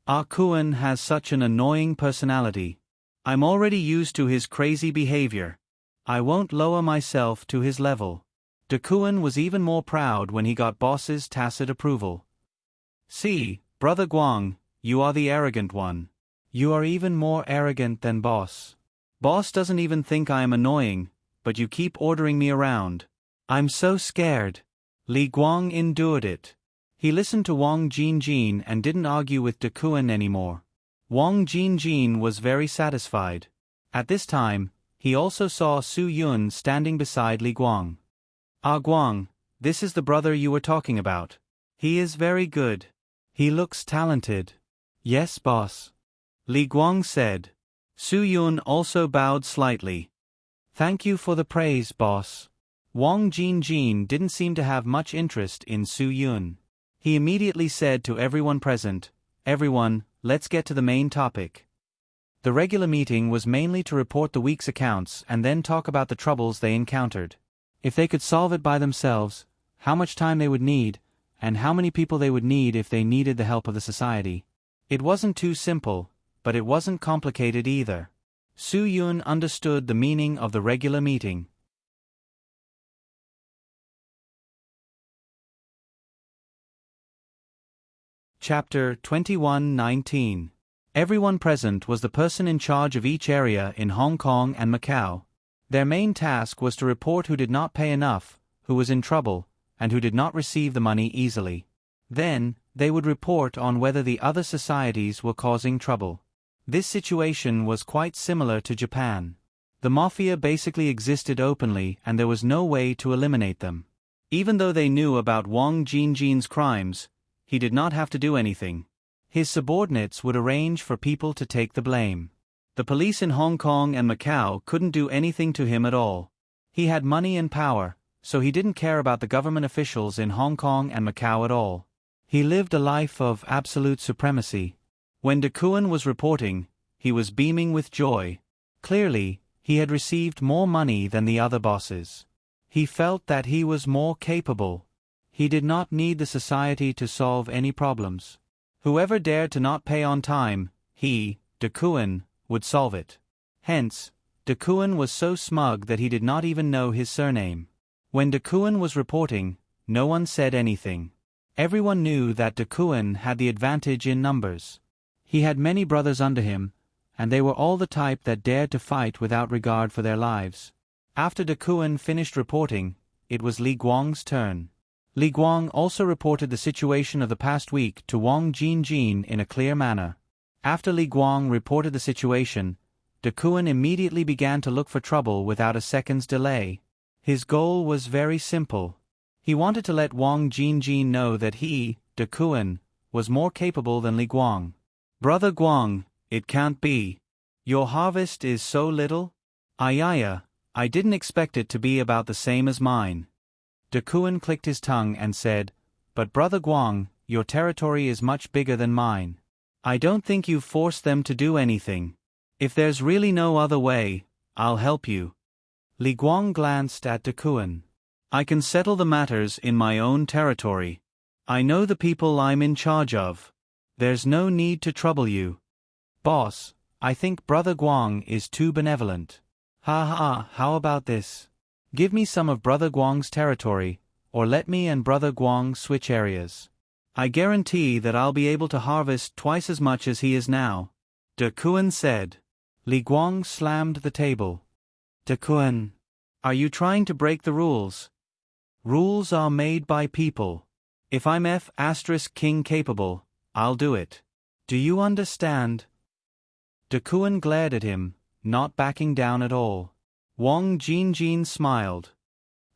Ah Kuan has such an annoying personality. I'm already used to his crazy behavior. I won't lower myself to his level. De Kuan was even more proud when he got boss's tacit approval. See, Brother Guang, you are the arrogant one. You are even more arrogant than boss. Boss doesn't even think I am annoying, but you keep ordering me around. I'm so scared. Li Guang endured it. He listened to Wang Jinjin and didn't argue with De Kuan anymore. Wang Jinjin was very satisfied. At this time, he also saw Su Yun standing beside Li Guang. Ah Guang, this is the brother you were talking about. He is very good. He looks talented. Yes, boss. Li Guang said. Su Yun also bowed slightly. Thank you for the praise, boss. Wang Jinjin didn't seem to have much interest in Su Yun. He immediately said to everyone present, Everyone, let's get to the main topic. The regular meeting was mainly to report the week's accounts and then talk about the troubles they encountered. If they could solve it by themselves, how much time they would need, and how many people they would need if they needed the help of the society. It wasn't too simple, but it wasn't complicated either. Su Yun understood the meaning of the regular meeting. Chapter 21:19. Everyone present was the person in charge of each area in Hong Kong and Macau. Their main task was to report who did not pay enough, who was in trouble, and who did not receive the money easily. Then, they would report on whether the other societies were causing trouble. This situation was quite similar to Japan. The mafia basically existed openly and there was no way to eliminate them. Even though they knew about Wang Jinjin's crimes, he did not have to do anything. His subordinates would arrange for people to take the blame. The police in Hong Kong and Macau couldn't do anything to him at all. He had money and power, so he didn't care about the government officials in Hong Kong and Macau at all. He lived a life of absolute supremacy. When De Kuan was reporting, he was beaming with joy. Clearly, he had received more money than the other bosses. He felt that he was more capable. He did not need the society to solve any problems. Whoever dared to not pay on time, he, De Kuan, would solve it. Hence, De Kuan was so smug that he did not even know his surname. When De Kuan was reporting, no one said anything. Everyone knew that De Kuan had the advantage in numbers. He had many brothers under him, and they were all the type that dared to fight without regard for their lives. After De Kuan finished reporting, it was Li Guang's turn. Li Guang also reported the situation of the past week to Wang Jinjin in a clear manner. After Li Guang reported the situation, De Kuan immediately began to look for trouble without a second's delay. His goal was very simple. He wanted to let Wang Jinjin know that he, De Kuan, was more capable than Li Guang. Brother Guang, it can't be. Your harvest is so little? Ayaya, I didn't expect it to be about the same as mine. De Kuan clicked his tongue and said, But Brother Guang, your territory is much bigger than mine. I don't think you've forced them to do anything. If there's really no other way, I'll help you. Li Guang glanced at De Kuan. I can settle the matters in my own territory. I know the people I'm in charge of. There's no need to trouble you. Boss, I think Brother Guang is too benevolent. Ha ha, how about this? Give me some of Brother Guang's territory, or let me and Brother Guang switch areas. I guarantee that I'll be able to harvest twice as much as he is now. De Kuan said. Li Guang slammed the table. De Kuan, are you trying to break the rules? Rules are made by people. If I'm F** king capable, I'll do it. Do you understand? Dakuan glared at him, not backing down at all. Wang Jinjin smiled.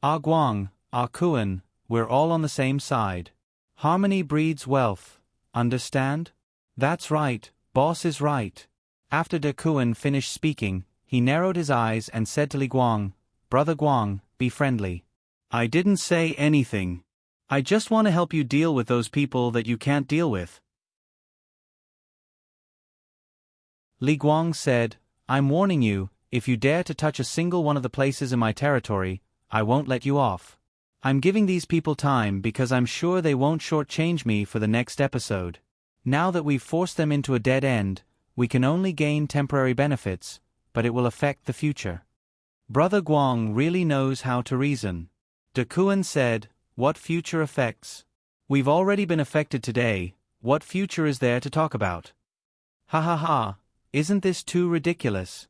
Guang, Kuan, we're all on the same side. Harmony breeds wealth, understand? That's right, boss is right. After Dakuan finished speaking, he narrowed his eyes and said to Li Guang, Brother Guang, be friendly. I didn't say anything. I just want to help you deal with those people that you can't deal with. Li Guang said, I'm warning you, if you dare to touch a single one of the places in my territory, I won't let you off. I'm giving these people time because I'm sure they won't shortchange me for the next episode. Now that we've forced them into a dead end, we can only gain temporary benefits, but it will affect the future. Brother Guang really knows how to reason. Dakuan said, what future effects? We've already been affected today, what future is there to talk about? Ha ha ha, isn't this too ridiculous?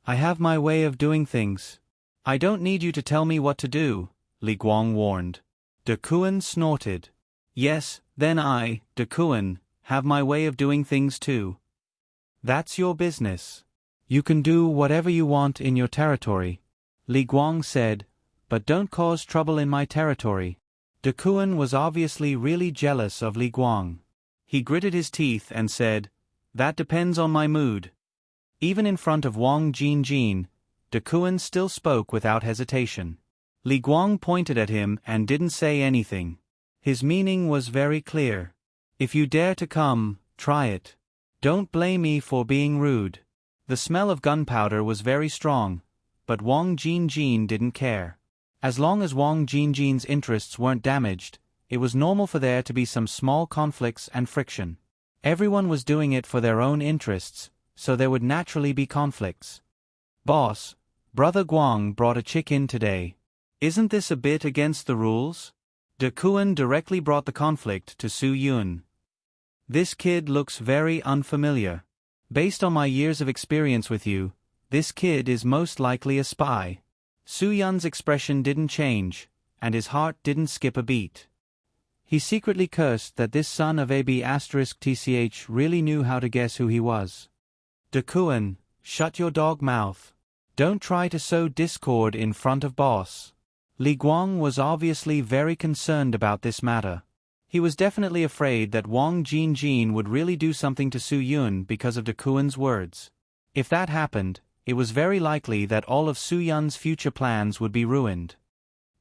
I have my way of doing things. I don't need you to tell me what to do, Li Guang warned. Dakuan snorted. Yes, then I, Dakuan, have my way of doing things too. That's your business. You can do whatever you want in your territory, Li Guang said, but don't cause trouble in my territory. Dakuan was obviously really jealous of Li Guang. He gritted his teeth and said, that depends on my mood. Even in front of Wang Jinjin, Dakuan still spoke without hesitation. Li Guang pointed at him and didn't say anything. His meaning was very clear. If you dare to come, try it. Don't blame me for being rude. The smell of gunpowder was very strong, but Wang Jinjin didn't care. As long as Wang Jinjin's interests weren't damaged, it was normal for there to be some small conflicts and friction. Everyone was doing it for their own interests, so there would naturally be conflicts. Boss, Brother Guang brought a chick in today. Isn't this a bit against the rules? Dakuan directly brought the conflict to Su Yun. This kid looks very unfamiliar. Based on my years of experience with you, this kid is most likely a spy. Su Yun's expression didn't change, and his heart didn't skip a beat. He secretly cursed that this son of AB*TCH really knew how to guess who he was. Dakuan, shut your dog mouth. Don't try to sow discord in front of boss. Li Guang was obviously very concerned about this matter. He was definitely afraid that Wang Jinjin would really do something to Su Yun because of Dakuan's words. If that happened, it was very likely that all of Su Yun's future plans would be ruined.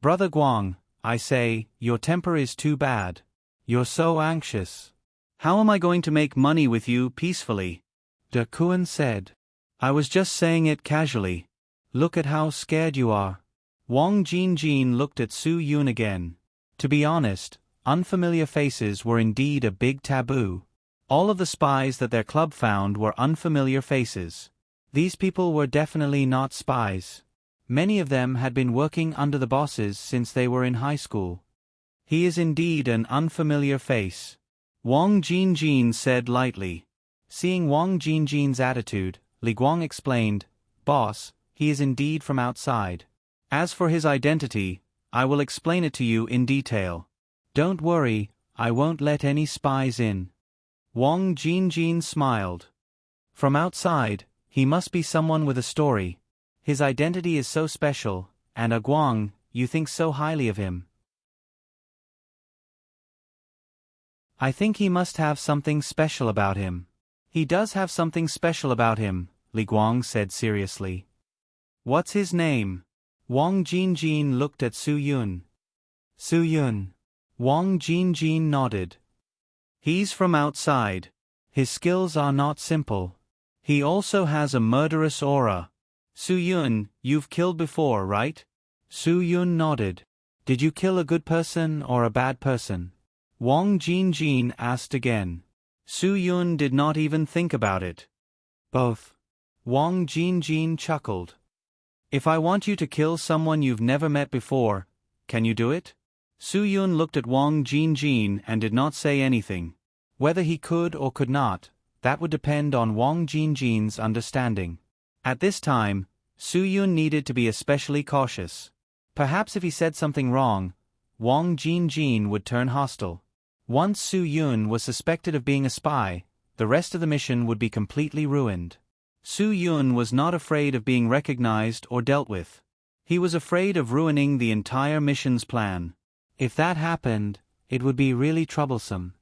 Brother Guang, I say, your temper is too bad. You're so anxious. How am I going to make money with you peacefully? Dakuan said. I was just saying it casually. Look at how scared you are. Wang Jinjin looked at Su Yun again. To be honest, unfamiliar faces were indeed a big taboo. All of the spies that their club found were unfamiliar faces. These people were definitely not spies. Many of them had been working under the bosses since they were in high school. He is indeed an unfamiliar face, Wang Jinjin said lightly. Seeing Wang Jinjin's attitude, Li Guang explained, Boss, he is indeed from outside. As for his identity, I will explain it to you in detail. Don't worry, I won't let any spies in. Wang Jinjin smiled. From outside, he must be someone with a story. His identity is so special, and Guang, you think so highly of him. I think he must have something special about him. He does have something special about him, Li Guang said seriously. What's his name? Wang Jinjin looked at Su Yun. Su Yun. Wang Jinjin nodded. He's from outside. His skills are not simple. He also has a murderous aura. Su Yun, you've killed before, right? Su Yun nodded. Did you kill a good person or a bad person? Wang Jinjin asked again. Su Yun did not even think about it. Both. Wang Jinjin chuckled. If I want you to kill someone you've never met before, can you do it? Su Yun looked at Wang Jinjin and did not say anything. Whether he could or could not, that would depend on Wang Jinjin's understanding. At this time, Su Yun needed to be especially cautious. Perhaps if he said something wrong, Wang Jinjin would turn hostile. Once Su Yun was suspected of being a spy, the rest of the mission would be completely ruined. Su Yun was not afraid of being recognized or dealt with. He was afraid of ruining the entire mission's plan. If that happened, it would be really troublesome.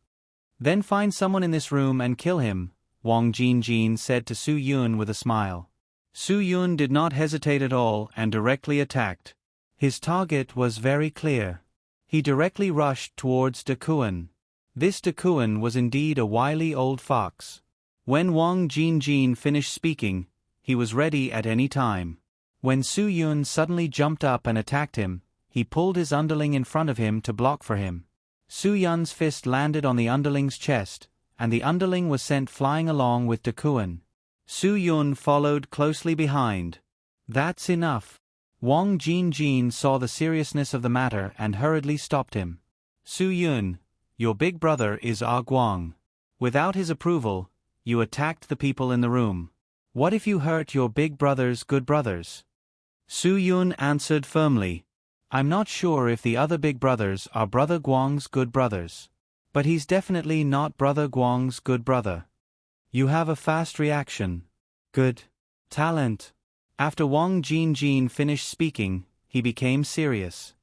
Then find someone in this room and kill him, Wang Jinjin said to Su Yun with a smile. Su Yun did not hesitate at all and directly attacked. His target was very clear. He directly rushed towards De Kuan. This De Kuan was indeed a wily old fox. When Wang Jinjin finished speaking, he was ready at any time. When Su Yun suddenly jumped up and attacked him, he pulled his underling in front of him to block for him. Su Yun's fist landed on the underling's chest, and the underling was sent flying along with De Kuan. Su Yun followed closely behind. That's enough. Wang Jinjin saw the seriousness of the matter and hurriedly stopped him. Su Yun, your big brother is Ah Guang. Without his approval, you attacked the people in the room. What if you hurt your big brother's good brothers? Su Yun answered firmly. I'm not sure if the other big brothers are Brother Guang's good brothers. But he's definitely not Brother Guang's good brother. You have a fast reaction. Good. Talent. After Wang Jinjin finished speaking, he became serious.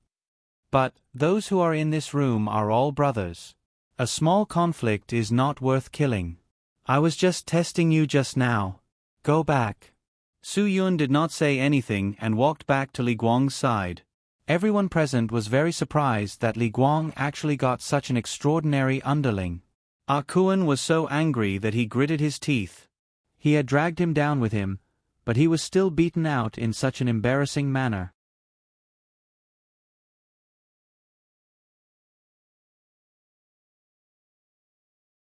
But, those who are in this room are all brothers. A small conflict is not worth killing. I was just testing you just now. Go back. Su Yun did not say anything and walked back to Li Guang's side. Everyone present was very surprised that Li Guang actually got such an extraordinary underling. Ah Kuan was so angry that he gritted his teeth. He had dragged him down with him, but he was still beaten out in such an embarrassing manner.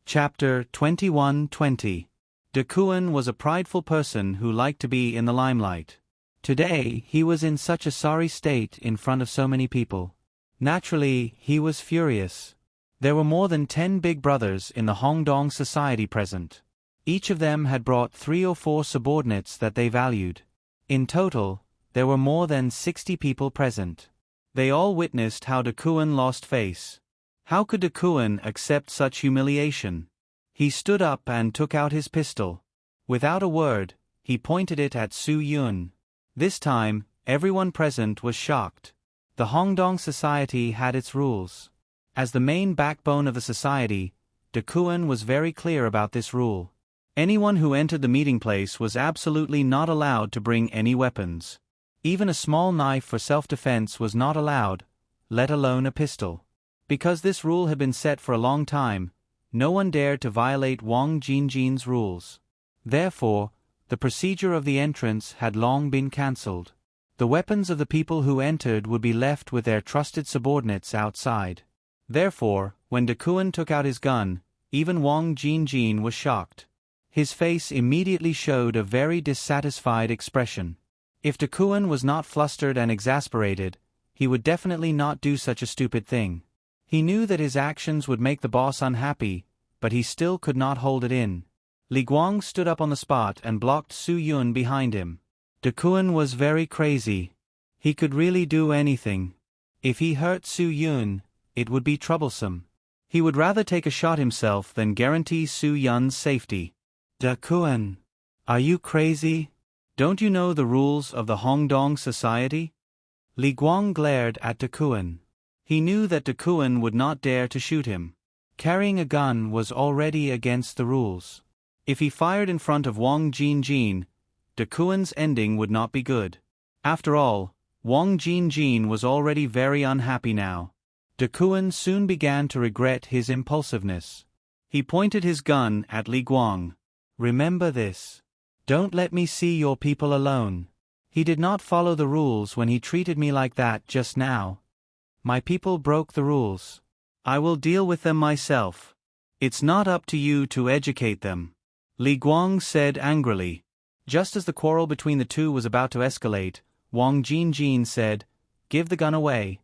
Chapter 21:20. De Kuan was a prideful person who liked to be in the limelight. Today, he was in such a sorry state in front of so many people. Naturally, he was furious. There were more than 10 big brothers in the Hongdong society present. Each of them had brought 3 or 4 subordinates that they valued. In total, there were more than 60 people present. They all witnessed how De Kuan lost face. How could De Kuan accept such humiliation? He stood up and took out his pistol. Without a word, he pointed it at Su Yun. This time, everyone present was shocked. The Hongdong society had its rules. As the main backbone of the society, De Kuan was very clear about this rule. Anyone who entered the meeting place was absolutely not allowed to bring any weapons. Even a small knife for self-defense was not allowed, let alone a pistol. Because this rule had been set for a long time, no one dared to violate Wang Jinjin's rules. Therefore, the procedure of the entrance had long been cancelled. The weapons of the people who entered would be left with their trusted subordinates outside. Therefore, when De Kuan took out his gun, even Wang Jinjin was shocked. His face immediately showed a very dissatisfied expression. If De Kuan was not flustered and exasperated, he would definitely not do such a stupid thing. He knew that his actions would make the boss unhappy, but he still could not hold it in. Li Guang stood up on the spot and blocked Su Yun behind him. De Kuan was very crazy. He could really do anything. If he hurt Su Yun, it would be troublesome. He would rather take a shot himself than guarantee Su Yun's safety. De Kuan, are you crazy? Don't you know the rules of the Hongdong society? Li Guang glared at De Kuan. He knew that De Kuan would not dare to shoot him. Carrying a gun was already against the rules. If he fired in front of Wang Jinjin, De Kuan's ending would not be good. After all, Wang Jinjin was already very unhappy now. De Kuan soon began to regret his impulsiveness. He pointed his gun at Li Guang. Remember this. Don't let me see your people alone. He did not follow the rules when he treated me like that just now. My people broke the rules. I will deal with them myself. It's not up to you to educate them. Li Guang said angrily. Just as the quarrel between the two was about to escalate, Wang Jinjin said, "Give the gun away."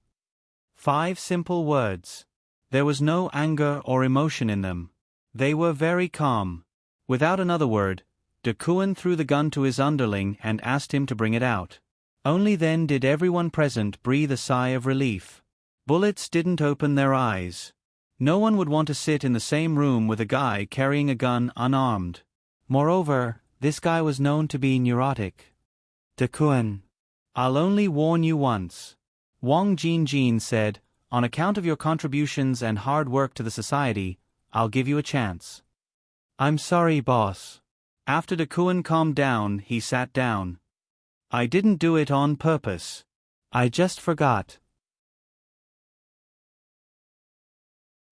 5 simple words. There was no anger or emotion in them. They were very calm. Without another word, De Kuan threw the gun to his underling and asked him to bring it out. Only then did everyone present breathe a sigh of relief. Bullets didn't open their eyes. No one would want to sit in the same room with a guy carrying a gun unarmed. Moreover, this guy was known to be neurotic. Dakuan. I'll only warn you once. Wang Jinjin said, on account of your contributions and hard work to the society, I'll give you a chance. I'm sorry, boss. After Dakuan calmed down, he sat down. I didn't do it on purpose. I just forgot.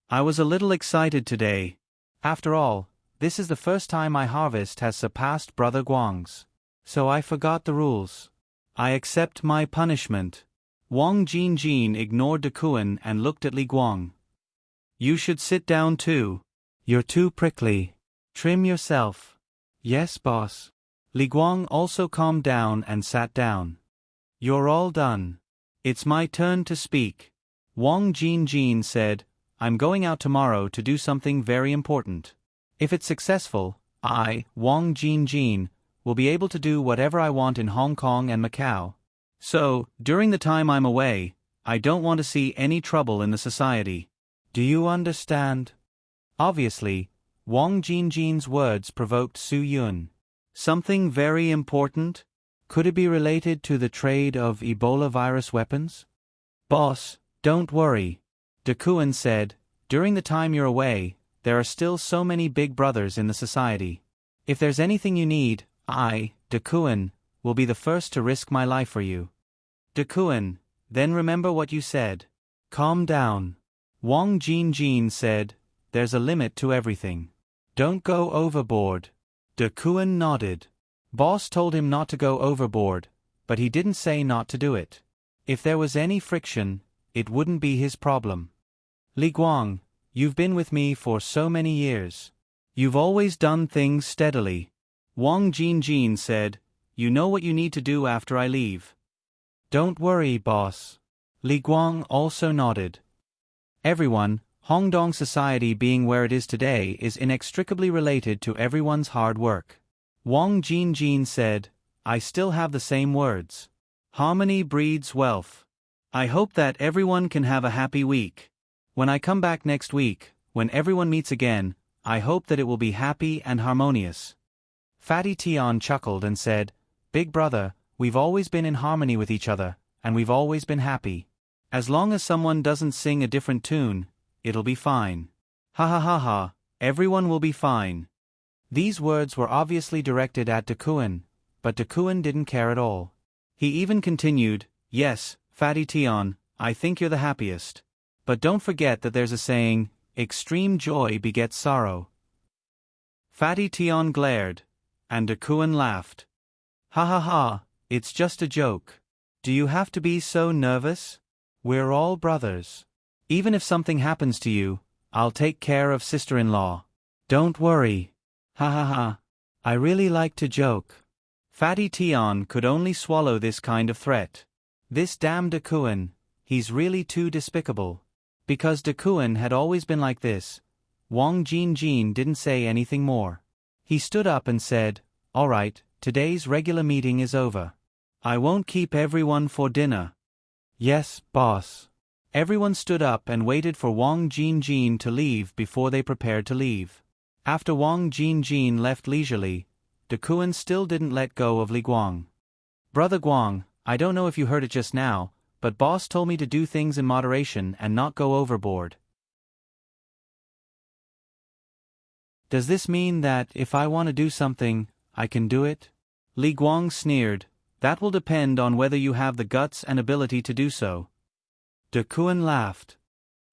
I was a little excited today. After all, this is the first time my harvest has surpassed Brother Guang's. So I forgot the rules. I accept my punishment. Wang Jinjin ignored Dakuan and looked at Li Guang. You should sit down too. You're too prickly. Trim yourself. Yes, boss. Li Guang also calmed down and sat down. You're all done. It's my turn to speak. Wang Jinjin said, I'm going out tomorrow to do something very important. If it's successful, I, Wang Jinjin, will be able to do whatever I want in Hong Kong and Macau. So, during the time I'm away, I don't want to see any trouble in the society. Do you understand? Obviously, Wang Jinjin's words provoked Su Yun. Something very important? Could it be related to the trade of Ebola virus weapons? Boss, don't worry. Dakuan said, during the time you're away, there are still so many big brothers in the society. If there's anything you need, I, Dakuan, will be the first to risk my life for you. Dakuan, then remember what you said. Calm down. Wang Jinjin said, there's a limit to everything. Don't go overboard. Dakuan nodded. Boss told him not to go overboard, but he didn't say not to do it. If there was any friction, it wouldn't be his problem. Li Guang, you've been with me for so many years. You've always done things steadily. Wang Jinjin said, you know what you need to do after I leave. Don't worry, boss. Li Guang also nodded. Everyone, Hongdong society being where it is today is inextricably related to everyone's hard work. Wang Jinjin said, I still have the same words. Harmony breeds wealth. I hope that everyone can have a happy week. When I come back next week, when everyone meets again, I hope that it will be happy and harmonious. Fatty Tian chuckled and said, Big brother, we've always been in harmony with each other, and we've always been happy. As long as someone doesn't sing a different tune, it'll be fine. Ha ha ha ha, everyone will be fine. These words were obviously directed at Dakuan, but Dakuan didn't care at all. He even continued, Yes, Fatty Tian, I think you're the happiest. But don't forget that there's a saying, extreme joy begets sorrow. Fatty Tian glared, and Dakuan laughed. Ha ha ha, it's just a joke. Do you have to be so nervous? We're all brothers. Even if something happens to you, I'll take care of sister-in-law. Don't worry. Ha ha ha. I really like to joke. Fatty Tian could only swallow this kind of threat. This damn Dakuan, he's really too despicable. Because Dakuan had always been like this, Wang Jinjin didn't say anything more. He stood up and said, All right, today's regular meeting is over. I won't keep everyone for dinner. Yes, boss. Everyone stood up and waited for Wang Jinjin to leave before they prepared to leave. After Wang Jinjin left leisurely, Dakuan still didn't let go of Li Guang. Brother Guang, I don't know if you heard it just now, but boss told me to do things in moderation and not go overboard. Does this mean that if I want to do something, I can do it? Li Guang sneered. That will depend on whether you have the guts and ability to do so. Dakuan laughed.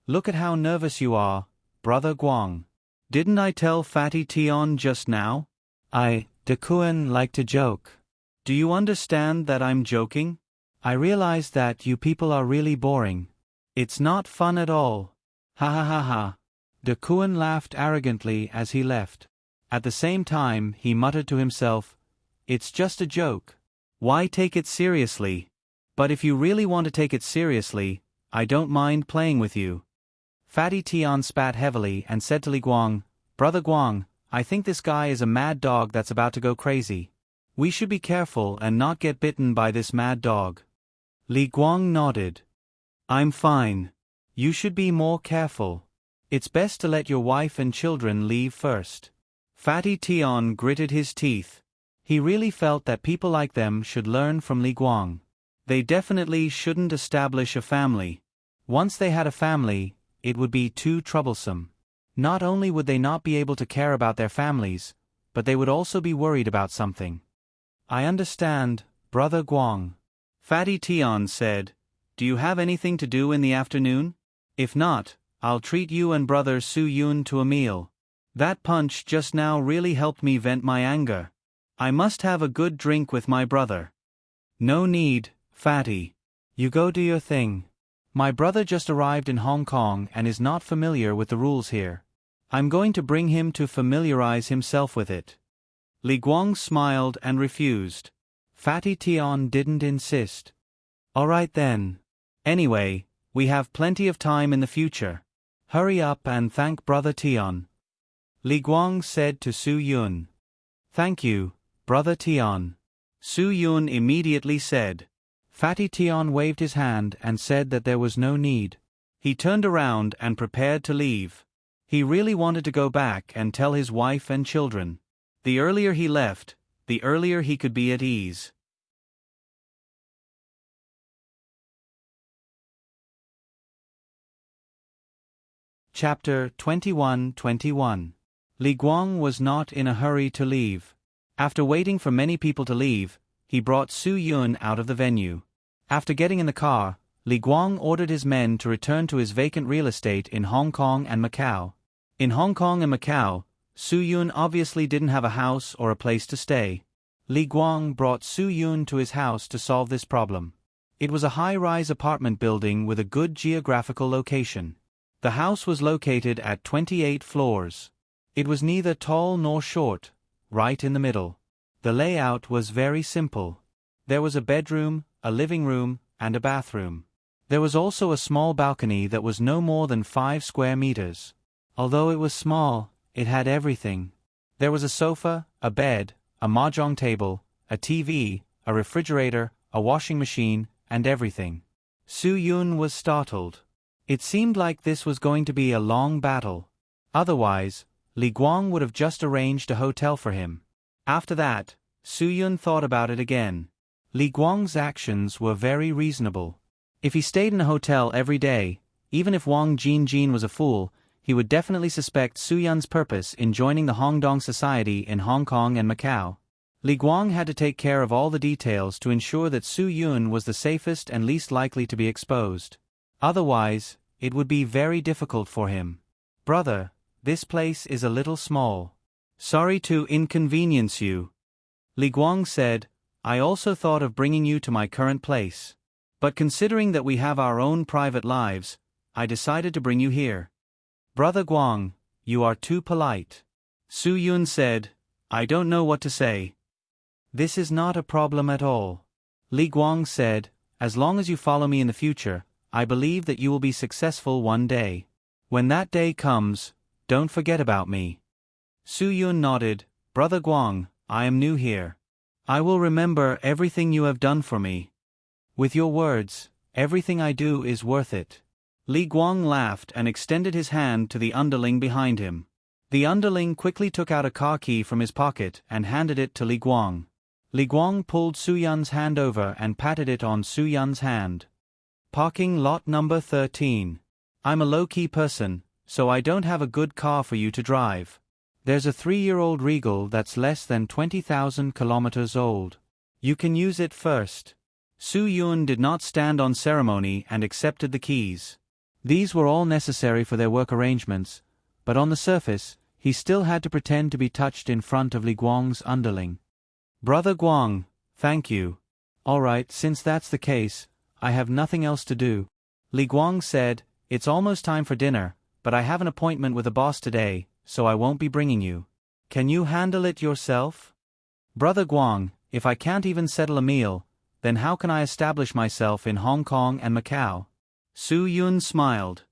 Look at how nervous you are, Brother Guang. Didn't I tell Fatty Tian just now? Dakuan like to joke. Do you understand that I'm joking? I realize that you people are really boring. It's not fun at all. Ha ha ha ha. Dakuan laughed arrogantly as he left. At the same time, he muttered to himself, It's just a joke. Why take it seriously? But if you really want to take it seriously, I don't mind playing with you. Fatty Tian spat heavily and said to Li Guang, Brother Guang, I think this guy is a mad dog that's about to go crazy. We should be careful and not get bitten by this mad dog. Li Guang nodded. I'm fine. You should be more careful. It's best to let your wife and children leave first. Fatty Tian gritted his teeth. He really felt that people like them should learn from Li Guang. They definitely shouldn't establish a family. Once they had a family, it would be too troublesome. Not only would they not be able to care about their families, but they would also be worried about something. I understand, Brother Guang. Fatty Tian said, Do you have anything to do in the afternoon? If not, I'll treat you and Brother Su Yun to a meal. That punch just now really helped me vent my anger. I must have a good drink with my brother. No need, Fatty. You go do your thing. My brother just arrived in Hong Kong and is not familiar with the rules here. I'm going to bring him to familiarize himself with it. Li Guang smiled and refused. Fatty Tian didn't insist. All right then. Anyway, we have plenty of time in the future. Hurry up and thank Brother Tian. Li Guang said to Su Yun. Thank you, Brother Tian. Su Yun immediately said. Fatty Tian waved his hand and said that there was no need. He turned around and prepared to leave. He really wanted to go back and tell his wife and children. The earlier he left, the earlier he could be at ease. Chapter 21-21. Li Guang was not in a hurry to leave. After waiting for many people to leave, he brought Su Yun out of the venue. After getting in the car, Li Guang ordered his men to return to his vacant real estate in Hong Kong and Macau. In Hong Kong and Macau, Su Yun obviously didn't have a house or a place to stay. Li Guang brought Su Yun to his house to solve this problem. It was a high-rise apartment building with a good geographical location. The house was located at 28 floors. It was neither tall nor short, right in the middle. The layout was very simple. There was a bedroom, a living room, and a bathroom. There was also a small balcony that was no more than 5 square meters. Although it was small, it had everything. There was a sofa, a bed, a mahjong table, a TV, a refrigerator, a washing machine, and everything. Su Yun was startled. It seemed like this was going to be a long battle. Otherwise, Li Guang would have just arranged a hotel for him. After that, Su Yun thought about it again. Li Guang's actions were very reasonable. If he stayed in a hotel every day, even if Wang Jinjin was a fool, he would definitely suspect Su Yun's purpose in joining the Hongdong Society in Hong Kong and Macau. Li Guang had to take care of all the details to ensure that Su Yun was the safest and least likely to be exposed. Otherwise, it would be very difficult for him. Brother, this place is a little small. Sorry to inconvenience you. Li Guang said, I also thought of bringing you to my current place. But considering that we have our own private lives, I decided to bring you here. Brother Guang, you are too polite. Su Yun said, I don't know what to say. This is not a problem at all. Li Guang said, as long as you follow me in the future, I believe that you will be successful one day. When that day comes, don't forget about me. Su Yun nodded, Brother Guang, I am new here. I will remember everything you have done for me. With your words, everything I do is worth it. Li Guang laughed and extended his hand to the underling behind him. The underling quickly took out a car key from his pocket and handed it to Li Guang. Li Guang pulled Su Yun's hand over and patted it on Su Yun's hand. Parking lot number 13. I'm a low-key person, so I don't have a good car for you to drive. There's a 3-year-old Regal that's less than 20,000 kilometers old. You can use it first. Su Yun did not stand on ceremony and accepted the keys. These were all necessary for their work arrangements, but on the surface, he still had to pretend to be touched in front of Li Guang's underling. Brother Guang, thank you. All right, since that's the case, I have nothing else to do. Li Guang said, it's almost time for dinner, but I have an appointment with the boss today, so I won't be bringing you. Can you handle it yourself? Brother Guang, if I can't even settle a meal, then how can I establish myself in Hong Kong and Macau? Su Yun smiled.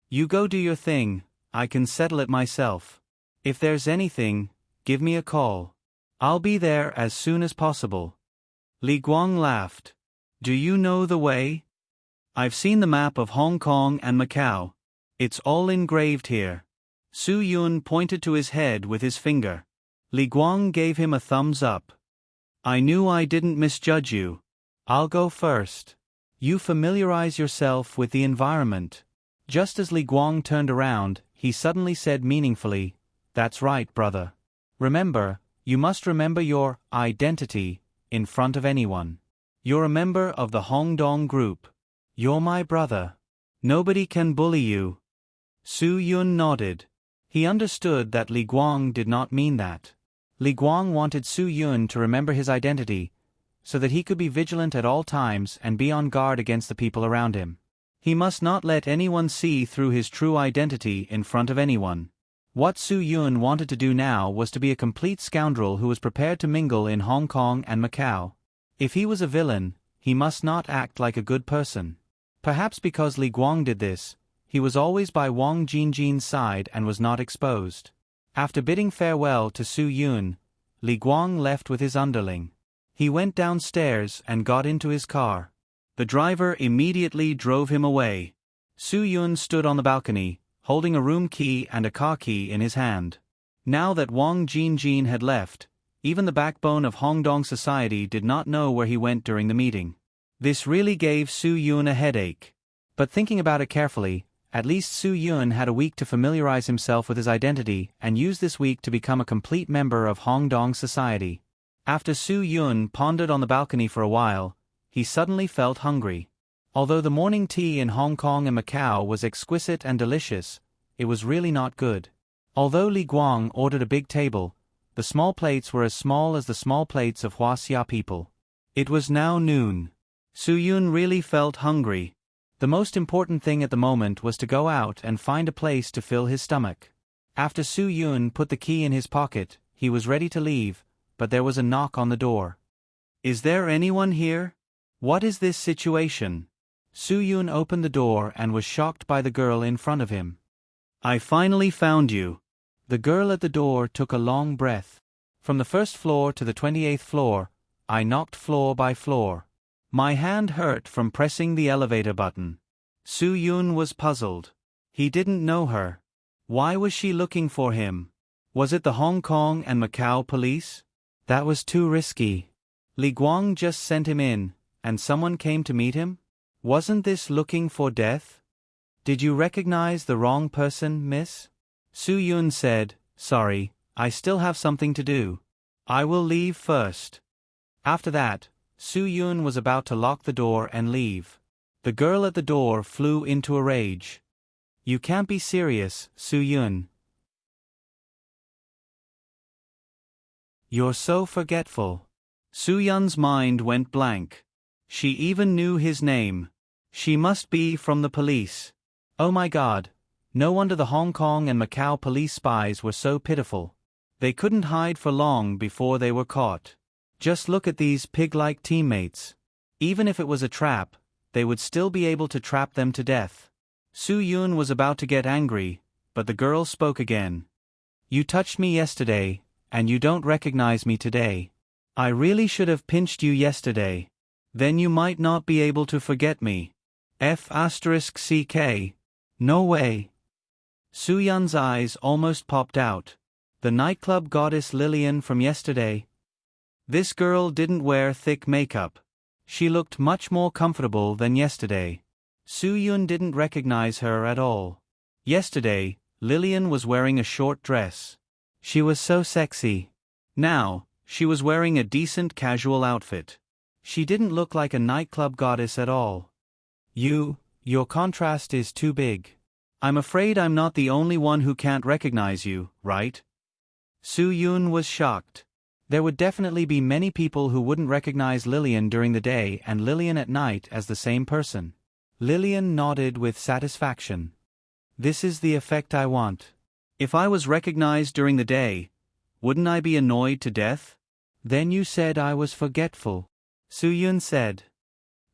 You go do your thing, I can settle it myself. If there's anything, give me a call. I'll be there as soon as possible. Li Guang laughed. Do you know the way? I've seen the map of Hong Kong and Macau. It's all engraved here. Su Yun pointed to his head with his finger. Li Guang gave him a thumbs up. I knew I didn't misjudge you. I'll go first. You familiarize yourself with the environment. Just as Li Guang turned around, he suddenly said meaningfully, That's right, brother. Remember, you must remember your identity in front of anyone. You're a member of the Hong Dong group. You're my brother. Nobody can bully you. Su Yun nodded. He understood that Li Guang did not mean that. Li Guang wanted Su Yun to remember his identity, so that he could be vigilant at all times and be on guard against the people around him. He must not let anyone see through his true identity in front of anyone. What Su Yun wanted to do now was to be a complete scoundrel who was prepared to mingle in Hong Kong and Macau. If he was a villain, he must not act like a good person. Perhaps because Li Guang did this, he was always by Wang Jinjin's side and was not exposed. After bidding farewell to Su Yun, Li Guang left with his underling. He went downstairs and got into his car. The driver immediately drove him away. Su Yun stood on the balcony, holding a room key and a car key in his hand. Now that Wang Jinjin had left, even the backbone of Hong Dong society did not know where he went during the meeting. This really gave Su Yun a headache. But thinking about it carefully, at least Su Yun had a week to familiarize himself with his identity and use this week to become a complete member of Hong Dong society. After Su Yun pondered on the balcony for a while, he suddenly felt hungry. Although the morning tea in Hong Kong and Macau was exquisite and delicious, it was really not good. Although Li Guang ordered a big table, the small plates were as small as the small plates of Huaxia people. It was now noon. Su Yun really felt hungry. The most important thing at the moment was to go out and find a place to fill his stomach. After Su Yun put the key in his pocket, he was ready to leave, but there was a knock on the door. Is there anyone here? What is this situation? Su Yun opened the door and was shocked by the girl in front of him. I finally found you. The girl at the door took a long breath. From the first floor to the 28th floor, I knocked floor by floor. My hand hurt from pressing the elevator button. Su Yun was puzzled. He didn't know her. Why was she looking for him? Was it the Hong Kong and Macau police? That was too risky. Li Guang just sent him in, and someone came to meet him? Wasn't this looking for death? Did you recognize the wrong person, miss? Su Yun said, Sorry, I still have something to do. I will leave first. After that, Su Yun was about to lock the door and leave. The girl at the door flew into a rage. You can't be serious, Su Yun. You're so forgetful. Su Yun's mind went blank. She even knew his name. She must be from the police. Oh my God. No wonder the Hong Kong and Macau police spies were so pitiful. They couldn't hide for long before they were caught. Just look at these pig-like teammates. Even if it was a trap, they would still be able to trap them to death. Su Yun was about to get angry, but the girl spoke again. You touched me yesterday, and you don't recognize me today. I really should have pinched you yesterday. Then you might not be able to forget me. F***CK. No way. Su Yun's eyes almost popped out. The nightclub goddess Lillian from yesterday. This girl didn't wear thick makeup. She looked much more comfortable than yesterday. Su Yun didn't recognize her at all. Yesterday, Lillian was wearing a short dress. She was so sexy. Now, she was wearing a decent casual outfit. She didn't look like a nightclub goddess at all. Your contrast is too big. I'm afraid I'm not the only one who can't recognize you, right? Su Yun was shocked. There would definitely be many people who wouldn't recognize Lillian during the day and Lillian at night as the same person. Lillian nodded with satisfaction. This is the effect I want. If I was recognized during the day, wouldn't I be annoyed to death? Then you said I was forgetful. Su Yun said.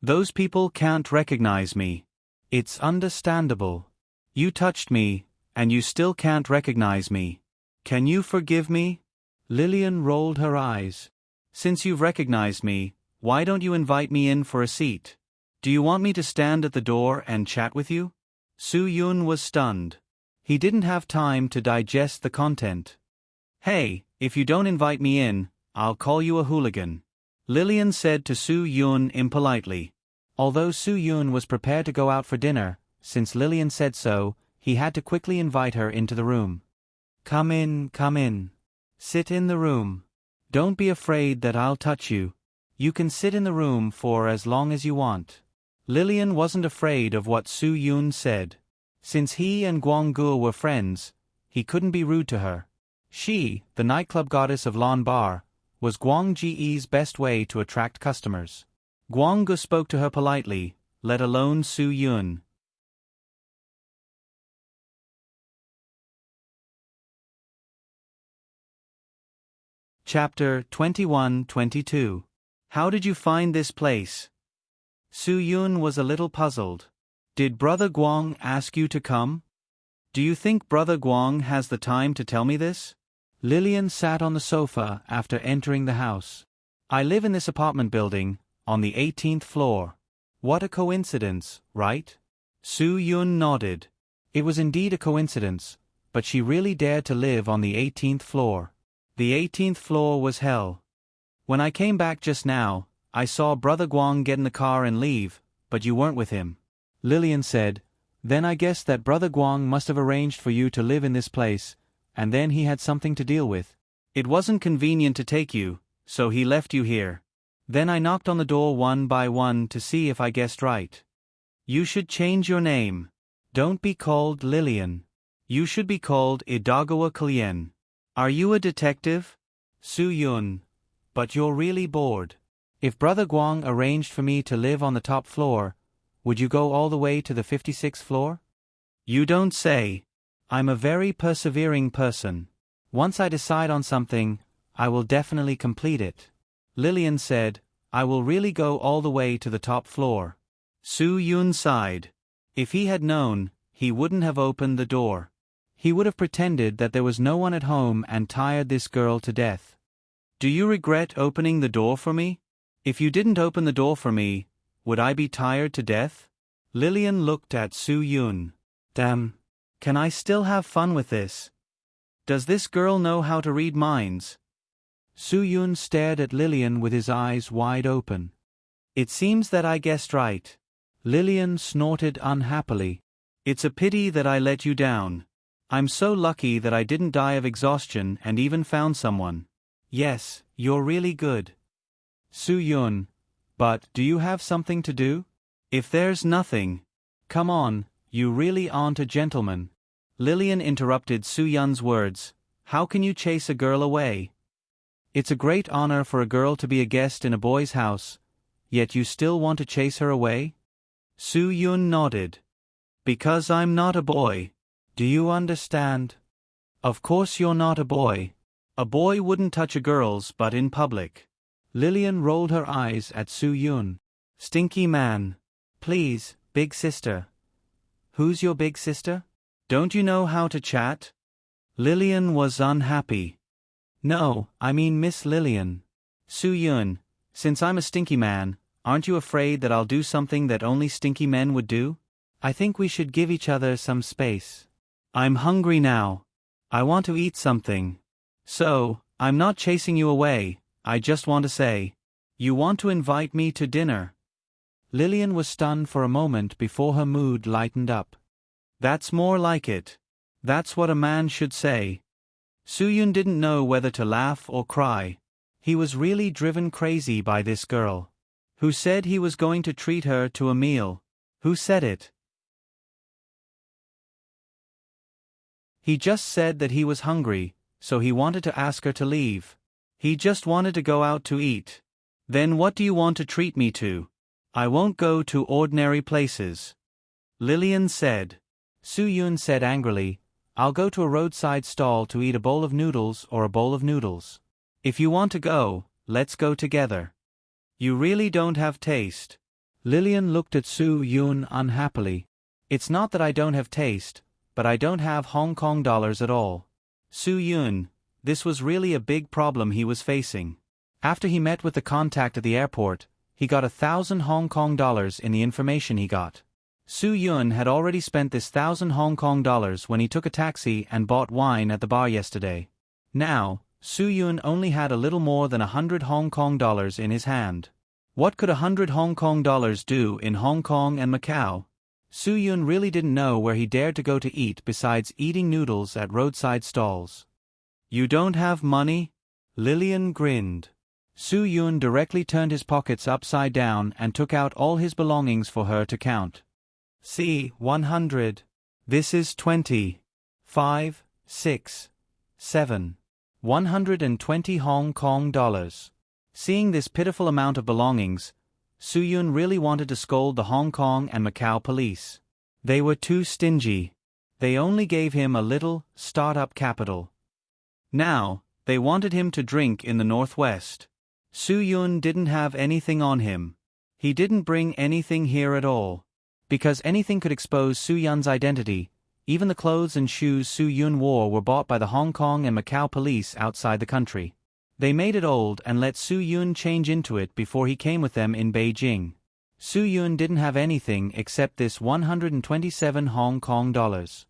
Those people can't recognize me. It's understandable. You touched me, and you still can't recognize me. Can you forgive me? Lillian rolled her eyes. Since you've recognized me, Why don't you invite me in for a seat? Do you want me to stand at the door and chat with you? Soo-yoon was stunned. He didn't have time to digest the content. Hey, if you don't invite me in, I'll call you a hooligan, Lillian said to Soo-yoon impolitely. Although Soo-yoon was prepared to go out for dinner, since Lillian said so, he had to quickly invite her into the room. Come in, come in. Sit in the room. Don't be afraid that I'll touch you. You can sit in the room for as long as you want. Lillian wasn't afraid of what Soo-yoon said. Since he and Gwang-gu were friends, he couldn't be rude to her. She, the nightclub goddess of Lon Bar, was Gwang-ge's best way to attract customers. Gwang-gu spoke to her politely, let alone Soo-yoon. Chapter 21-22. How did you find this place? Soo-yoon was a little puzzled. Did Brother Gwang ask you to come? Do you think Brother Gwang has the time to tell me this? Lillian sat on the sofa after entering the house. I live in this apartment building, on the 18th floor. What a coincidence, right? Soo-yoon nodded. It was indeed a coincidence, but she really dared to live on the 18th floor. The 18th floor was hell. When I came back just now, I saw Brother Gwang get in the car and leave, but you weren't with him. Lillian said, Then I guess that Brother Gwang must have arranged for you to live in this place, and then he had something to deal with. It wasn't convenient to take you, so he left you here. Then I knocked on the door one by one to see if I guessed right. You should change your name. Don't be called Lillian. You should be called Idagawa Kalien. Are you a detective? Soo-yoon. But you're really bored. If Brother Gwang arranged for me to live on the top floor, would you go all the way to the 56th floor? You don't say. I'm a very persevering person. Once I decide on something, I will definitely complete it. Lillian said, I will really go all the way to the top floor. Soo-yoon sighed. If he had known, he wouldn't have opened the door. He would have pretended that there was no one at home and tired this girl to death. Do you regret opening the door for me? If you didn't open the door for me, would I be tired to death? Lillian looked at Soo-yoon. Damn. Can I still have fun with this? Does this girl know how to read minds? Soo-yoon stared at Lillian with his eyes wide open. It seems that I guessed right. Lillian snorted unhappily. It's a pity that I let you down. I'm so lucky that I didn't die of exhaustion and even found someone. Yes, you're really good. Soo-yoon. But do you have something to do? If there's nothing. Come on, you really aren't a gentleman. Lillian interrupted Soo-yoon's words. How can you chase a girl away? It's a great honor for a girl to be a guest in a boy's house, yet you still want to chase her away? Soo-yoon nodded. Because I'm not a boy. Do you understand? Of course you're not a boy. A boy wouldn't touch a girl's butt in public. Lillian rolled her eyes at Soo-yoon. Stinky man. Please, big sister. Who's your big sister? Don't you know how to chat? Lillian was unhappy. No, I mean Miss Lillian. Soo-yoon, since I'm a stinky man, aren't you afraid that I'll do something that only stinky men would do? I think we should give each other some space. I'm hungry now. I want to eat something. So, I'm not chasing you away, I just want to say. You want to invite me to dinner? Lillian was stunned for a moment before her mood lightened up. That's more like it. That's what a man should say. Soo-yoon didn't know whether to laugh or cry. He was really driven crazy by this girl. Who said he was going to treat her to a meal? Who said it? He just said that he was hungry, so he wanted to ask her to leave. He just wanted to go out to eat. Then what do you want to treat me to? I won't go to ordinary places. Lillian said. Soo-yoon said angrily, I'll go to a roadside stall to eat a bowl of noodles or a bowl of noodles. If you want to go, let's go together. You really don't have taste. Lillian looked at Soo-yoon unhappily. It's not that I don't have taste, but I don't have Hong Kong dollars at all. Soo-yoon, this was really a big problem he was facing. After he met with the contact at the airport, he got 1,000 Hong Kong dollars in the information he got. Su Yun had already spent this 1,000 Hong Kong dollars when he took a taxi and bought wine at the bar yesterday. Now, Su Yun only had a little more than 100 Hong Kong dollars in his hand. What could 100 Hong Kong dollars do in Hong Kong and Macau? Su Yun really didn't know where he dared to go to eat besides eating noodles at roadside stalls. You don't have money? Lillian grinned. Su Yun directly turned his pockets upside down and took out all his belongings for her to count. See, 100. This is 20. 5, 6, 7. 120 Hong Kong dollars. Seeing this pitiful amount of belongings, Su Yun really wanted to scold the Hong Kong and Macau police. They were too stingy. They only gave him a little start-up capital. Now, they wanted him to drink in the Northwest. Su Yun didn't have anything on him. He didn't bring anything here at all. Because anything could expose Su Yun's identity, even the clothes and shoes Su Yun wore were bought by the Hong Kong and Macau police outside the country. They made it old and let Su Yun change into it before he came with them in Beijing. Su Yun didn't have anything except this 127 Hong Kong dollars.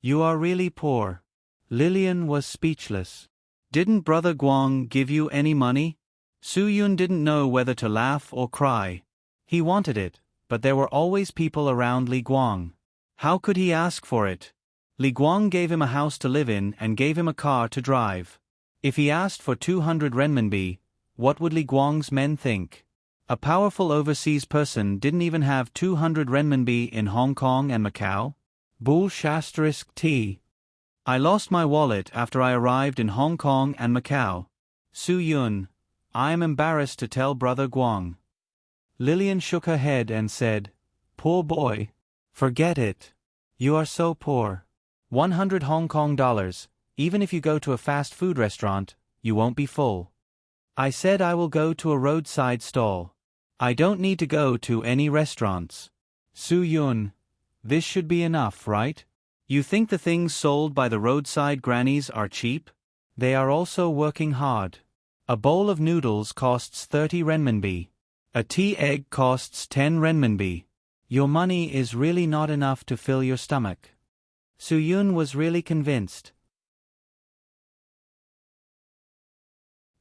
You are really poor. Lillian was speechless. Didn't Brother Guang give you any money? Su Yun didn't know whether to laugh or cry. He wanted it, but there were always people around Li Guang. How could he ask for it? Li Guang gave him a house to live in and gave him a car to drive. If he asked for 200 renminbi, what would Li Guang's men think? A powerful overseas person didn't even have 200 renminbi in Hong Kong and Macau? T. I lost my wallet after I arrived in Hong Kong and Macau. Su Yun, I am embarrassed to tell Brother Guang. Lillian shook her head and said, Poor boy. Forget it. You are so poor. 100 Hong Kong dollars. Even if you go to a fast food restaurant, you won't be full. I said I will go to a roadside stall. I don't need to go to any restaurants. Su Yun, this should be enough, right? You think the things sold by the roadside grannies are cheap? They are also working hard. A bowl of noodles costs 30 renminbi. A tea egg costs 10 renminbi. Your money is really not enough to fill your stomach. Su Yun was really convinced.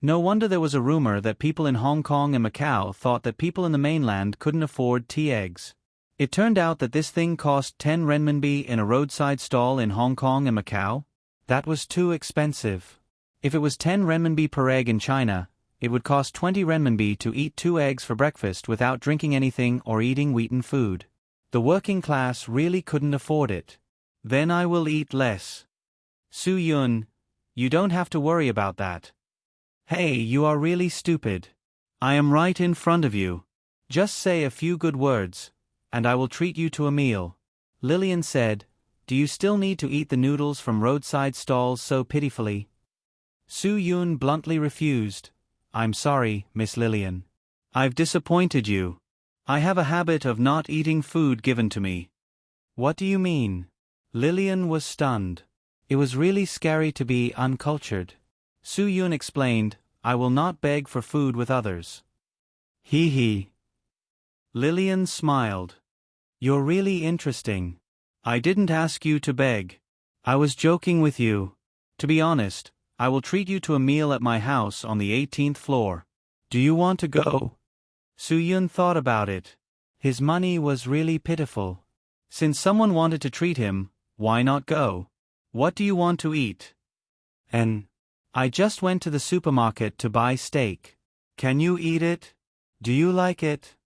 No wonder there was a rumor that people in Hong Kong and Macau thought that people in the mainland couldn't afford tea eggs. It turned out that this thing cost 10 renminbi in a roadside stall in Hong Kong and Macau. That was too expensive. If it was 10 renminbi per egg in China, it would cost 20 renminbi to eat 2 eggs for breakfast without drinking anything or eating wheaten food. The working class really couldn't afford it. Then I will eat less. Su Yun, you don't have to worry about that. Hey, you are really stupid. I am right in front of you. Just say a few good words, and I will treat you to a meal. Lillian said, Do you still need to eat the noodles from roadside stalls so pitifully? Su Yun bluntly refused. I'm sorry, Miss Lillian. I've disappointed you. I have a habit of not eating food given to me. What do you mean? Lillian was stunned. It was really scary to be uncultured. Su Yun explained, I will not beg for food with others. Hee hee. Lillian smiled. You're really interesting. I didn't ask you to beg. I was joking with you. To be honest, I will treat you to a meal at my house on the 18th floor. Do you want to go? Su Yun thought about it. His money was really pitiful. Since someone wanted to treat him, why not go? What do you want to eat? I just went to the supermarket to buy steak. Can you eat it? Do you like it?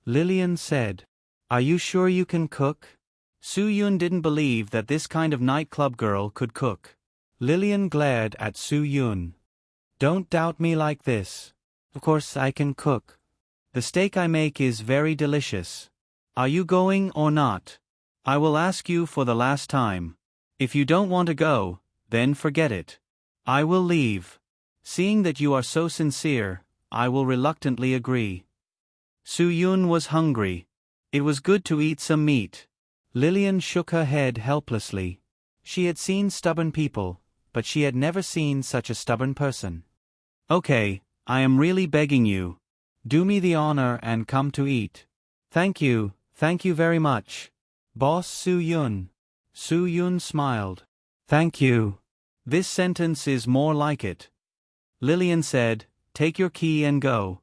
Lillian said. Are you sure you can cook? Su Yun didn't believe that this kind of nightclub girl could cook. Lillian glared at Su Yun. Don't doubt me like this. Of course I can cook. The steak I make is very delicious. Are you going or not? I will ask you for the last time. If you don't want to go, then forget it. I will leave. Seeing that you are so sincere, I will reluctantly agree. Su Yun was hungry. It was good to eat some meat. Lillian shook her head helplessly. She had seen stubborn people, but she had never seen such a stubborn person. Okay, I am really begging you. Do me the honor and come to eat. Thank you very much. Boss Soo-yoon. Soo-yoon smiled. Thank you. This sentence is more like it. Lillian said, take your key and go.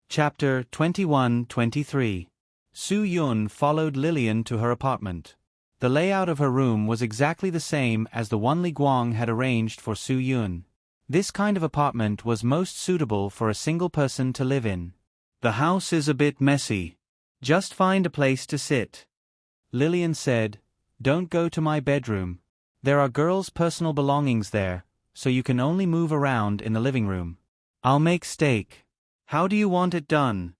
Chapter 21-23. Soo-yoon followed Lillian to her apartment. The layout of her room was exactly the same as the one Lee Gwang had arranged for Soo-yoon. This kind of apartment was most suitable for a single person to live in. The house is a bit messy. Just find a place to sit. Lillian said, don't go to my bedroom. There are girls' personal belongings there, so you can only move around in the living room. I'll make steak. How do you want it done?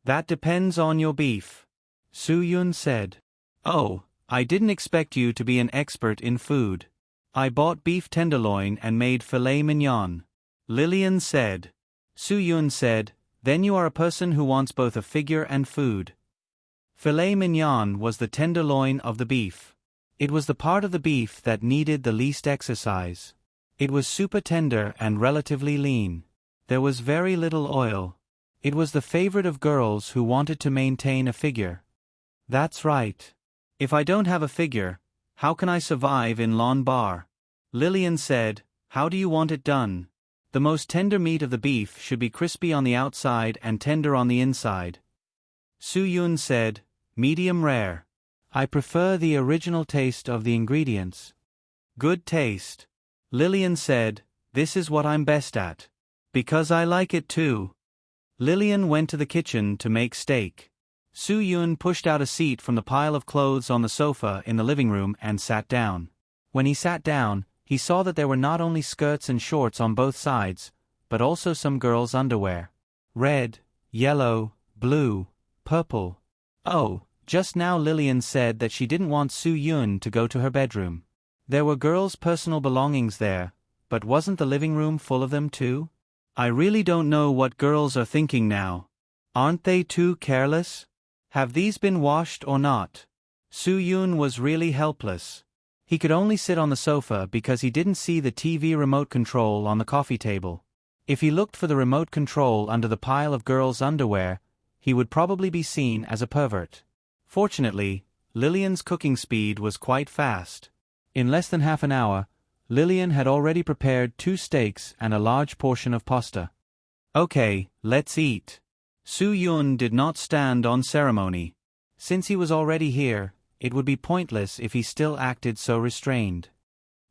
That depends on your beef. Soo-yoon said. Oh, I didn't expect you to be an expert in food. I bought beef tenderloin and made filet mignon. Lillian said. Soo-yoon said, then you are a person who wants both a figure and food. Filet mignon was the tenderloin of the beef. It was the part of the beef that needed the least exercise. It was super tender and relatively lean. There was very little oil. It was the favorite of girls who wanted to maintain a figure. That's right. If I don't have a figure, how can I survive in Lon Bar? Lillian said, how do you want it done? The most tender meat of the beef should be crispy on the outside and tender on the inside. Soo-yoon said, medium rare. I prefer the original taste of the ingredients. Good taste. Lillian said, this is what I'm best at. Because I like it too. Lillian went to the kitchen to make steak. Soo-yoon pushed out a seat from the pile of clothes on the sofa in the living room and sat down. When he sat down, he saw that there were not only skirts and shorts on both sides, but also some girls' underwear. Red, yellow, blue, purple. Oh, just now Lillian said that she didn't want Soo-yoon to go to her bedroom. There were girls' personal belongings there, but wasn't the living room full of them too? I really don't know what girls are thinking now. Aren't they too careless? Have these been washed or not? Soo-yoon was really helpless. He could only sit on the sofa because he didn't see the TV remote control on the coffee table. If he looked for the remote control under the pile of girls' underwear, he would probably be seen as a pervert. Fortunately, Lillian's cooking speed was quite fast. In less than half an hour, Lillian had already prepared 2 steaks and a large portion of pasta. Okay, let's eat. Soo-yoon did not stand on ceremony. Since he was already here, it would be pointless if he still acted so restrained.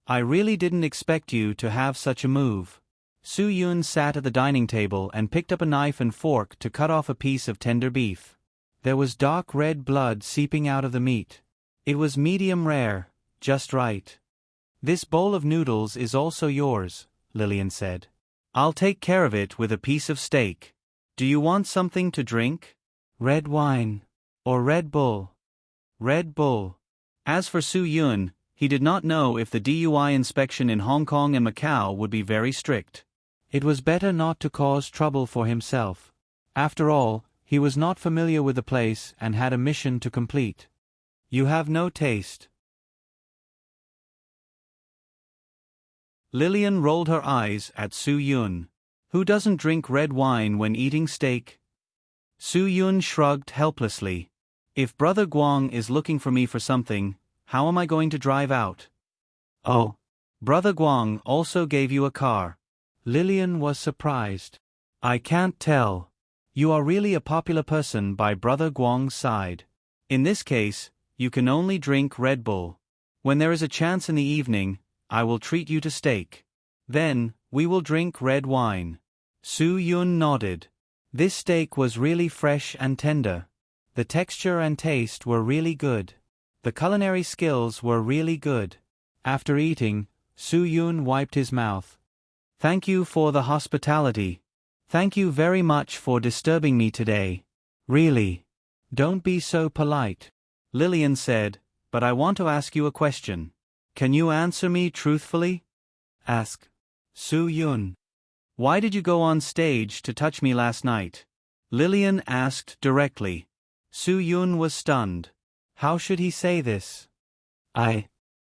I really didn't expect you to have such a move. Soo-yoon sat at the dining table and picked up a knife and fork to cut off a piece of tender beef. There was dark red blood seeping out of the meat. It was medium rare, just right. This bowl of noodles is also yours, Lillian said. I'll take care of it with a piece of steak. Do you want something to drink? Red wine. Or Red Bull? Red Bull. As for Soo-yoon, he did not know if the DUI inspection in Hong Kong and Macau would be very strict. It was better not to cause trouble for himself. After all, he was not familiar with the place and had a mission to complete. You have no taste. Lillian rolled her eyes at Soo-yoon. Who doesn't drink red wine when eating steak? Soo-yoon shrugged helplessly. If Brother Gwang is looking for me for something, how am I going to drive out? Oh. Brother Gwang also gave you a car. Lillian was surprised. I can't tell. You are really a popular person by Brother Gwang's side. In this case, you can only drink Red Bull. When there is a chance in the evening, I will treat you to steak. Then, we will drink red wine. Soo-yoon nodded. This steak was really fresh and tender. The texture and taste were really good. The culinary skills were really good. After eating, Soo-yoon wiped his mouth. Thank you for the hospitality. Thank you very much for disturbing me today. Really. Don't be so polite. Lillian said, but I want to ask you a question. Can you answer me truthfully? Ask. Soo-yoon. Why did you go on stage to touch me last night? Lillian asked directly. Soo-yoon was stunned. How should he say this?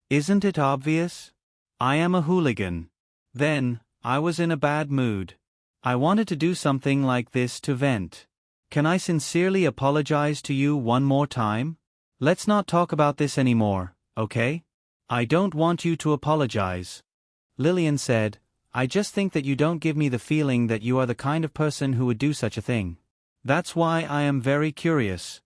Isn't it obvious? I am a hooligan. Then, I was in a bad mood. I wanted to do something like this to vent. Can I sincerely apologize to you one more time? Let's not talk about this anymore, okay? I don't want you to apologize. Lillian said, I just think that you don't give me the feeling that you are the kind of person who would do such a thing. That's why I am very curious.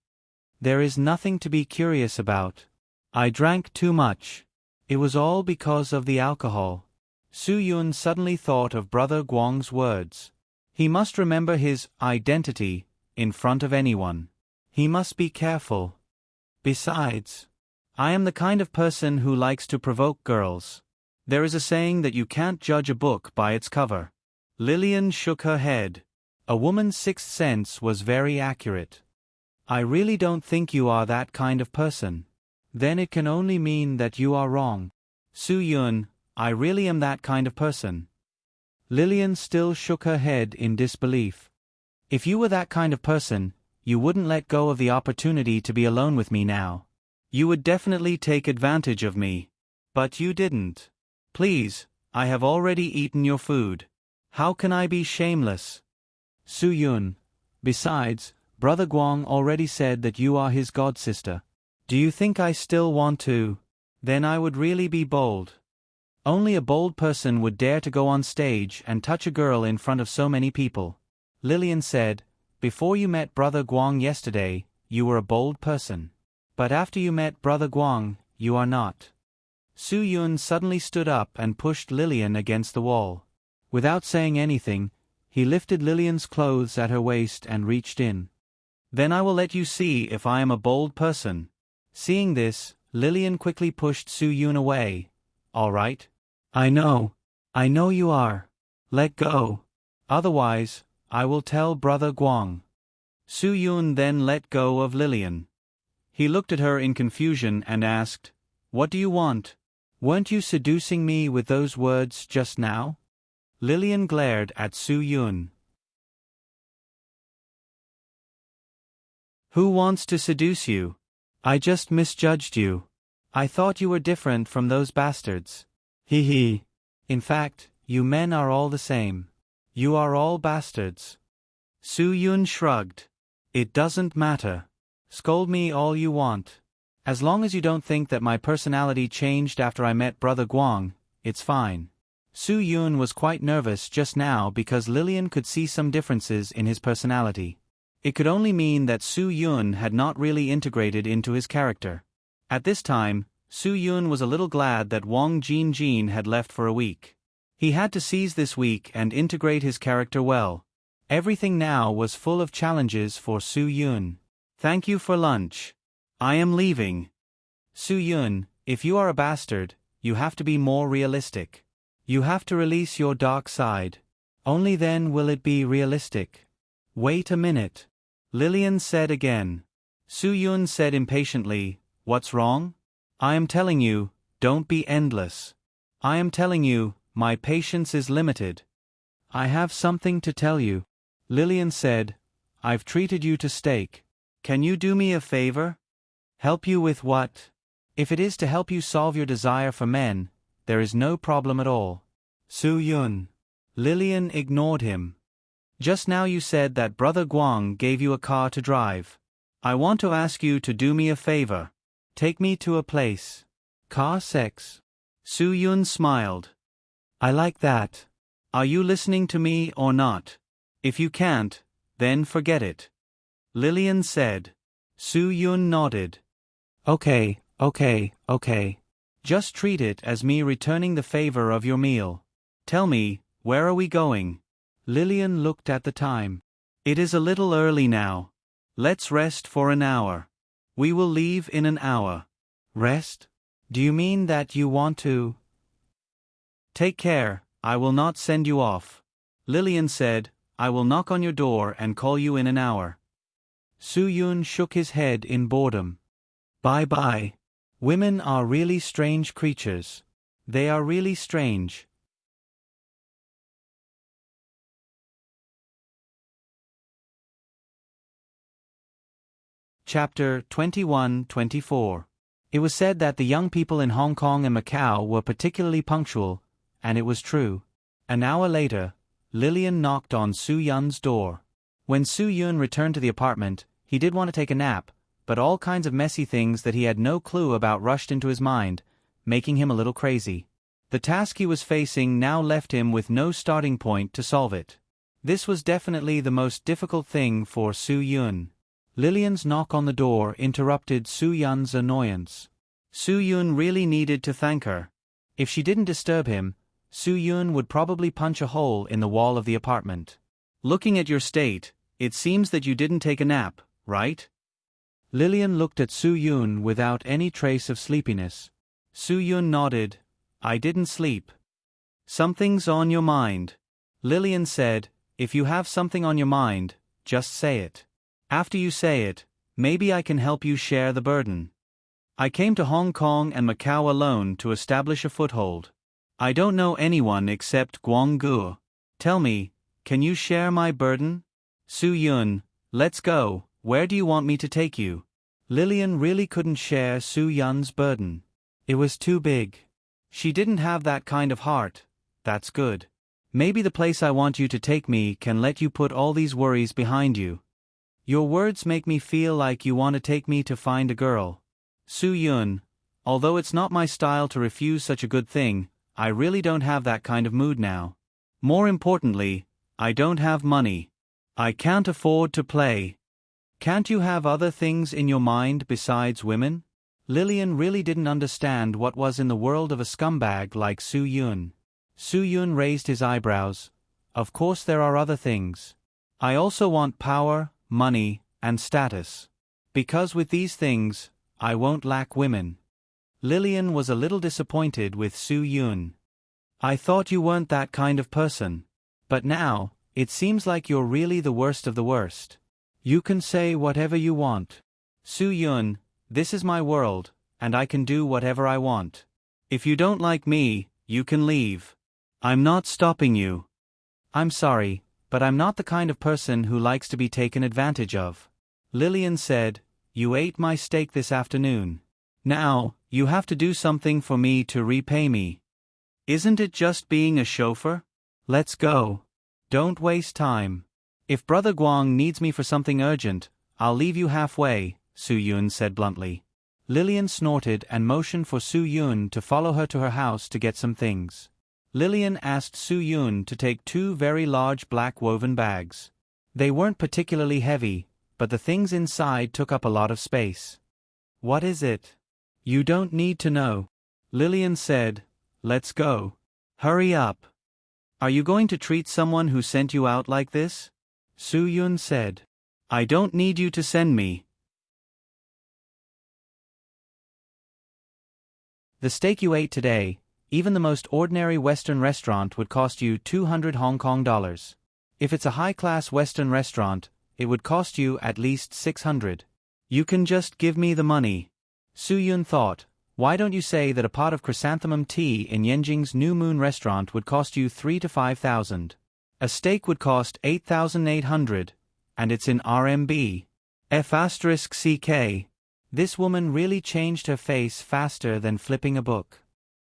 There is nothing to be curious about. I drank too much. It was all because of the alcohol. Su-yun suddenly thought of Brother Guang's words. He must remember his identity in front of anyone. He must be careful. Besides, I am the kind of person who likes to provoke girls. There is a saying that you can't judge a book by its cover. Lillian shook her head. A woman's sixth sense was very accurate. I really don't think you are that kind of person. Then it can only mean that you are wrong. Su-yun, I really am that kind of person. Lillian still shook her head in disbelief. If you were that kind of person, you wouldn't let go of the opportunity to be alone with me now. You would definitely take advantage of me. But you didn't. Please, I have already eaten your food. How can I be shameless? Su-yun, besides, Brother Guang already said that you are his godsister. Do you think I still want to? Then I would really be bold. Only a bold person would dare to go on stage and touch a girl in front of so many people. Lillian said, before you met Brother Guang yesterday, you were a bold person. But after you met Brother Guang, you are not. Su-yun suddenly stood up and pushed Lillian against the wall. Without saying anything, he lifted Lillian's clothes at her waist and reached in. Then I will let you see if I am a bold person. Seeing this, Lillian quickly pushed Su-yun away. All right. I know you are. Let go. Otherwise, I will tell Brother Guang. Su-yun then let go of Lillian. He looked at her in confusion and asked, What do you want? Weren't you seducing me with those words just now? Lillian glared at Su-yun. Who wants to seduce you? I just misjudged you. I thought you were different from those bastards. Hee hee. In fact, you men are all the same. You are all bastards. Su-yun shrugged. It doesn't matter. Scold me all you want. As long as you don't think that my personality changed after I met Brother Guang, it's fine. Su-yun was quite nervous just now because Lillian could see some differences in his personality. It could only mean that Su-yun had not really integrated into his character. At this time, Su-yun was a little glad that Wang Jinjin had left for a week. He had to seize this week and integrate his character well. Everything now was full of challenges for Su-yun. Thank you for lunch. I am leaving. Su-yun, if you are a bastard, you have to be more realistic. You have to release your dark side. Only then will it be realistic. Wait a minute. Lillian said again. Su-yun said impatiently, What's wrong? I am telling you, don't be endless. I am telling you, my patience is limited. I have something to tell you. Lillian said, I've treated you to steak. Can you do me a favor? Help you with what? If it is to help you solve your desire for men, there is no problem at all. Su-yun. Lillian ignored him. Just now you said that Brother Guang gave you a car to drive. I want to ask you to do me a favor. Take me to a place. Car sex. Su-yun smiled. I like that. Are you listening to me or not? If you can't, then forget it. Lillian said. Su-yun nodded. Okay. Just treat it as me returning the favor of your meal. Tell me, where are we going? Lillian looked at the time. It is a little early now. Let's rest for an hour. We will leave in an hour. Rest? Do you mean that you want to? Take care, I will not send you off. Lillian said, I will knock on your door and call you in an hour. Su-yun shook his head in boredom. Bye-bye. Women are really strange creatures. They are really strange. Chapter 21-24. It was said that the young people in Hong Kong and Macau were particularly punctual, and it was true. An hour later, Lillian knocked on Su Yun's door. When Su Yun returned to the apartment, he did want to take a nap, but all kinds of messy things that he had no clue about rushed into his mind, making him a little crazy. The task he was facing now left him with no starting point to solve it. This was definitely the most difficult thing for Su Yun. Lillian's knock on the door interrupted Su Yun's annoyance. Su Yun really needed to thank her. If she didn't disturb him, Su Yun would probably punch a hole in the wall of the apartment. Looking at your state, it seems that you didn't take a nap, right? Lillian looked at Su Yun without any trace of sleepiness. Su Yun nodded. I didn't sleep. Something's on your mind. Lillian said, if you have something on your mind, just say it. After you say it, maybe I can help you share the burden. I came to Hong Kong and Macau alone to establish a foothold. I don't know anyone except Guanggu. Tell me, can you share my burden? Su Yun, let's go, where do you want me to take you? Lillian really couldn't share Su Yun's burden. It was too big. She didn't have that kind of heart. That's good. Maybe the place I want you to take me can let you put all these worries behind you. Your words make me feel like you want to take me to find a girl. Su Yun, although it's not my style to refuse such a good thing, I really don't have that kind of mood now. More importantly, I don't have money. I can't afford to play. Can't you have other things in your mind besides women? Lillian really didn't understand what was in the world of a scumbag like Su Yun. Su Yun raised his eyebrows. Of course there are other things. I also want power, money, and status. Because with these things, I won't lack women. Lillian was a little disappointed with Su Yun. I thought you weren't that kind of person. But now, it seems like you're really the worst of the worst. You can say whatever you want. Su Yun, this is my world, and I can do whatever I want. If you don't like me, you can leave. I'm not stopping you. I'm sorry, but I'm not the kind of person who likes to be taken advantage of. Lillian said, you ate my steak this afternoon. Now, you have to do something for me to repay me. Isn't it just being a chauffeur? Let's go. Don't waste time. If Brother Guang needs me for something urgent, I'll leave you halfway, Su Yun said bluntly. Lillian snorted and motioned for Su Yun to follow her to her house to get some things. Lillian asked Su Yun to take 2 very large black woven bags. They weren't particularly heavy, but the things inside took up a lot of space. What is it? You don't need to know. Lillian said, let's go. Hurry up. Are you going to treat someone who sent you out like this? Su Yun said. I don't need you to send me. The steak you ate today, even the most ordinary Western restaurant would cost you 200 Hong Kong dollars. If it's a high-class Western restaurant, it would cost you at least 600. You can just give me the money. Su Yun thought, why don't you say that a pot of chrysanthemum tea in Yenjing's New Moon restaurant would cost you 3,000 to 5,000? A steak would cost 8,800, and it's in RMB. F***CK. This woman really changed her face faster than flipping a book.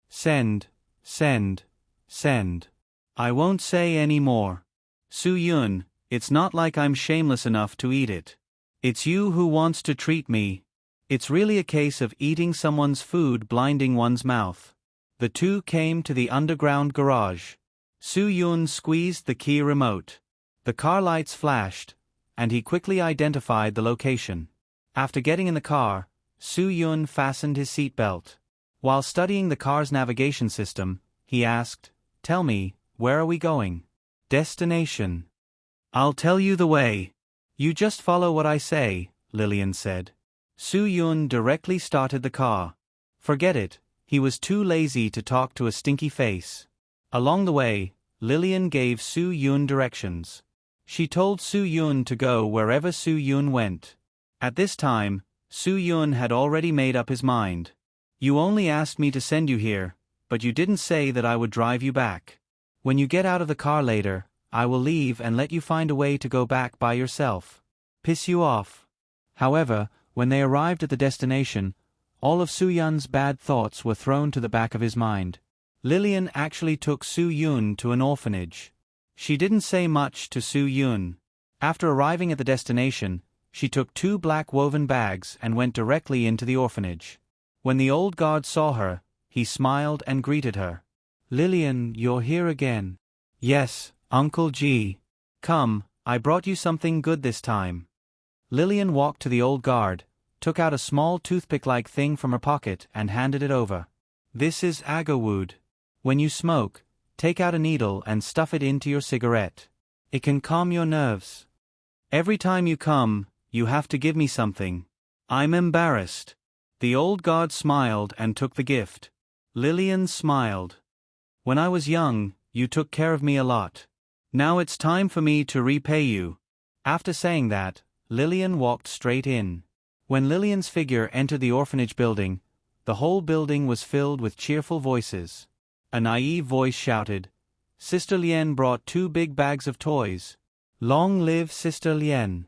Send, send, send. I won't say any more. Su Yun, it's not like I'm shameless enough to eat it. It's you who wants to treat me. It's really a case of eating someone's food blinding one's mouth. The two came to the underground garage. Su Yun squeezed the key remote. The car lights flashed, and he quickly identified the location. After getting in the car, Su Yun fastened his seatbelt. While studying the car's navigation system, he asked, tell me, where are we going? Destination. I'll tell you the way. You just follow what I say, Lillian said. Su Yun directly started the car. Forget it, he was too lazy to talk to a stinky face. Along the way, Lillian gave Su Yun directions. She told Su Yun to go wherever Su Yun went. At this time, Su Yun had already made up his mind. You only asked me to send you here, but you didn't say that I would drive you back. When you get out of the car later, I will leave and let you find a way to go back by yourself. Piss you off. However, when they arrived at the destination, all of Soo-yun's bad thoughts were thrown to the back of his mind. Lillian actually took Soo-yun to an orphanage. She didn't say much to Soo-yun. After arriving at the destination, she took 2 black woven bags and went directly into the orphanage. When the old guard saw her, he smiled and greeted her. "Lillian, you're here again." "Yes, Uncle G. Come, I brought you something good this time." Lillian walked to the old guard, took out a small toothpick-like thing from her pocket and handed it over. "This is agarwood. When you smoke, take out a needle and stuff it into your cigarette. It can calm your nerves. Every time you come, you have to give me something." "I'm embarrassed." The old guard smiled and took the gift. Lillian smiled. "When I was young, you took care of me a lot. Now it's time for me to repay you." After saying that, Lillian walked straight in. When Lillian's figure entered the orphanage building, the whole building was filled with cheerful voices. A naive voice shouted, "Sister Lien brought 2 big bags of toys. Long live Sister Lien."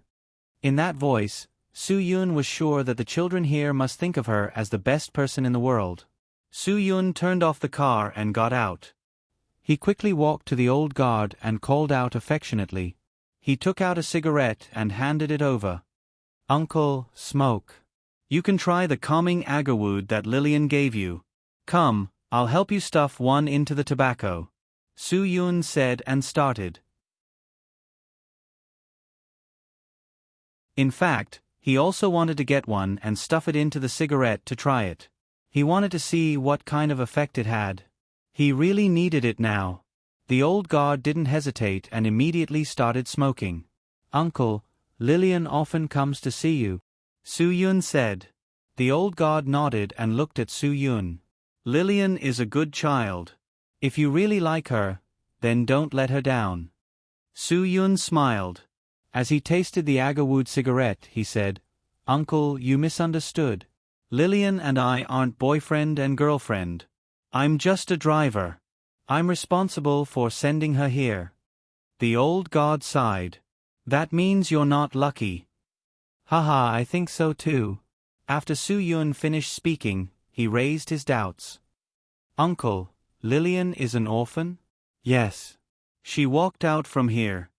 In that voice, Soo-yun was sure that the children here must think of her as the best person in the world. Soo-yun turned off the car and got out. He quickly walked to the old guard and called out affectionately. He took out a cigarette and handed it over. "Uncle, smoke. You can try the calming agarwood that Lillian gave you. Come, I'll help you stuff one into the tobacco." Soo-yun said and started. In fact, he also wanted to get one and stuff it into the cigarette to try it. He wanted to see what kind of effect it had. He really needed it now. The old guard didn't hesitate and immediately started smoking. "Uncle, Lillian often comes to see you," Soo-yun said. The old guard nodded and looked at Soo-yun. "Lillian is a good child. If you really like her, then don't let her down." Soo-yun smiled. As he tasted the agarwood cigarette, he said, "Uncle, you misunderstood. Lillian and I aren't boyfriend and girlfriend. I'm just a driver. I'm responsible for sending her here." The old guard sighed. "That means you're not lucky." "Haha, I think so too." After Soo-yun finished speaking, he raised his doubts. "Uncle, Lillian is an orphan?" "Yes. She walked out from here."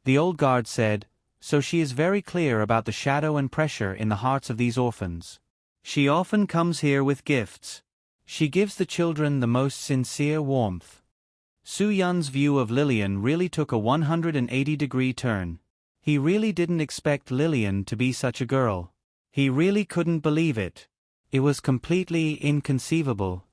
The old guard said, "So she is very clear about the shadow and pressure in the hearts of these orphans. She often comes here with gifts. She gives the children the most sincere warmth." Soo-yun's view of Lillian really took a 180-degree turn. He really didn't expect Lillian to be such a girl. He really couldn't believe it. It was completely inconceivable.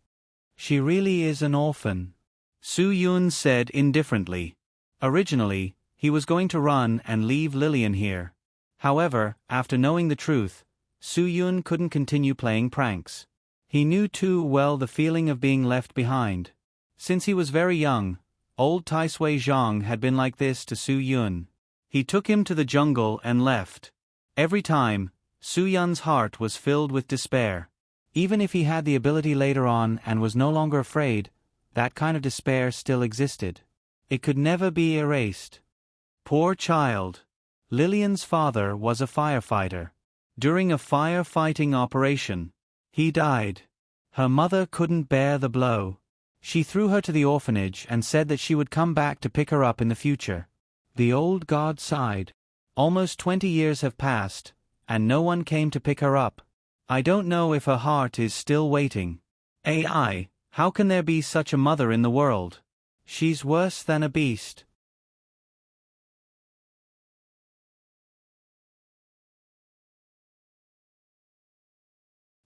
"She really is an orphan," Soo-yun said indifferently. Originally, he was going to run and leave Lillian here. However, after knowing the truth, Soo-yun couldn't continue playing pranks. He knew too well the feeling of being left behind. Since he was very young, old Taisui Zhang had been like this to Soo-yun. He took him to the jungle and left. Every time, Soo-yun's heart was filled with despair. Even if he had the ability later on and was no longer afraid, that kind of despair still existed. It could never be erased. Poor child. Lillian's father was a firefighter. During a firefighting operation, he died. Her mother couldn't bear the blow. She threw her to the orphanage and said that she would come back to pick her up in the future. The old guard sighed. Almost 20 years have passed, and no one came to pick her up. I don't know if her heart is still waiting. AI, how can there be such a mother in the world? She's worse than a beast.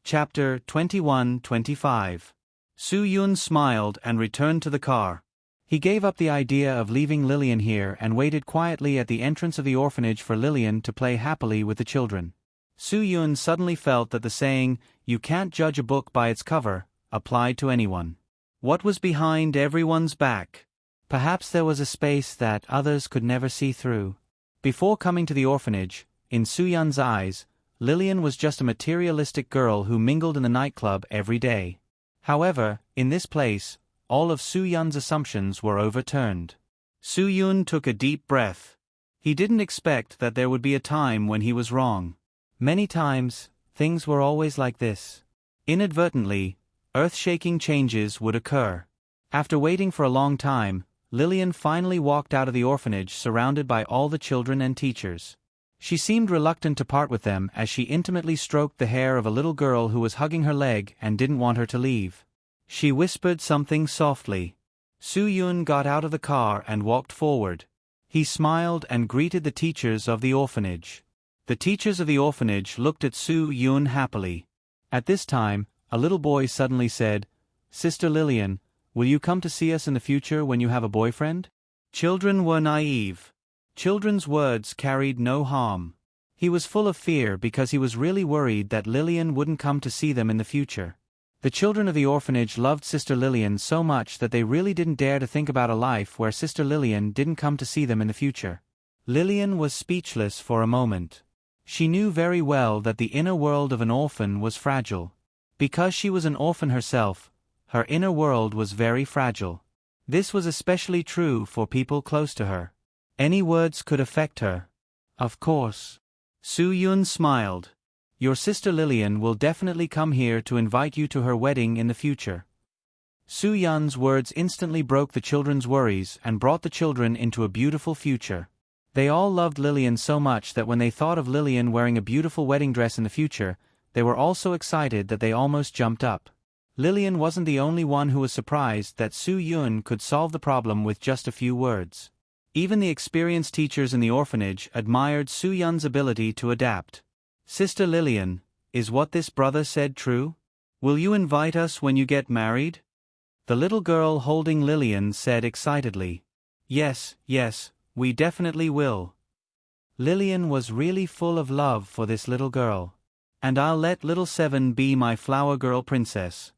Chapter 21-25. Soo-yun smiled and returned to the car. He gave up the idea of leaving Lillian here and waited quietly at the entrance of the orphanage for Lillian to play happily with the children. Soo-yun suddenly felt that the saying, "You can't judge a book by its cover," applied to anyone. What was behind everyone's back? Perhaps there was a space that others could never see through. Before coming to the orphanage, in Soo-yun's eyes, Lillian was just a materialistic girl who mingled in the nightclub every day. However, in this place, all of Soo-yun's assumptions were overturned. Soo-yun took a deep breath. He didn't expect that there would be a time when he was wrong. Many times, things were always like this. Inadvertently, earth-shaking changes would occur. After waiting for a long time, Lillian finally walked out of the orphanage surrounded by all the children and teachers. She seemed reluctant to part with them as she intimately stroked the hair of a little girl who was hugging her leg and didn't want her to leave. She whispered something softly. Soo-yoon got out of the car and walked forward. He smiled and greeted the teachers of the orphanage. The teachers of the orphanage looked at Soo-yoon happily. At this time, a little boy suddenly said, "Sister Lillian, will you come to see us in the future when you have a boyfriend?" Children were naive. Children's words carried no harm. He was full of fear because he was really worried that Lillian wouldn't come to see them in the future. The children of the orphanage loved Sister Lillian so much that they really didn't dare to think about a life where Sister Lillian didn't come to see them in the future. Lillian was speechless for a moment. She knew very well that the inner world of an orphan was fragile. Because she was an orphan herself, her inner world was very fragile. This was especially true for people close to her. Any words could affect her. Of course. Soo-yoon smiled. Your sister Lillian will definitely come here to invite you to her wedding in the future. Soo-yoon's words instantly broke the children's worries and brought the children into a beautiful future. They all loved Lillian so much that when they thought of Lillian wearing a beautiful wedding dress in the future, they were all so excited that they almost jumped up. Lillian wasn't the only one who was surprised that Soo-yoon could solve the problem with just a few words. Even the experienced teachers in the orphanage admired Soo-yoon's ability to adapt. Sister Lillian, is what this brother said true? Will you invite us when you get married? The little girl holding Lillian said excitedly. Yes, we definitely will. Lillian was really full of love for this little girl. And I'll let little Seven be my flower girl princess.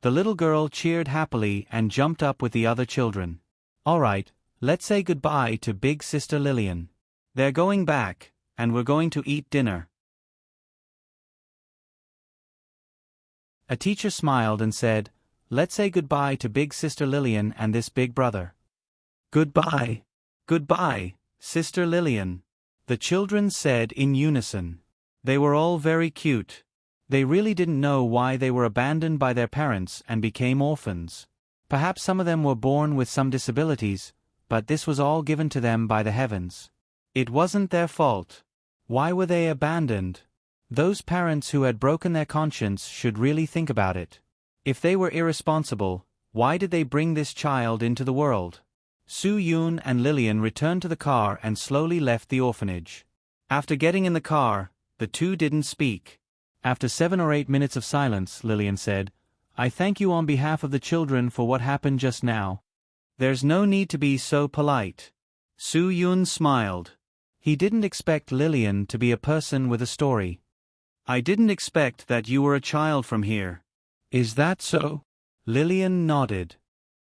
The little girl cheered happily and jumped up with the other children. All right, let's say goodbye to big sister Lillian. They're going back, and we're going to eat dinner. A teacher smiled and said, let's say goodbye to big sister Lillian and this big brother. Goodbye. Goodbye, sister Lillian. The children said in unison. They were all very cute. They really didn't know why they were abandoned by their parents and became orphans. Perhaps some of them were born with some disabilities, but this was all given to them by the heavens. It wasn't their fault. Why were they abandoned? Those parents who had broken their conscience should really think about it. If they were irresponsible, why did they bring this child into the world? Soo-yoon and Lillian returned to the car and slowly left the orphanage. After getting in the car, the two didn't speak. After 7 or 8 minutes of silence, Lillian said, I thank you on behalf of the children for what happened just now. There's no need to be so polite. Soo-yoon smiled. He didn't expect Lillian to be a person with a story. I didn't expect that you were a child from here. Is that so? Lillian nodded.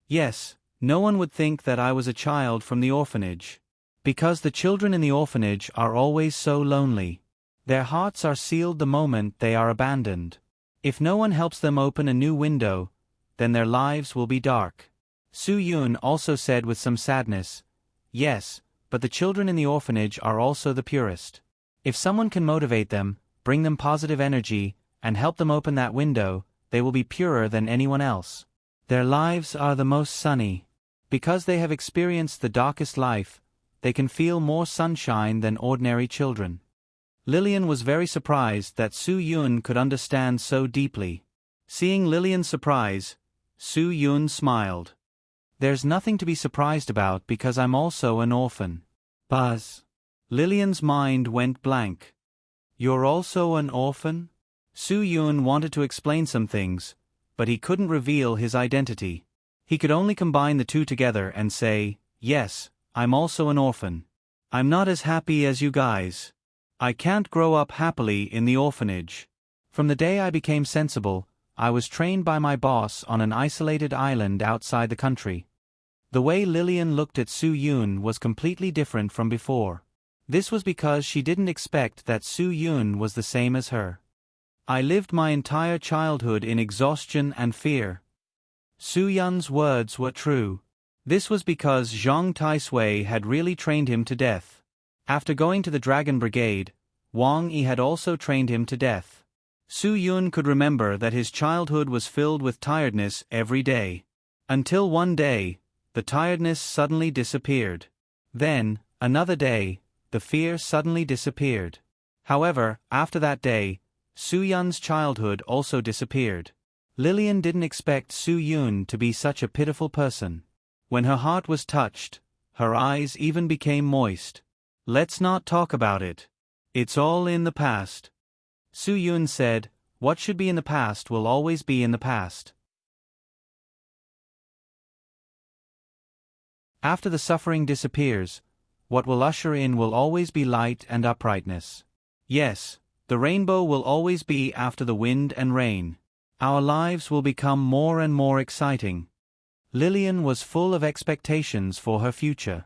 Yes, no one would think that I was a child from the orphanage. Because the children in the orphanage are always so lonely. Their hearts are sealed the moment they are abandoned. If no one helps them open a new window, then their lives will be dark. Soo-yoon also said with some sadness, yes, but the children in the orphanage are also the purest. If someone can motivate them, bring them positive energy, and help them open that window, they will be purer than anyone else. Their lives are the most sunny. Because they have experienced the darkest life, they can feel more sunshine than ordinary children. Lillian was very surprised that Soo-yoon could understand so deeply. Seeing Lillian's surprise, Soo-yoon smiled. There's nothing to be surprised about because I'm also an orphan. Buzz. Lillian's mind went blank. You're also an orphan? Soo-yoon wanted to explain some things, but he couldn't reveal his identity. He could only combine the two together and say, yes, I'm also an orphan. I'm not as happy as you guys. I can't grow up happily in the orphanage. From the day I became sensible, I was trained by my boss on an isolated island outside the country. The way Lillian looked at Soo-yoon was completely different from before. This was because she didn't expect that Soo-yoon was the same as her. I lived my entire childhood in exhaustion and fear. Soo-yoon's words were true. This was because Zhang Tai-sui had really trained him to death. After going to the Dragon Brigade, Wang Yi had also trained him to death. Su Yun could remember that his childhood was filled with tiredness every day. Until one day, the tiredness suddenly disappeared. Then, another day, the fear suddenly disappeared. However, after that day, Su Yun's childhood also disappeared. Lillian didn't expect Su Yun to be such a pitiful person. When her heart was touched, her eyes even became moist. Let's not talk about it. It's all in the past. Su Yun said, what should be in the past will always be in the past. After the suffering disappears, what will usher in will always be light and uprightness. Yes, the rainbow will always be after the wind and rain. Our lives will become more and more exciting. Lillian was full of expectations for her future.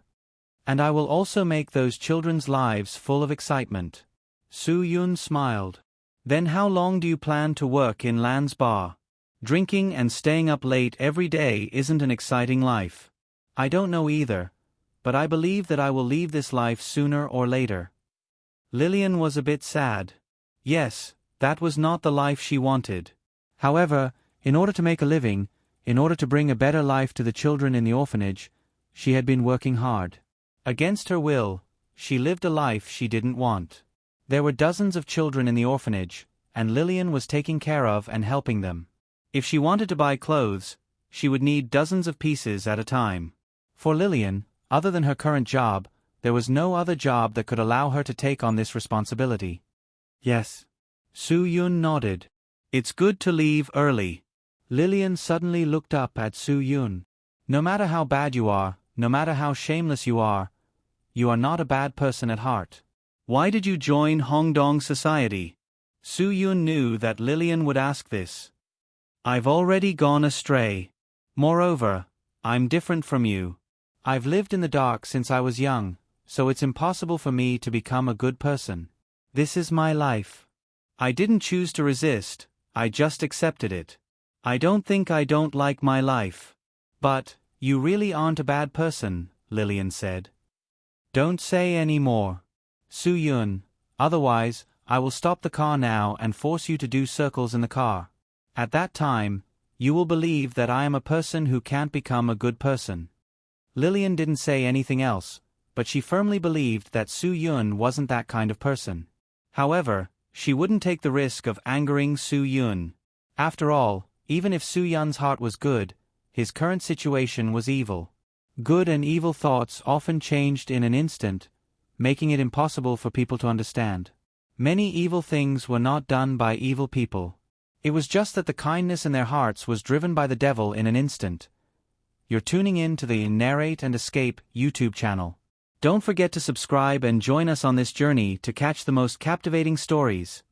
And I will also make those children's lives full of excitement. Su Yun smiled. Then how long do you plan to work in Lan's bar? Drinking and staying up late every day isn't an exciting life. I don't know either, but I believe that I will leave this life sooner or later. Lillian was a bit sad. Yes, that was not the life she wanted. However, in order to make a living, in order to bring a better life to the children in the orphanage, she had been working hard. Against her will, she lived a life she didn't want. There were dozens of children in the orphanage, and Lillian was taking care of and helping them. If she wanted to buy clothes, she would need dozens of pieces at a time. For Lillian, other than her current job, there was no other job that could allow her to take on this responsibility. Yes. Su Yun nodded. It's good to leave early. Lillian suddenly looked up at Su Yun. No matter how bad you are, no matter how shameless you are not a bad person at heart. Why did you join Hongdong Society? Su Yun knew that Lillian would ask this. I've already gone astray. Moreover, I'm different from you. I've lived in the dark since I was young, so it's impossible for me to become a good person. This is my life. I didn't choose to resist, I just accepted it. I don't think I don't like my life. But, you really aren't a bad person, Lillian said. Don't say any more. Su Yun, otherwise, I will stop the car now and force you to do circles in the car. At that time, you will believe that I am a person who can't become a good person. Lillian didn't say anything else, but she firmly believed that Su Yun wasn't that kind of person. However, she wouldn't take the risk of angering Su Yun. After all, even if Su Yun's heart was good, his current situation was evil. Good and evil thoughts often changed in an instant, making it impossible for people to understand. Many evil things were not done by evil people. It was just that the kindness in their hearts was driven by the devil in an instant. You're tuning in to the Narrate and Escape YouTube channel. Don't forget to subscribe and join us on this journey to catch the most captivating stories.